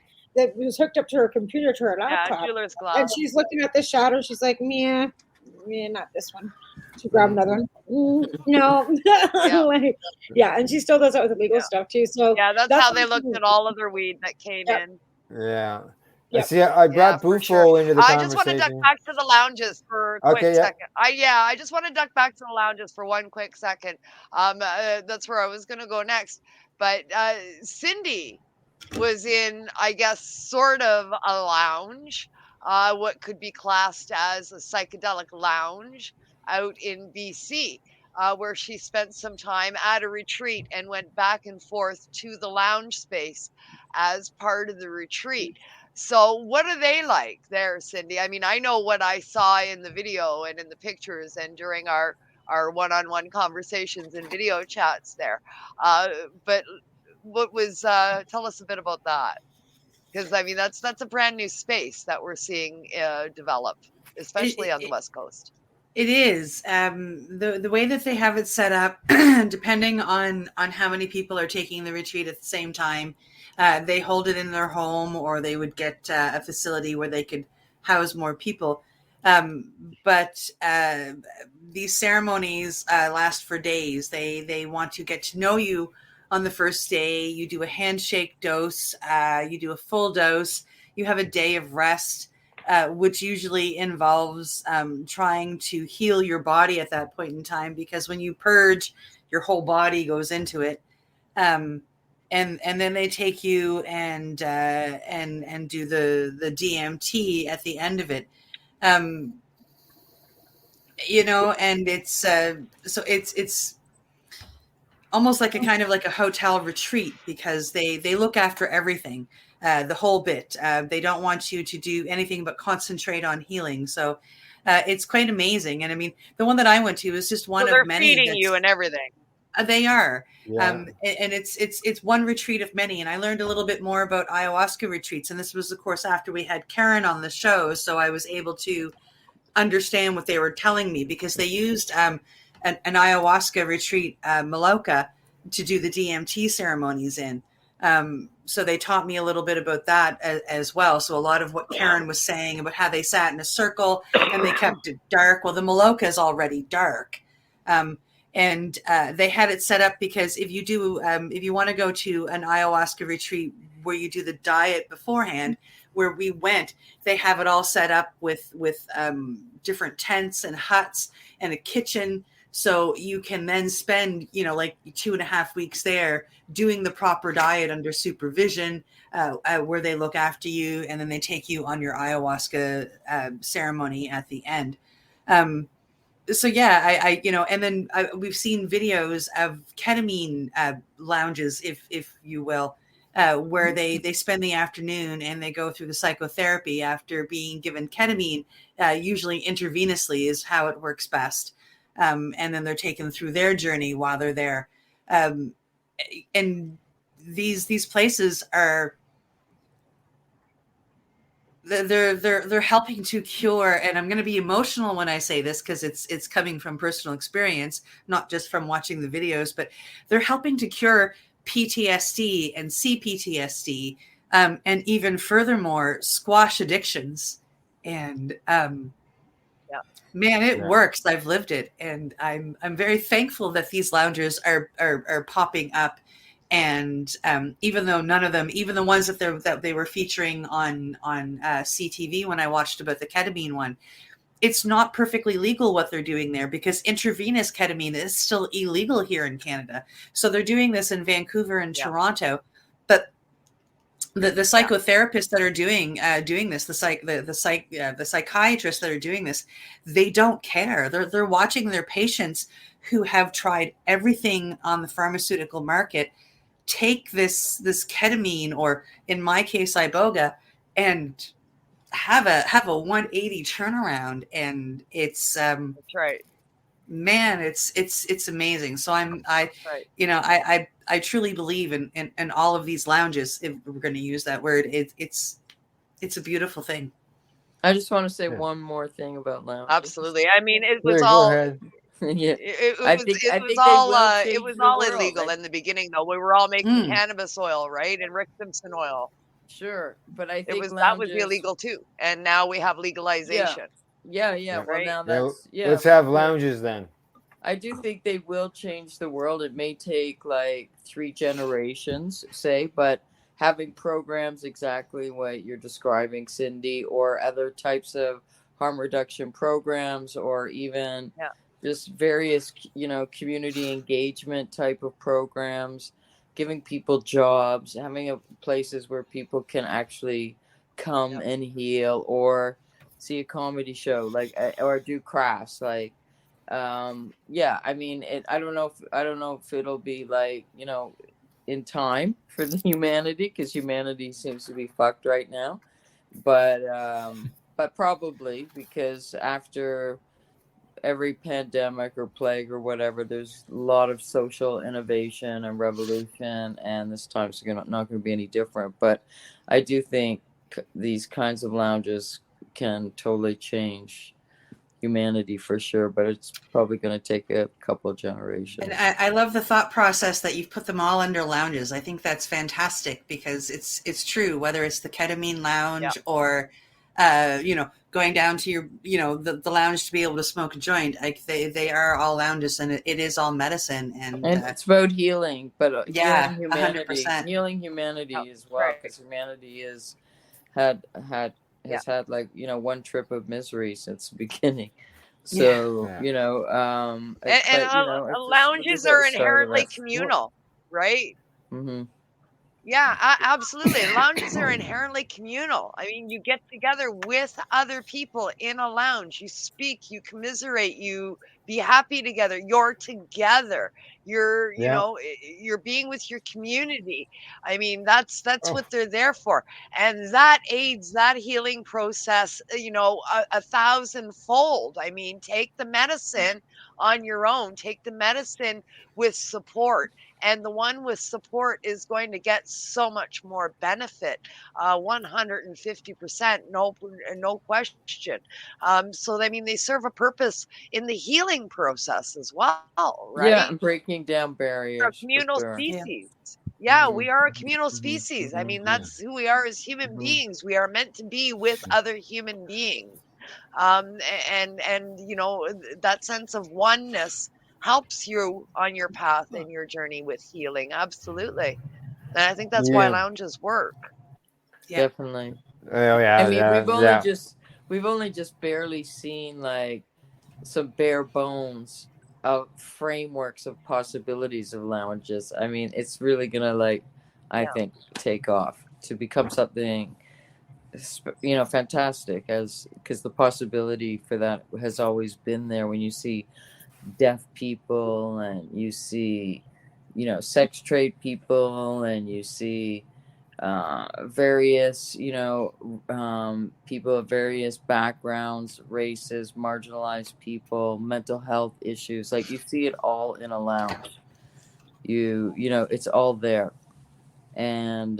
was hooked up to her computer, to her laptop. jeweler's glass. And she's looking at this shatter. She's like, "Meh, not this one." She grabbed another one. No. And she still does that with the legal stuff too. So that's how they looked at all of their weed that came in. Yeah. See, I brought Bufo into the conversation. I just want to duck back to the lounges for a quick second. I just want to duck back to the lounges for one quick second. That's where I was going to go next. But Cindy was in, I guess, sort of a lounge, what could be classed as a psychedelic lounge out in BC, where she spent some time at a retreat and went back and forth to the lounge space as part of the retreat. So what are they like there, Cindy? I mean, I know what I saw in the video and in the pictures and during our one-on-one conversations and video chats there. But what was, tell us a bit about that. Because, I mean, that's a brand new space that we're seeing develop, especially on the West Coast. It is. The way that they have it set up, depending on how many people are taking the retreat at the same time, they hold it in their home, or they would get a facility where they could house more people. But these ceremonies last for days. They want to get to know you on the first day. You do a handshake dose. You do a full dose. You have a day of rest, which usually involves trying to heal your body at that point in time, because when you purge, your whole body goes into it. And then they take you and do the DMT at the end of it. And it's so it's almost like a kind of like a hotel retreat, because they look after everything, the whole bit. They don't want you to do anything but concentrate on healing. So it's quite amazing. And I mean, the one that I went to was just one So they're of many. feeding you and everything. They are. Yeah. And it's one retreat of many. And I learned a little bit more about ayahuasca retreats. And this was, of course, after we had Karen on the show. So I was able to understand what they were telling me, because they used an ayahuasca retreat, Maloka, to do the DMT ceremonies in. So they taught me a little bit about that as well. So a lot of what Karen was saying about how they sat in a circle and they kept it dark. Well, the Maloka is already dark. And they had it set up because if you want to go to an ayahuasca retreat where you do the diet beforehand, where we went, they have it all set up with different tents and huts and a kitchen. So you can then spend, like 2.5 weeks there doing the proper diet under supervision, where they look after you, and then they take you on your ayahuasca ceremony at the end. So yeah, and then we've seen videos of ketamine lounges, if you will, where they spend the afternoon and they go through the psychotherapy after being given ketamine, usually intravenously is how it works best. And then they're taken through their journey while they're there. And these places are, they're helping to cure, and I'm going to be emotional when I say this because it's coming from personal experience, not just from watching the videos, but they're helping to cure PTSD and CPTSD, and even furthermore, squash addictions. And man, it works. I've lived it, and I'm very thankful that these lounges are popping up. And even though none of them, even the ones that they were featuring on CTV when I watched about the ketamine one, it's not perfectly legal what they're doing there, because intravenous ketamine is still illegal here in Canada. So they're doing this in Vancouver and Toronto, but the psychotherapists that are doing this, the psychiatrists that are doing this, they don't care. They're watching their patients who have tried everything on the pharmaceutical market take this ketamine, or in my case iboga, and have a 180 turnaround. And it's That's right. Man, it's amazing. So I truly believe in all of these lounges, if we're going to use that word. It's a beautiful thing. I just want to say one more thing about lounges. Absolutely. I mean, it was Go all. ahead. Yeah, It I was think it was all illegal in the beginning, though. We were all making cannabis oil, right, and Rick Simpson oil. Sure, but I think that was illegal too, and now we have legalization. Yeah. Right? Well, now that's Let's have lounges then. I do think they will change the world. It may take like 3 generations, say, but having programs exactly what you're describing, Cindy, or other types of harm reduction programs, or even just various, community engagement type of programs, giving people jobs, having places where people can actually come and heal, or see a comedy show, or do crafts, I mean, I don't know if it'll be in time for the humanity, because humanity seems to be fucked right now, but probably, because after every pandemic or plague or whatever, there's a lot of social innovation and revolution, and this time's not going to be any different. But I do think these kinds of lounges can totally change humanity for sure, but it's probably going to take a couple of generations. And I love the thought process that you've put them all under lounges. I think that's fantastic, because it's true, whether it's the ketamine lounge or going down to your the lounge to be able to smoke a joint. Like they are all lounges, and it is all medicine, and it's about healing, but yeah, healing humanity, 100%. Healing humanity as well, because humanity has had one trip of misery since the beginning. So lounges are inherently communal, right? Mm-hmm. Yeah, absolutely. Lounges are inherently communal. I mean, you get together with other people in a lounge. You speak, you commiserate, you be happy together. You're together. You're, you Yeah. know, you're being with your community. I mean, that's Oh. what they're there for. And that aids that healing process, you know, a thousandfold. I mean, take the medicine on your own, take the medicine with support. And the one with support is going to get so much more benefit, 150%, no question. So, I mean, they serve a purpose in the healing process as well, right? Yeah, and breaking down We're a barriers for communal sure. species. Yeah, Mhm. we are a communal Mhm. species. I Mhm. mean, that's who we are as human Mhm. beings. We are meant to be with other human beings. And you know, that sense of oneness helps you on your path and your journey with healing. Absolutely. And I think that's why Yeah. lounges work. Definitely. Oh yeah. I mean, we've only yeah. just barely seen like some bare bones of frameworks of possibilities of lounges. I mean, it's really gonna like, I think, take off to become something, you know, fantastic, as because the possibility for that has always been there when you see deaf people and you see, you know, sex trade people and you see various, you know, people of various backgrounds, races, marginalized people, mental health issues. Like you see it all in a lounge. You know, it's all there, and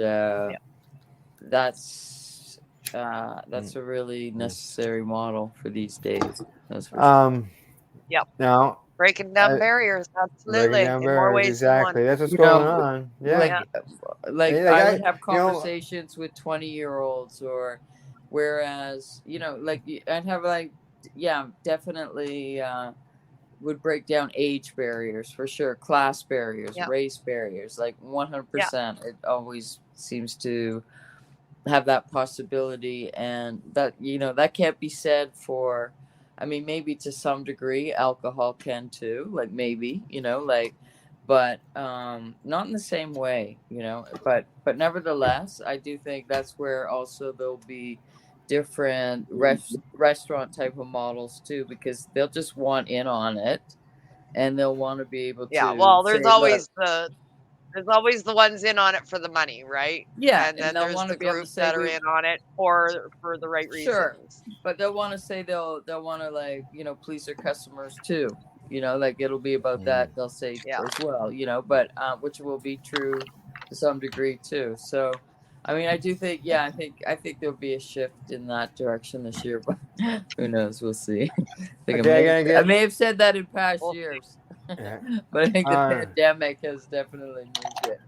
that's a really necessary model for these days. That's for sure. Yep. Now, Breaking down barriers, absolutely, breaking down in more barriers, ways than one. exactly. That's what's You going know, on. Yeah. like And, I would have you know, conversations with 20-year-olds, or whereas, you know, like I'd have like, yeah, definitely would break down age barriers for sure, class barriers, Yep. race barriers, like 100%. It always seems to have that possibility, and that, you know, that can't be said for, I mean, maybe to some degree alcohol can too, like maybe, you know, like, but not in the same way, you know, but nevertheless, I do think that's where also there'll be different restaurant type of models too, because they'll just want in on it, and they'll want to be able Yeah, to well, say, look, there's always the ones in on it for the money, right? yeah, And and then they'll there's want to the be able to group say, that are we in on it for the right sure, reasons. but they'll want to say, they'll want to, like, you know, please their customers too, you know, like it'll be about that, they'll say as well, you know, but which will be true to some degree too. So I mean, I do think, yeah, I think there'll be a shift in that direction this year, but who knows, we'll see. I may have said that in past years, but I think the pandemic has definitely moved it.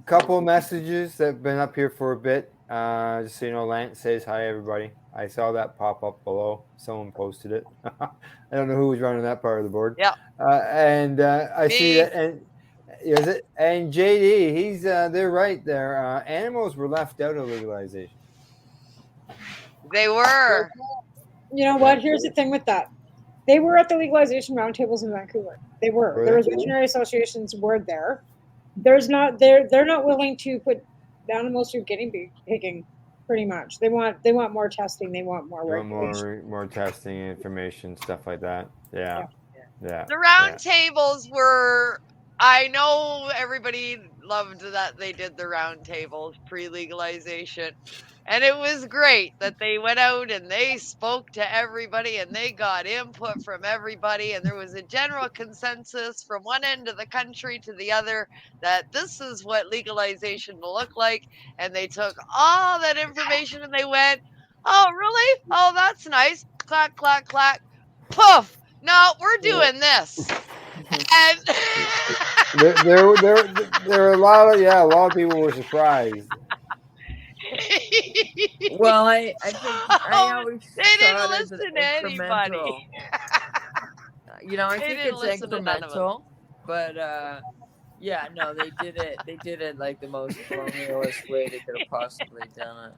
Couple of messages that have been up here for a bit. Just so you know, Lance says hi, everybody. I saw that pop up below. Someone posted it. I don't know who was running that part of the board. Yeah. And I see that, and is it? And JD, he's they're right there. Animals were left out of legalization. They were. You know what? Here's the thing with that. They were at the legalization roundtables in Vancouver. They were. Were There they? was veterinary associations were there. They're not willing to put animals through guinea pigging. Pretty much, they want more testing. They want more You want regulation. more testing, information, stuff like that. Yeah. The round tables were, I know everybody loved that they did the round tables pre-legalization. And it was great that they went out and they spoke to everybody and they got input from everybody. And there was a general consensus from one end of the country to the other that this is what legalization will look like. And they took all that information and they went, oh, really? Oh, that's nice. Clack, clack, clack. Poof. No, we're doing this. And there were a lot of people were surprised. Well, I think I always they didn't saw it as listen an to anybody. incremental. You know, I They think didn't it's listen to none of them. incremental, but yeah, no, they did it like the most colonialist way they could have possibly done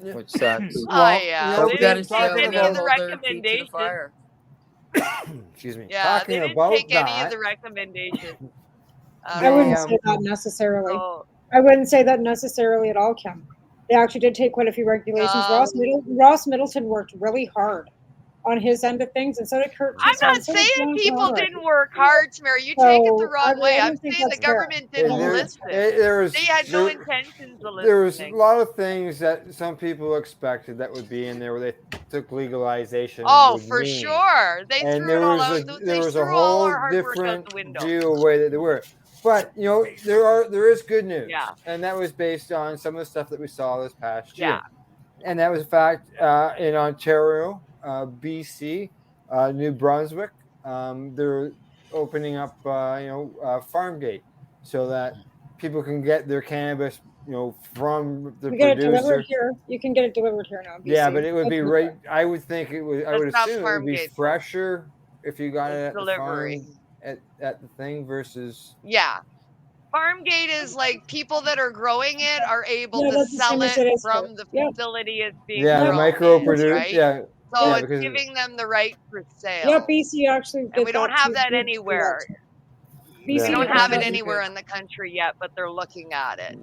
it, which sucks. Oh yeah, But they we gotta didn't take any of the hold their feet to the recommendations. fire. Excuse me. Yeah, Talking they didn't about take any that, of the recommendations. I wouldn't say that necessarily. So, I wouldn't say that necessarily at all, Kim. They actually did take quite a few regulations. Ross Middleton worked really hard on his end of things, and so did Kurt. I'm not saying people didn't work hard, Tamara. You take it the wrong way. I'm saying the government didn't listen. They had no intentions of listening. There was a lot of things that some people expected that would be in there where they took legalization. Oh, for sure. They and threw it all out. There was a whole different view of way that they were. But there is good news, and that was based on some of the stuff that we saw this past year. And that was a fact in Ontario, BC, New Brunswick. They're opening up, farm gate so that people can get their cannabis, from the producer. Get it delivered here. You can get it delivered here now. BC. Yeah, but it would be right. I would think it would. I would assume it would be fresher if you got it at delivery at the thing versus. Yeah. Farm gate is like people that are growing it are able to sell it from the facility it's being grown micro-produce, right? Yeah. So it's giving them the right for sale. Yeah, BC actually did. And we don't have that anywhere. We don't have it anywhere in the country yet, but they're looking at it.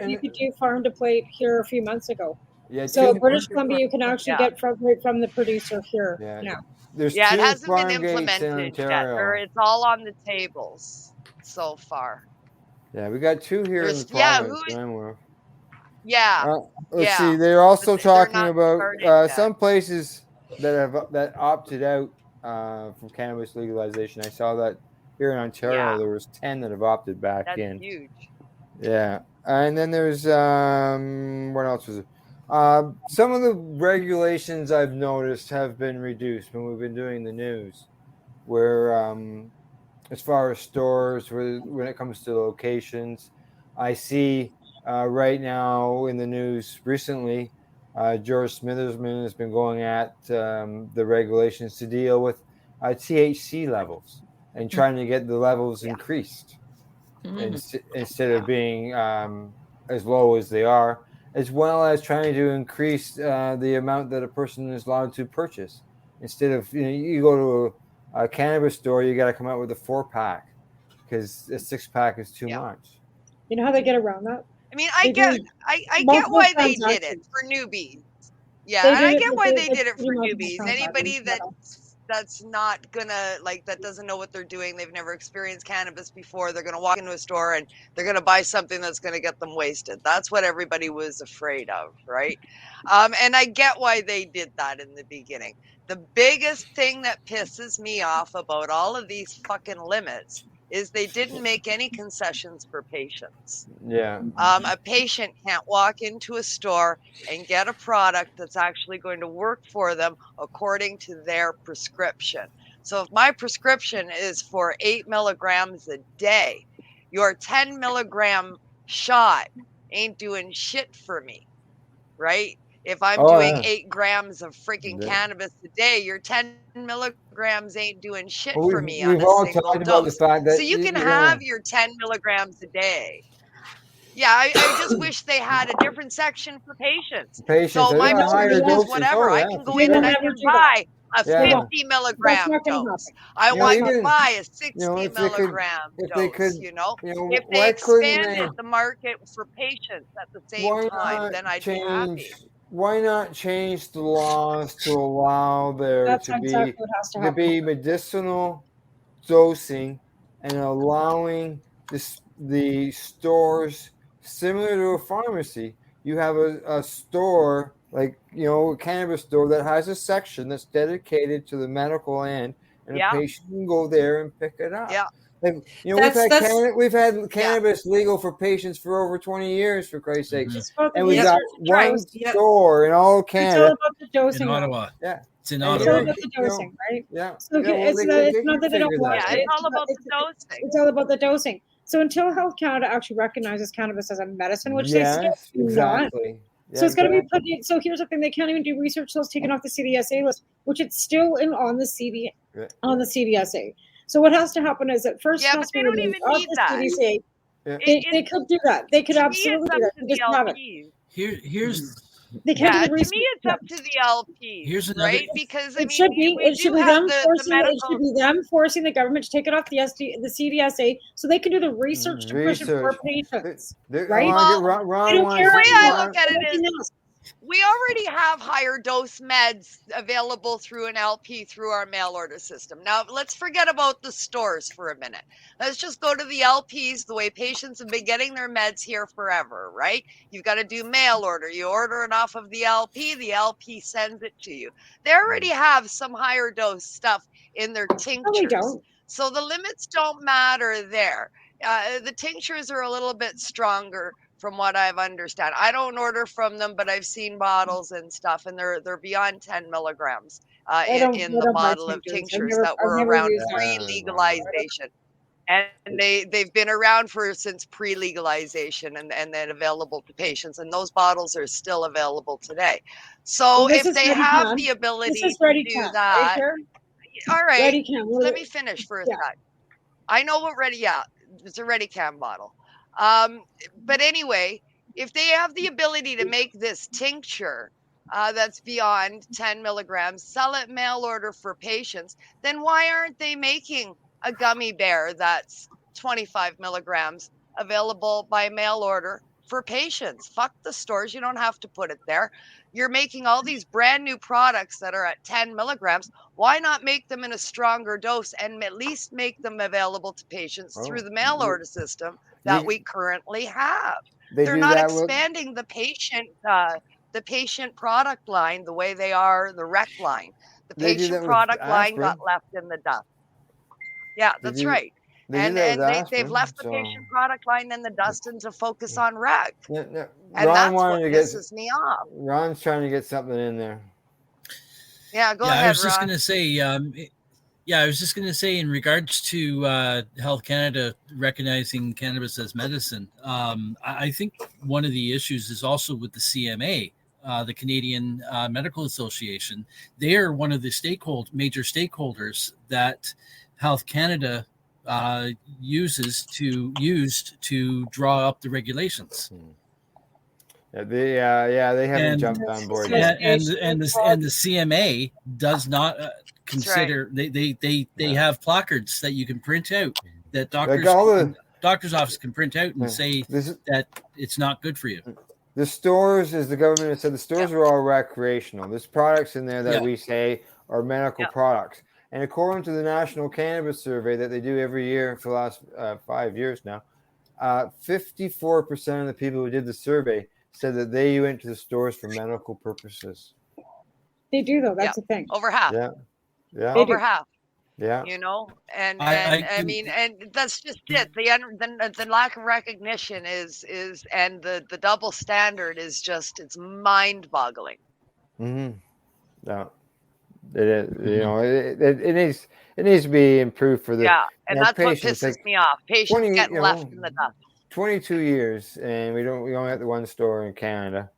You could do farm to plate here a few months ago. Yeah, so British Columbia, you can actually get right from the producer here now. There's it hasn't been implemented yet. It's all on the tables so far. Yeah, we got 2 here in the province. Let's see. They're also talking about some places that opted out from cannabis legalization. I saw that here in Ontario, there was 10 that have opted back in. That's huge. Yeah, and then there's what else was it? Some of the regulations I've noticed have been reduced when we've been doing the news, where as far as stores, when it comes to locations, I see right now in the news recently, George Smithersman has been going at the regulations to deal with THC levels and trying to get the levels increased instead of being as low as they are, as well as trying to increase the amount that a person is allowed to purchase. Instead of, you go to a cannabis store, you got to come out with a 4-pack because a 6-pack is too much. You know how they get around that? I mean, I get why they did it for newbies. Yeah, and I get why they did it for newbies. Anybody that's not gonna that doesn't know what they're doing. They've never experienced cannabis before. They're gonna walk into a store and they're gonna buy something that's gonna get them wasted. That's what everybody was afraid of, right? And I get why they did that in the beginning. The biggest thing that pisses me off about all of these fucking limits is they didn't make any concessions for patients. Yeah. A patient can't walk into a store and get a product that's actually going to work for them according to their prescription. So if my prescription is for 8 milligrams a day, your 10 milligram shot ain't doing shit for me, right? If I'm doing 8 grams of freaking cannabis a day, your 10 milligrams ain't doing shit for me on a single dose. So you can have your 10 milligrams a day. Yeah, I just wish they had a different section for patients. So my prescription is whatever. I can go in and I can buy a 50 milligram dose. I want to buy a 60 milligram dose. If they expanded the market for patients at the same time, then I'd be happy. Why not change the laws to allow there to be medicinal dosing and allowing the stores similar to a pharmacy? You have a store like a cannabis store that has a section that's dedicated to the medical end, and a patient can go there and pick it up. Yeah. We've had cannabis legal for patients for over 20 years, for Christ's sakes, and we've got one store in all Canada. It's all about the dosing. In Ottawa. Yeah. It's in Ottawa. It's all about the dosing, right? Yeah. So it's not that they don't want it. It's all about the dosing. It's all about the dosing. So until Health Canada actually recognizes cannabis as a medicine, which they still do not. So it's going to be put in. So here's the thing: they can't even do research till it's taken off the CDSA list, which it's still on the CDSA. So what has to happen is that first, but they don't even need that. CDSA, they could do that. They could absolutely do that. Just have it. Here's. They can't to me, it's up to the LP. Here's another. Right? Because it should be them forcing the government to take it off the CDSA, so they can do the research to push it for patients. Right? The way I look at it is, we already have higher dose meds available through an LP through our mail order system. Now, let's forget about the stores for a minute. Let's just go to the LPs, the way patients have been getting their meds here forever, right? You've got to do mail order. You order it off of the LP sends it to you. They already have some higher dose stuff in their tinctures. don't. So the limits don't matter there. The tinctures are a little bit stronger from what I've understand. I don't order from them, but I've seen bottles and stuff, and they're beyond 10 milligrams in the model of tinctures that were around pre-legalization. And they've been around since pre-legalization and then available to patients, and those bottles are still available today. So if they have the ability to do that, all right, let me finish for a sec. I know what it's a ReadyCam bottle. But anyway, if they have the ability to make this tincture that's beyond 10 milligrams, sell it mail order for patients, then why aren't they making a gummy bear that's 25 milligrams available by mail order for patients? Fuck the stores. You don't have to put it there. You're making all these brand new products that are at 10 milligrams. Why not make them in a stronger dose and at least make them available to patients through the mail order system that we currently have? They're not expanding the patient product line the way they are the rec line. The patient product line got left in the dust. Yeah, that's right. And they've left the patient product line in the dust and to focus on rec. And that's what pisses me off. Ron's trying to get something in there. Yeah, go ahead, I was just Ron. going to say, I was just going to say in regards to Health Canada recognizing cannabis as medicine, I think one of the issues is also with the CMA, the Canadian Medical Association. They are one of the major stakeholders that Health Canada used to draw up the regulations. They haven't jumped on board yet. And the CMA does not consider. They have placards that you can print out that doctor's office can print out and say that it's not good for you. The stores, as the government has said, the stores are all recreational. There's products in there that we say are medical products. And according to the National Cannabis Survey that they do every year for the last 5 years now, 54% of the people who did the survey said that they went to the stores for medical purposes. They do, though. That's the thing. Over half. Yeah. Over half. Yeah. You know, and I mean, and that's just it. The lack of recognition is and the double standard is just, it's mind-boggling. Mm-hmm. Yeah. It is, you know, it needs to be improved for the and that's what pisses me off. Patients getting left in the dust. 22 years, and we only have the one store in Canada,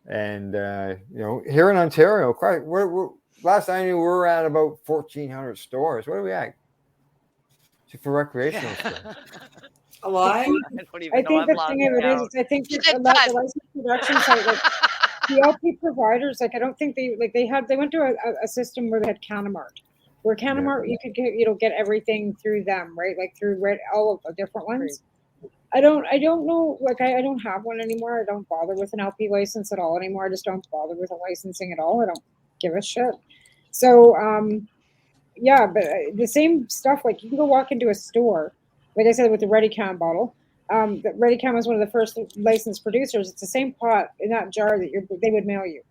and here in Ontario, we're last I knew we were at about 1,400 stores. What are we at for recreational stuff? Why? I think the thing of it is, I think the licensed production site, like the LP providers, like I don't think they went to a system where they had Canamart, where Canamart you could get everything through them, right? Like through all of the different ones. I don't know, like I don't have one anymore. I don't bother with an LP license at all anymore. I just don't bother with the licensing at all. I don't give a shit. So but the same stuff, like you can go walk into a store, like I said with the ReadyCam bottle. The ReadyCam is one of the first licensed producers. It's the same pot in that jar that they would mail you.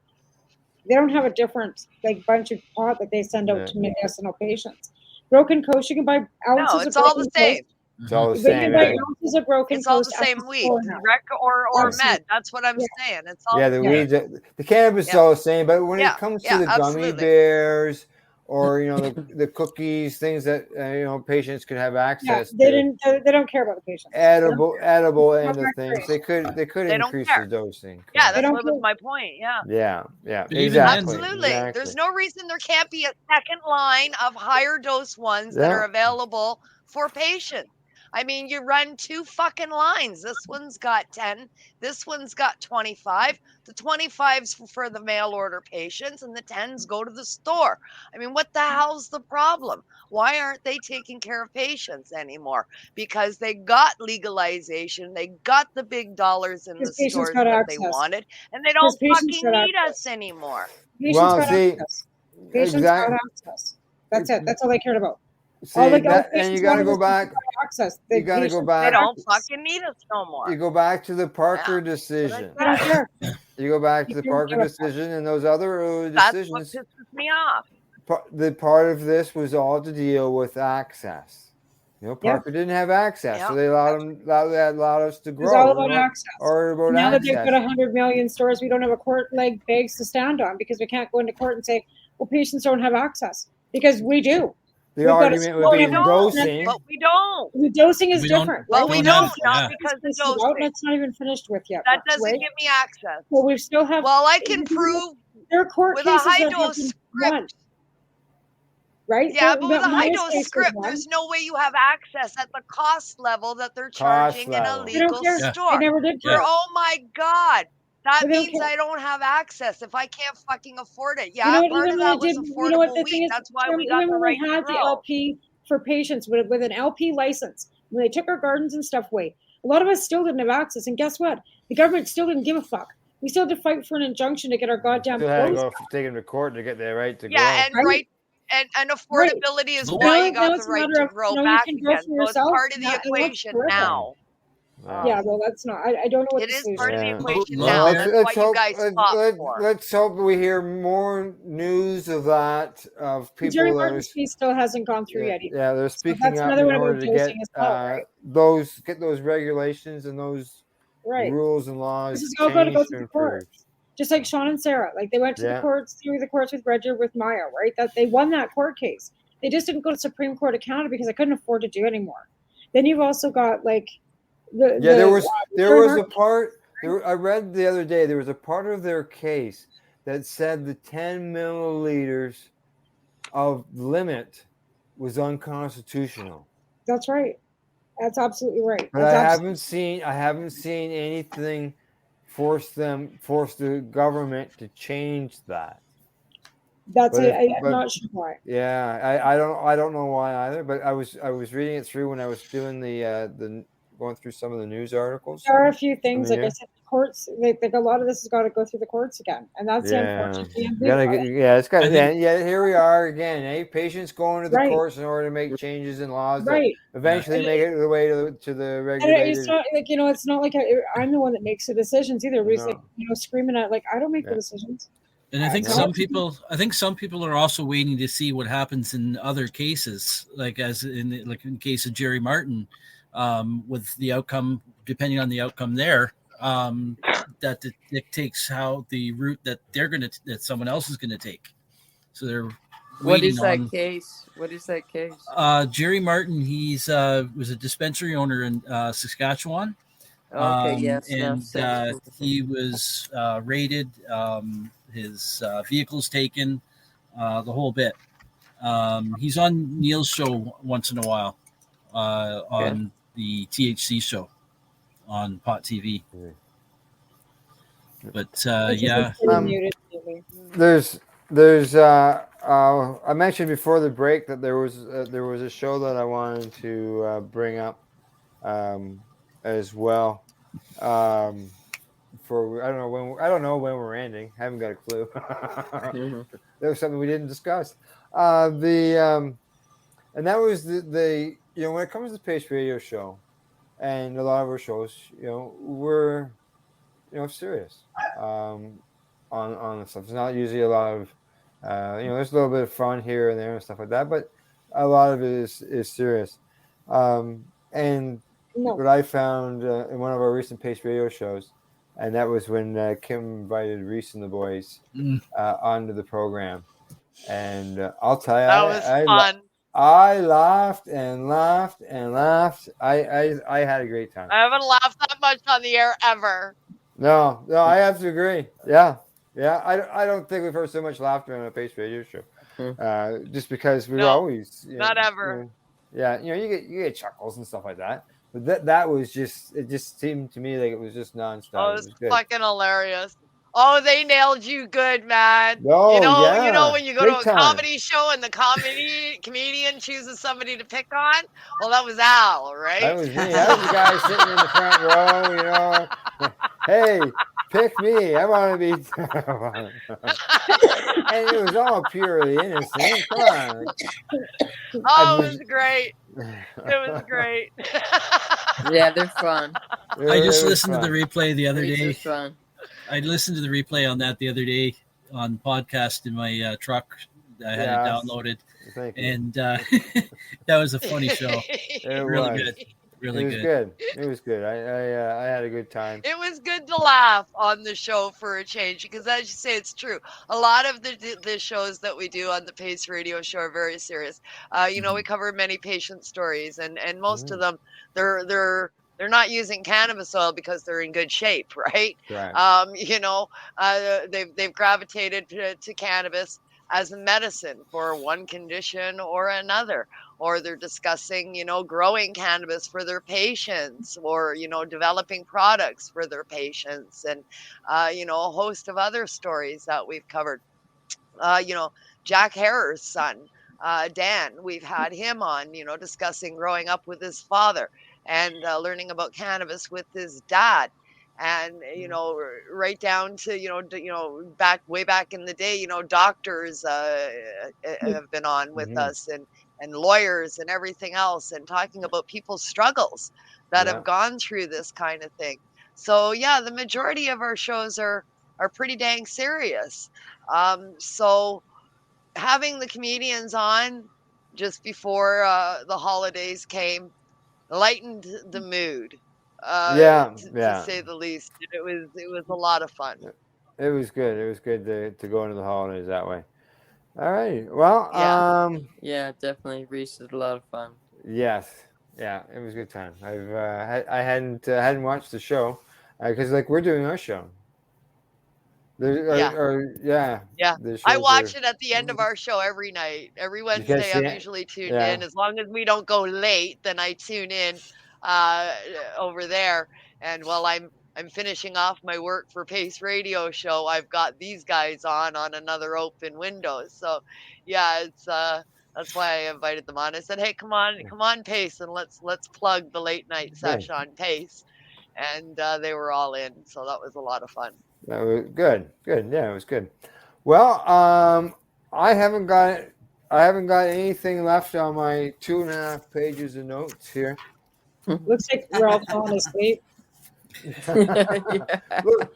They don't have a different bunch of pot that they send out to medicinal patients. Broken Coast, you can buy ounces. No, it's all the same. It's all the You same. can buy ounces of Broken It's all the Coast same weed, rec or med. That's what I'm saying. It's all the weeds. The cannabis is all the same, but when it comes to the gummy bears or the cookies, things that patients could have access to, they don't care about the patients. Edible end of things. They could increase the dosing. Yeah, that was my point. Yeah, exactly. Absolutely. There's no reason there can't be a second line of higher dose ones that are available for patients. I mean, you run 2 fucking lines. This one's got 10. This one's got 25. The 25's for the mail order patients, and the 10s go to the store. I mean, what the hell's the problem? Why aren't they taking care of patients anymore? Because they got legalization. They got the big dollars in the Because patients stores got that they access. wanted, and they Because don't patients fucking got need access. us anymore. Patients Well, got see, access. Patients got access. That's it. That's all they cared about. See, All that, and patients you got to wanted go was back. got access. You got to go They back. don't fucking need us no more. You go back to the Parker Yeah, decision. They don't care. You go back to the don't Parker give a fuck. decision and those other early That's what decisions. pisses me off. The part of this was all to deal with access. You know, Parker didn't have access, so they allowed us to grow. It's all about access. Or about now access. that they've got 100 million stores, we don't have a court leg bags to stand on because we can't go into court and say, well, patients don't have access, because we do. The argument would be dosing. But we don't. The dosing is different. But we don't, not yeah. because the Out, dosing. that's not even finished with yet. That Brooks, doesn't right? give me access. Well, we still have. Well, I can prove there are court with a cases high that have dose been script. won. Right? Yeah, There- but with a that high Myers dose case was script, won. there's no way you have access at the cost level that they're charging in a level. They don't legal care. store. They never did For, care. oh my God. That They don't means care. I don't have access if I can't fucking afford it. Yeah, You know what, part even of when that it was did, affordable you know what the weed. thing is, That's why we got even the when right we to had the grow. LP for patients with an LP license, when they took our gardens and stuff away, a lot of us still didn't have access. And guess what? The government still didn't give a fuck. We still had to fight for an injunction to get our goddamn Still had to clothes. go take him to court to get their right to grow. Yeah, and and affordability is why you got the right to grow back you can grow again. for So it's yourself. part of the and that's equation terrific. now. Yeah, well, that's not. I don't know what It the is solution part of the Yeah. equation Well, now. let's That's why you hope. guys fought for. Let's hope we hear more news of that of people Jerry that Martin's piece still hasn't gone through yet either. yeah, they're So speaking that's up another in one order about to get dosing as well, right? those regulations and those Right. rules and laws This is all going to go changed through to the court. improve. Just like Sean and Sarah, like they went to the courts, through the courts with Roger, with Maya, right? That they won that court case. They just didn't go to Supreme Court of Canada because they couldn't afford to do anymore. Then you've also got like there was a part. I read the other day there was a part of their case that said the 10 milliliters of limit was unconstitutional. That's right. That's absolutely right. But That's I haven't seen anything force the government to change that. That's But I'm not sure why. Yeah, I don't know why either. But I was reading it through when I was doing the going through some of the news articles. There are a few things, like I said, courts. Like a lot of this has got to go through the courts again, and that's the unfortunate thing. It's got. Here we are again. Patients going to the Right. courts in order to make changes in laws Right. that eventually make it the way to the And regulated. it's not like it's not like I'm the one that makes the decisions either. Everybody's like screaming at I don't make the decisions. And I think some people are also waiting to see what happens in other cases, like in case of Jerry Martin, with the outcome, depending on the outcome there, that dictates how the route that that someone else is gonna take. So they're What is waiting that case? What is that case? Jerry Martin, he's was a dispensary owner in Saskatchewan. Okay, yes, and he was raided. His vehicle's taken, the whole bit. He's on Neil's show once in a while, on the THC show on Pot TV. But there's I mentioned before the break that there was a show that I wanted to bring up as well. For I don't know when we're ending. I haven't got a clue. There was something we didn't discuss. And that was the when it comes to the Pace Radio Show, and a lot of our shows, we're serious on the stuff. It's not usually a lot of there's a little bit of fun here and there and stuff like that, but a lot of it is serious. And what I found in one of our recent Pace Radio shows, and that was when Kim invited Reese and the boys onto the program. And I'll tell you, that was fun. I laughed and laughed and laughed. I had a great time. I haven't laughed that much on the air ever. No, I have to agree. Yeah. I don't think we've heard so much laughter on a Pace Radio show. Just because we're always not ever. Yeah, you get chuckles and stuff like that. But that was just, it just seemed to me like it was just nonstop. Oh, It it's was good. fucking hilarious. Oh, they nailed you good, man. Oh, yeah. When you go Big to a time. comedy show and the comedian chooses somebody to pick on. Well, that was Al, right? That was me. That was the guy sitting in the front row, Hey, pick me. I want to be. And it was all purely innocent. Come on. Oh, it was great. It was great. Yeah, they're fun. I just listened to the replay the other Reese day. is fun. I listened to the replay on that the other day on podcast in my truck. I had it downloaded. Thank you. And that was a funny show. Really was. good. Really it was good. It was good. I had a good time. It was good to laugh on the show for a change because, as you say, it's true. A lot of the shows that we do on the Pace Radio Show are very serious. We cover many patient stories, and most of them they're not using cannabis oil because they're in good shape, right? Right. They've gravitated to cannabis as a medicine for one condition or another, or they're discussing, growing cannabis for their patients, or, developing products for their patients, and, a host of other stories that we've covered. Jack Harrer's son, Dan, we've had him on, discussing growing up with his father and learning about cannabis with his dad. And right down to way back in the day, doctors have been on with us, and lawyers and everything else, and talking about people's struggles that have gone through this kind of thing. So yeah, the majority of our shows are pretty dang serious. So having the comedians on just before the holidays came lightened the mood. To say the least. It was a lot of fun. It was good. It was good to go into the holidays that way. All right. Well, yeah, definitely. Reese is a lot of fun. Yes. Yeah, it was a good time. I hadn't watched the show because we're doing our show. Yeah. I watch it at the end of our show every night. Every Wednesday, I'm usually tuned in. As long as we don't go late, then I tune in over there. And while I'm finishing off my work for Pace Radio Show, I've got these guys on another open window. So yeah, it's that's why I invited them on. I said, hey, come on, Pace, and let's plug the late night session on Pace. And they were all in, so that was a lot of fun. That was good. Yeah, it was good. Well, I haven't got anything left on my 2.5 pages of notes here. Looks like we're all falling asleep.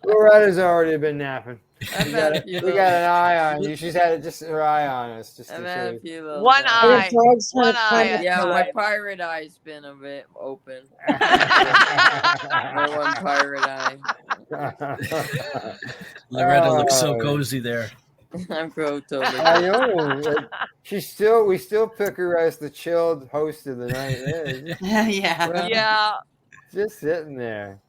Loretta's already been napping. We got an eye on you. She's had just her eye on us. Just I've had a few little one eye. One eye. Yeah, my pirate eye's been a bit open. My one pirate eye. Loretta looks so cozy there. I'm totally. I know. We still pick her as the chilled host of the night. Yeah. Just sitting there.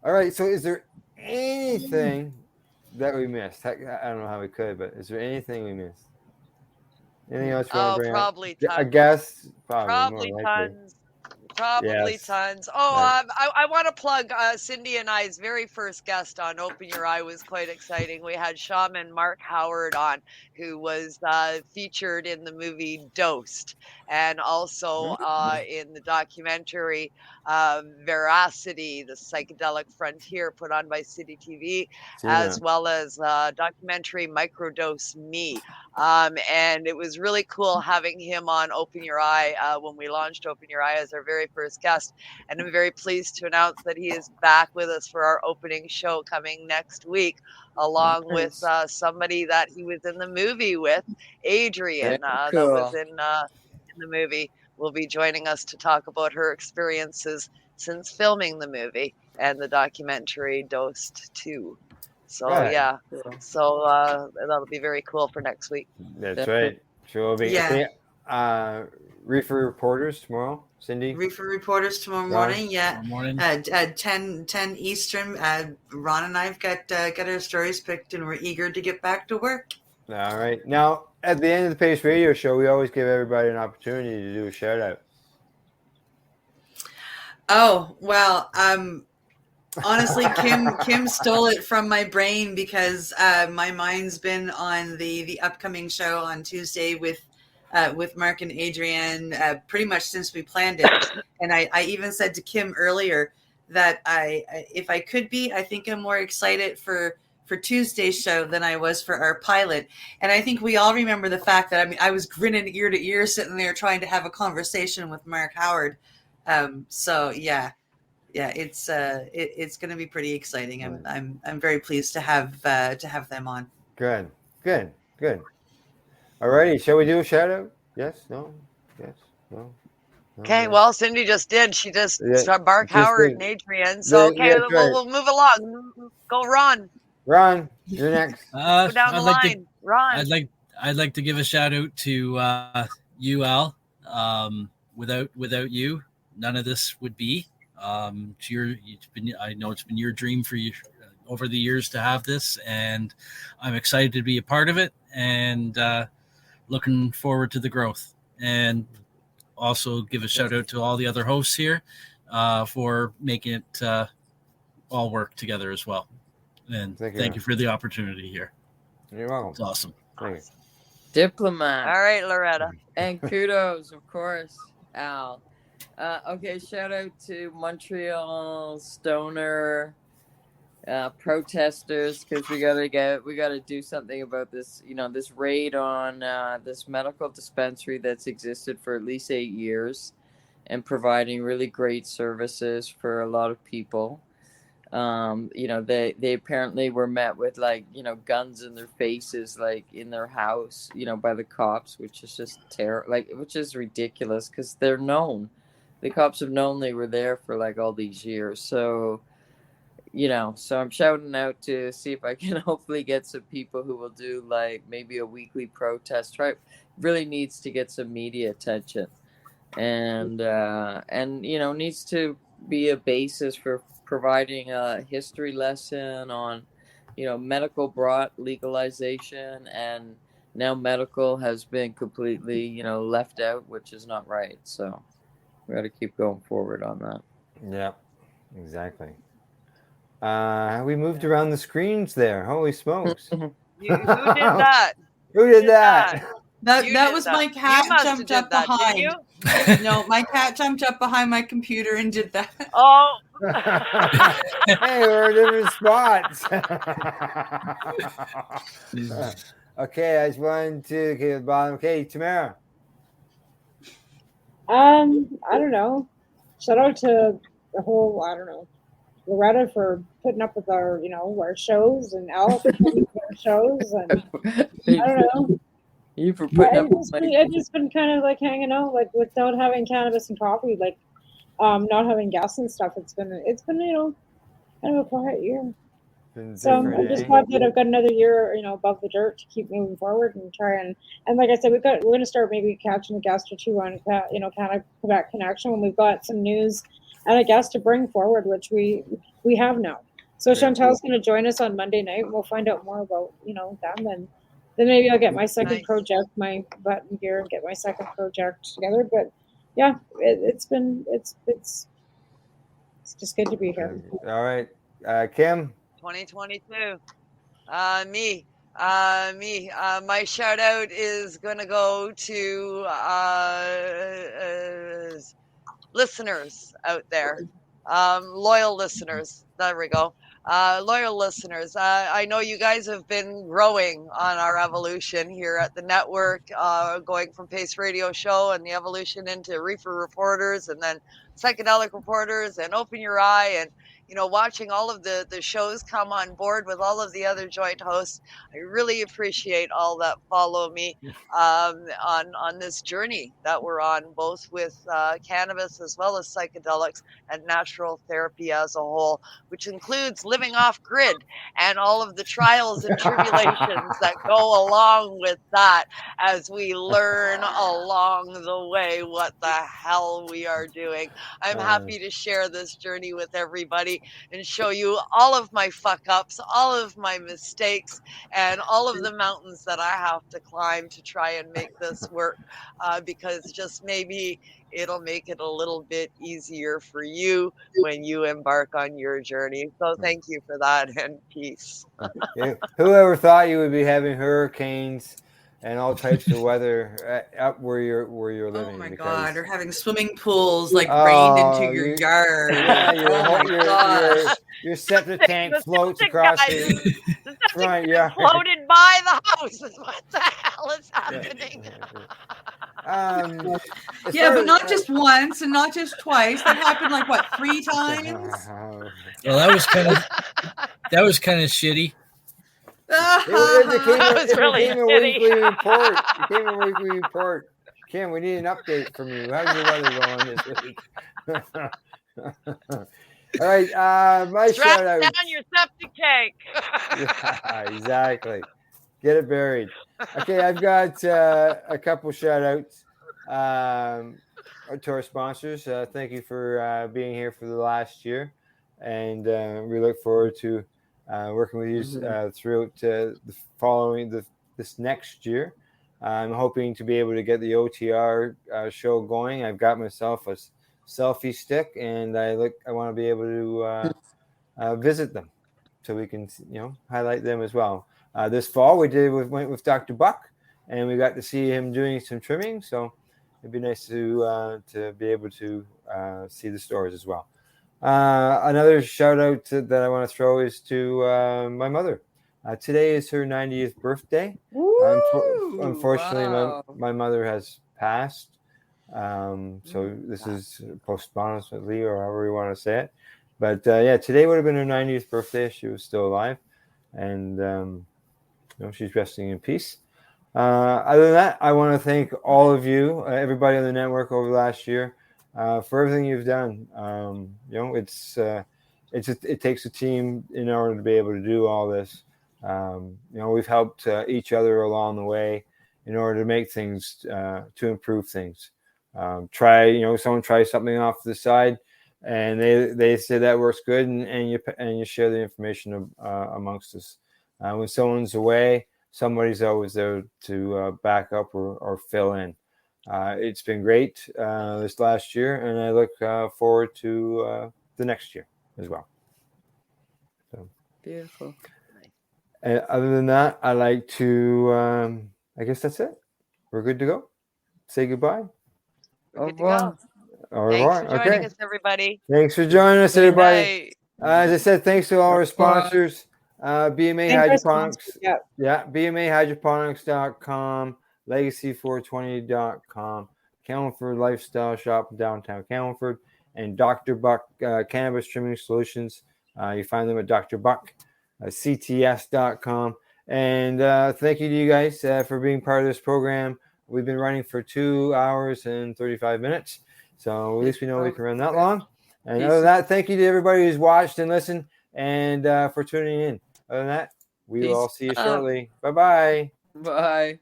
All right. So, is there anything that we missed? I don't know how we could, but is there anything we missed? Anything else you want to bring probably up? tons. I guess Probably tons. Probably tons. Oh, I want to plug Cindy and I's very first guest on Open Your Eye was quite exciting. We had shaman Mark Howard on, who was featured in the movie Dosed, and also in the documentary Veracity, the Psychedelic Frontier, put on by City TV, as well as documentary Microdose Me. And it was really cool having him on Open Your Eye when we launched Open Your Eye as our very first guest. And I'm very pleased to announce that he is back with us for our opening show coming next week, along with somebody that he was in the movie with, Adrian, that was in the movie, will be joining us to talk about her experiences since filming the movie and the documentary Dosed 2. So so that'll be very cool for next week. That's right. Sure will be. Yeah. Reefer Reporters tomorrow, Cindy. Reefer Reporters tomorrow morning. Yeah. Tomorrow morning. At 10 Eastern. Ron and I've got our stories picked, and we're eager to get back to work. All right. Now, at the end of the Pace Radio Show, we always give everybody an opportunity to do a shout out. Oh, well, honestly, Kim stole it from my brain because my mind's been on the upcoming show on Tuesday with Mark and Adrienne pretty much since we planned it. And I even said to Kim earlier that if I could be, I think I'm more excited for Tuesday's show than I was for our pilot. And I think we all remember the fact that I was grinning ear to ear sitting there trying to have a conversation with Mark Howard. So yeah, it's going to be pretty exciting. I'm very pleased to have them on. Good. Alrighty, shall we do a shout out? Yes, no, yes, no. Okay, yes. well, Cindy just did. She just Mark just Howard did. and Adrienne. So, okay, That's right. we'll move along. Go, Ron. Ron, you're next. Go down the line. Ron. I'd like to give a shout out to you, Al. Without you, none of this would be. I know it's been your dream for you over the years to have this, and I'm excited to be a part of it, and looking forward to the growth. And also give a shout out to all the other hosts here for making it all work together as well. And thank you for the opportunity here. You're welcome. It's awesome. Thanks. Diplomat. All right, Loretta. And kudos, of course, Al. Okay, shout out to Montreal stoner protesters, because we gotta do something about this. This raid on this medical dispensary that's existed for at least 8 years, and providing really great services for a lot of people. They apparently were met with guns in their faces, in their house, by the cops, which is just which is ridiculous, because they're known. The cops have known they were there for all these years. So, so I'm shouting out to see if I can hopefully get some people who will do maybe a weekly protest. Really needs to get some media attention, and needs to be a basis for providing a history lesson on, medical brought legalization, and now medical has been completely, left out, which is not right. So we got to keep going forward on that. Yeah, exactly. We moved around the screens there. Holy smokes. Who did that? Who did that? That was my cat jumped up that, behind. No, my cat jumped up behind my computer and did that. Oh. Hey, we're in different spots. Okay, I just wanted to get the bottom. Okay, Tamara. I don't know. Shout out to the whole, Loretta for putting up with our, our shows, and Al for putting up with our shows, and I don't know. You for putting up with I've just been kind of hanging out, without having cannabis and coffee, not having guests and stuff. It's been kind of a quiet year. So I'm just glad that I've got another year, above the dirt to keep moving forward and try and like I said, we're going to start maybe catching a guest or two on, kind of Quebec Connection when we've got some news and a guest to bring forward, which we have now. So Chantel's going to join us on Monday night, and we'll find out more about, them, and then maybe I'll get my second project, my button gear, and get my second project together. But yeah, it's just good to be here. All right, Kim. 2022. Me. My shout out is gonna go to listeners out there, loyal listeners. There we go. Loyal listeners. I know you guys have been growing on our evolution here at the network, going from Pace Radio Show and the evolution into Reefer Reporters, and then Psychedelic Reporters, and Open Your Eye, and watching all of the shows come on board with all of the other joint hosts. I really appreciate all that follow me on this journey that we're on, both with cannabis as well as psychedelics and natural therapy as a whole, which includes living off grid and all of the trials and tribulations that go along with that, as we learn along the way what the hell we are doing. I'm happy to share this journey with everybody. everybody and show you all of my fuck ups, all of my mistakes, and all of the mountains that I have to climb to try and make this work, because just maybe it'll make it a little bit easier for you when you embark on your journey. So thank you for that, and peace. Whoever thought you would be having hurricanes and all types of weather up where you're living? Oh my because, God! Or having swimming pools like rained into your yard. Yeah, your septic tank The floats septic across guy- the the septic front is yard. floated by the house. What the hell is happening? Yeah, but not just once and not just twice. That happened like what, 3 times? Well, that was kind of shitty. That was really It became a weekly report. It became a weekly report. Kim, we need an update from you. How's your weather going this week? All right, my Strap shout out. down your septic tank. Yeah, exactly. Get it buried. Okay, I've got a couple shout outs to our sponsors. Thank you for being here for the last year, and we look forward to working with you throughout this next year. I'm hoping to be able to get the OTR show going. I've got myself a selfie stick, and I want to be able to visit them, so we can highlight them as well. This fall we went with Dr. Buck, and we got to see him doing some trimming. So it'd be nice to be able to see the stores as well. Another shout out that I want to throw is to my mother. Today is her 90th birthday. Unfortunately, my mother has passed. So this is posthumously, or however you want to say it. But today would have been her 90th birthday if she was still alive, and she's resting in peace. Other than that, I want to thank all of you, everybody on the network over the last year, for everything you've done. It takes a team in order to be able to do all this. We've helped each other along the way in order to make things, to improve things. Someone tries something off to the side, and they say that works good, and you share the information amongst us. When someone's away, somebody's always there to back up or fill in. It's been great this last year, and I look forward to the next year as well. So beautiful. And other than that, I like to. I guess that's it. We're good to go. Say goodbye. We're good to go. Thanks for joining us, everybody. Thanks for joining us, everybody. As I said, thanks to all our sponsors. BMA Hydroponics. BMAHydroponics.com, Legacy420.com, Campbellford Lifestyle Shop in downtown Campbellford, and Dr. Buck Cannabis Trimming Solutions. You find them at Dr. Buck, CTS.com. And thank you to you guys for being part of this program. We've been running for 2 hours and 35 minutes. So at least we know we can run that long. And other than that, thank you to everybody who's watched and listened, and for tuning in. Other than that, we will all see you shortly. Bye-bye. Bye.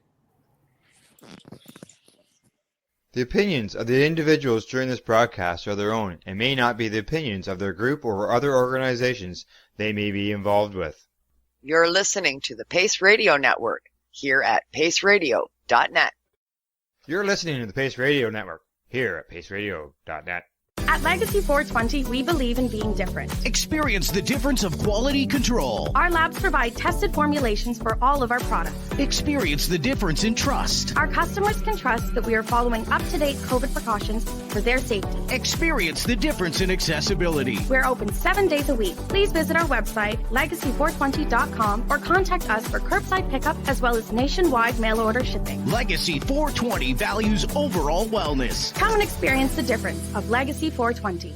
The opinions of the individuals during this broadcast are their own and may not be the opinions of their group or other organizations they may be involved with. You're listening to the Pace Radio Network here at paceradio.net. You're listening to the Pace Radio Network here at paceradio.net. At Legacy 420, we believe in being different. Experience the difference of quality control. Our labs provide tested formulations for all of our products. Experience the difference in trust. Our customers can trust that we are following up-to-date COVID precautions for their safety. Experience the difference in accessibility. We're open 7 days a week. Please visit our website, legacy420.com, or contact us for curbside pickup as well as nationwide mail order shipping. Legacy 420 values overall wellness. Come and experience the difference of Legacy 420.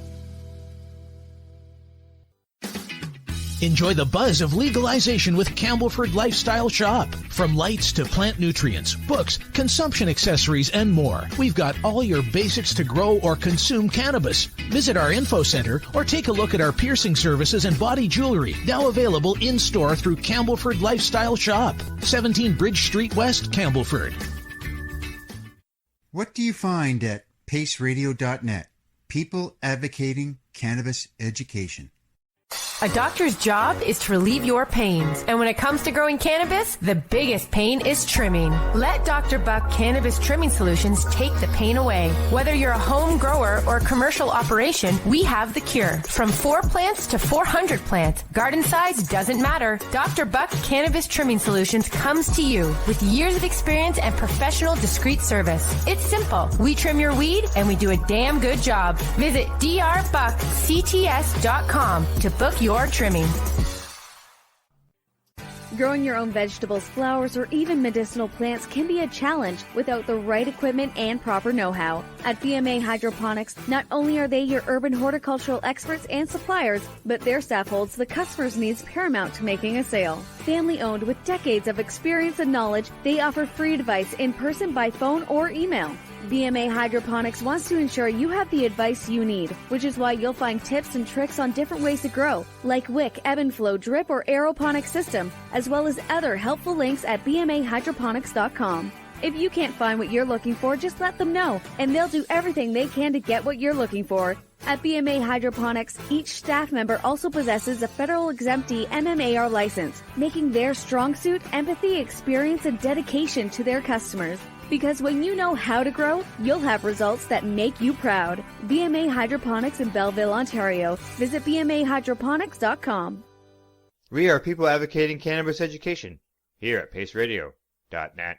Enjoy the buzz of legalization with Campbellford Lifestyle Shop. From lights to plant nutrients, books, consumption accessories, and more, we've got all your basics to grow or consume cannabis. Visit our info center or take a look at our piercing services and body jewelry, now available in-store through Campbellford Lifestyle Shop, 17 Bridge Street West, Campbellford. What do you find at paceradio.net? People advocating cannabis education. A doctor's job is to relieve your pains. And when it comes to growing cannabis, the biggest pain is trimming. Let Dr. Buck Cannabis Trimming Solutions take the pain away. Whether you're a home grower or a commercial operation, we have the cure. From 4 plants to 400 plants, garden size doesn't matter. Dr. Buck Cannabis Trimming Solutions comes to you with years of experience and professional discreet service. It's simple. We trim your weed and we do a damn good job. Visit drbuckcts.com to book your trimming. Growing your own vegetables, flowers, or even medicinal plants can be a challenge without the right equipment and proper know-how. At BMA Hydroponics, not only are they your urban horticultural experts and suppliers, but their staff holds the customer's needs paramount to making a sale. Family-owned with decades of experience and knowledge, they offer free advice in person, by phone, or email. BMA Hydroponics wants to ensure you have the advice you need, which is why you'll find tips and tricks on different ways to grow, like wick, ebb and flow, drip, or aeroponic system, as well as other helpful links at bmahydroponics.com. If you can't find what you're looking for, just let them know, and they'll do everything they can to get what you're looking for. At BMA Hydroponics, each staff member also possesses a federal exemptee MMAR license, making their strong suit empathy, experience, and dedication to their customers. Because when you know how to grow, you'll have results that make you proud. BMA Hydroponics in Belleville, Ontario. Visit bmahydroponics.com. We are people advocating cannabis education here at paceradio.net.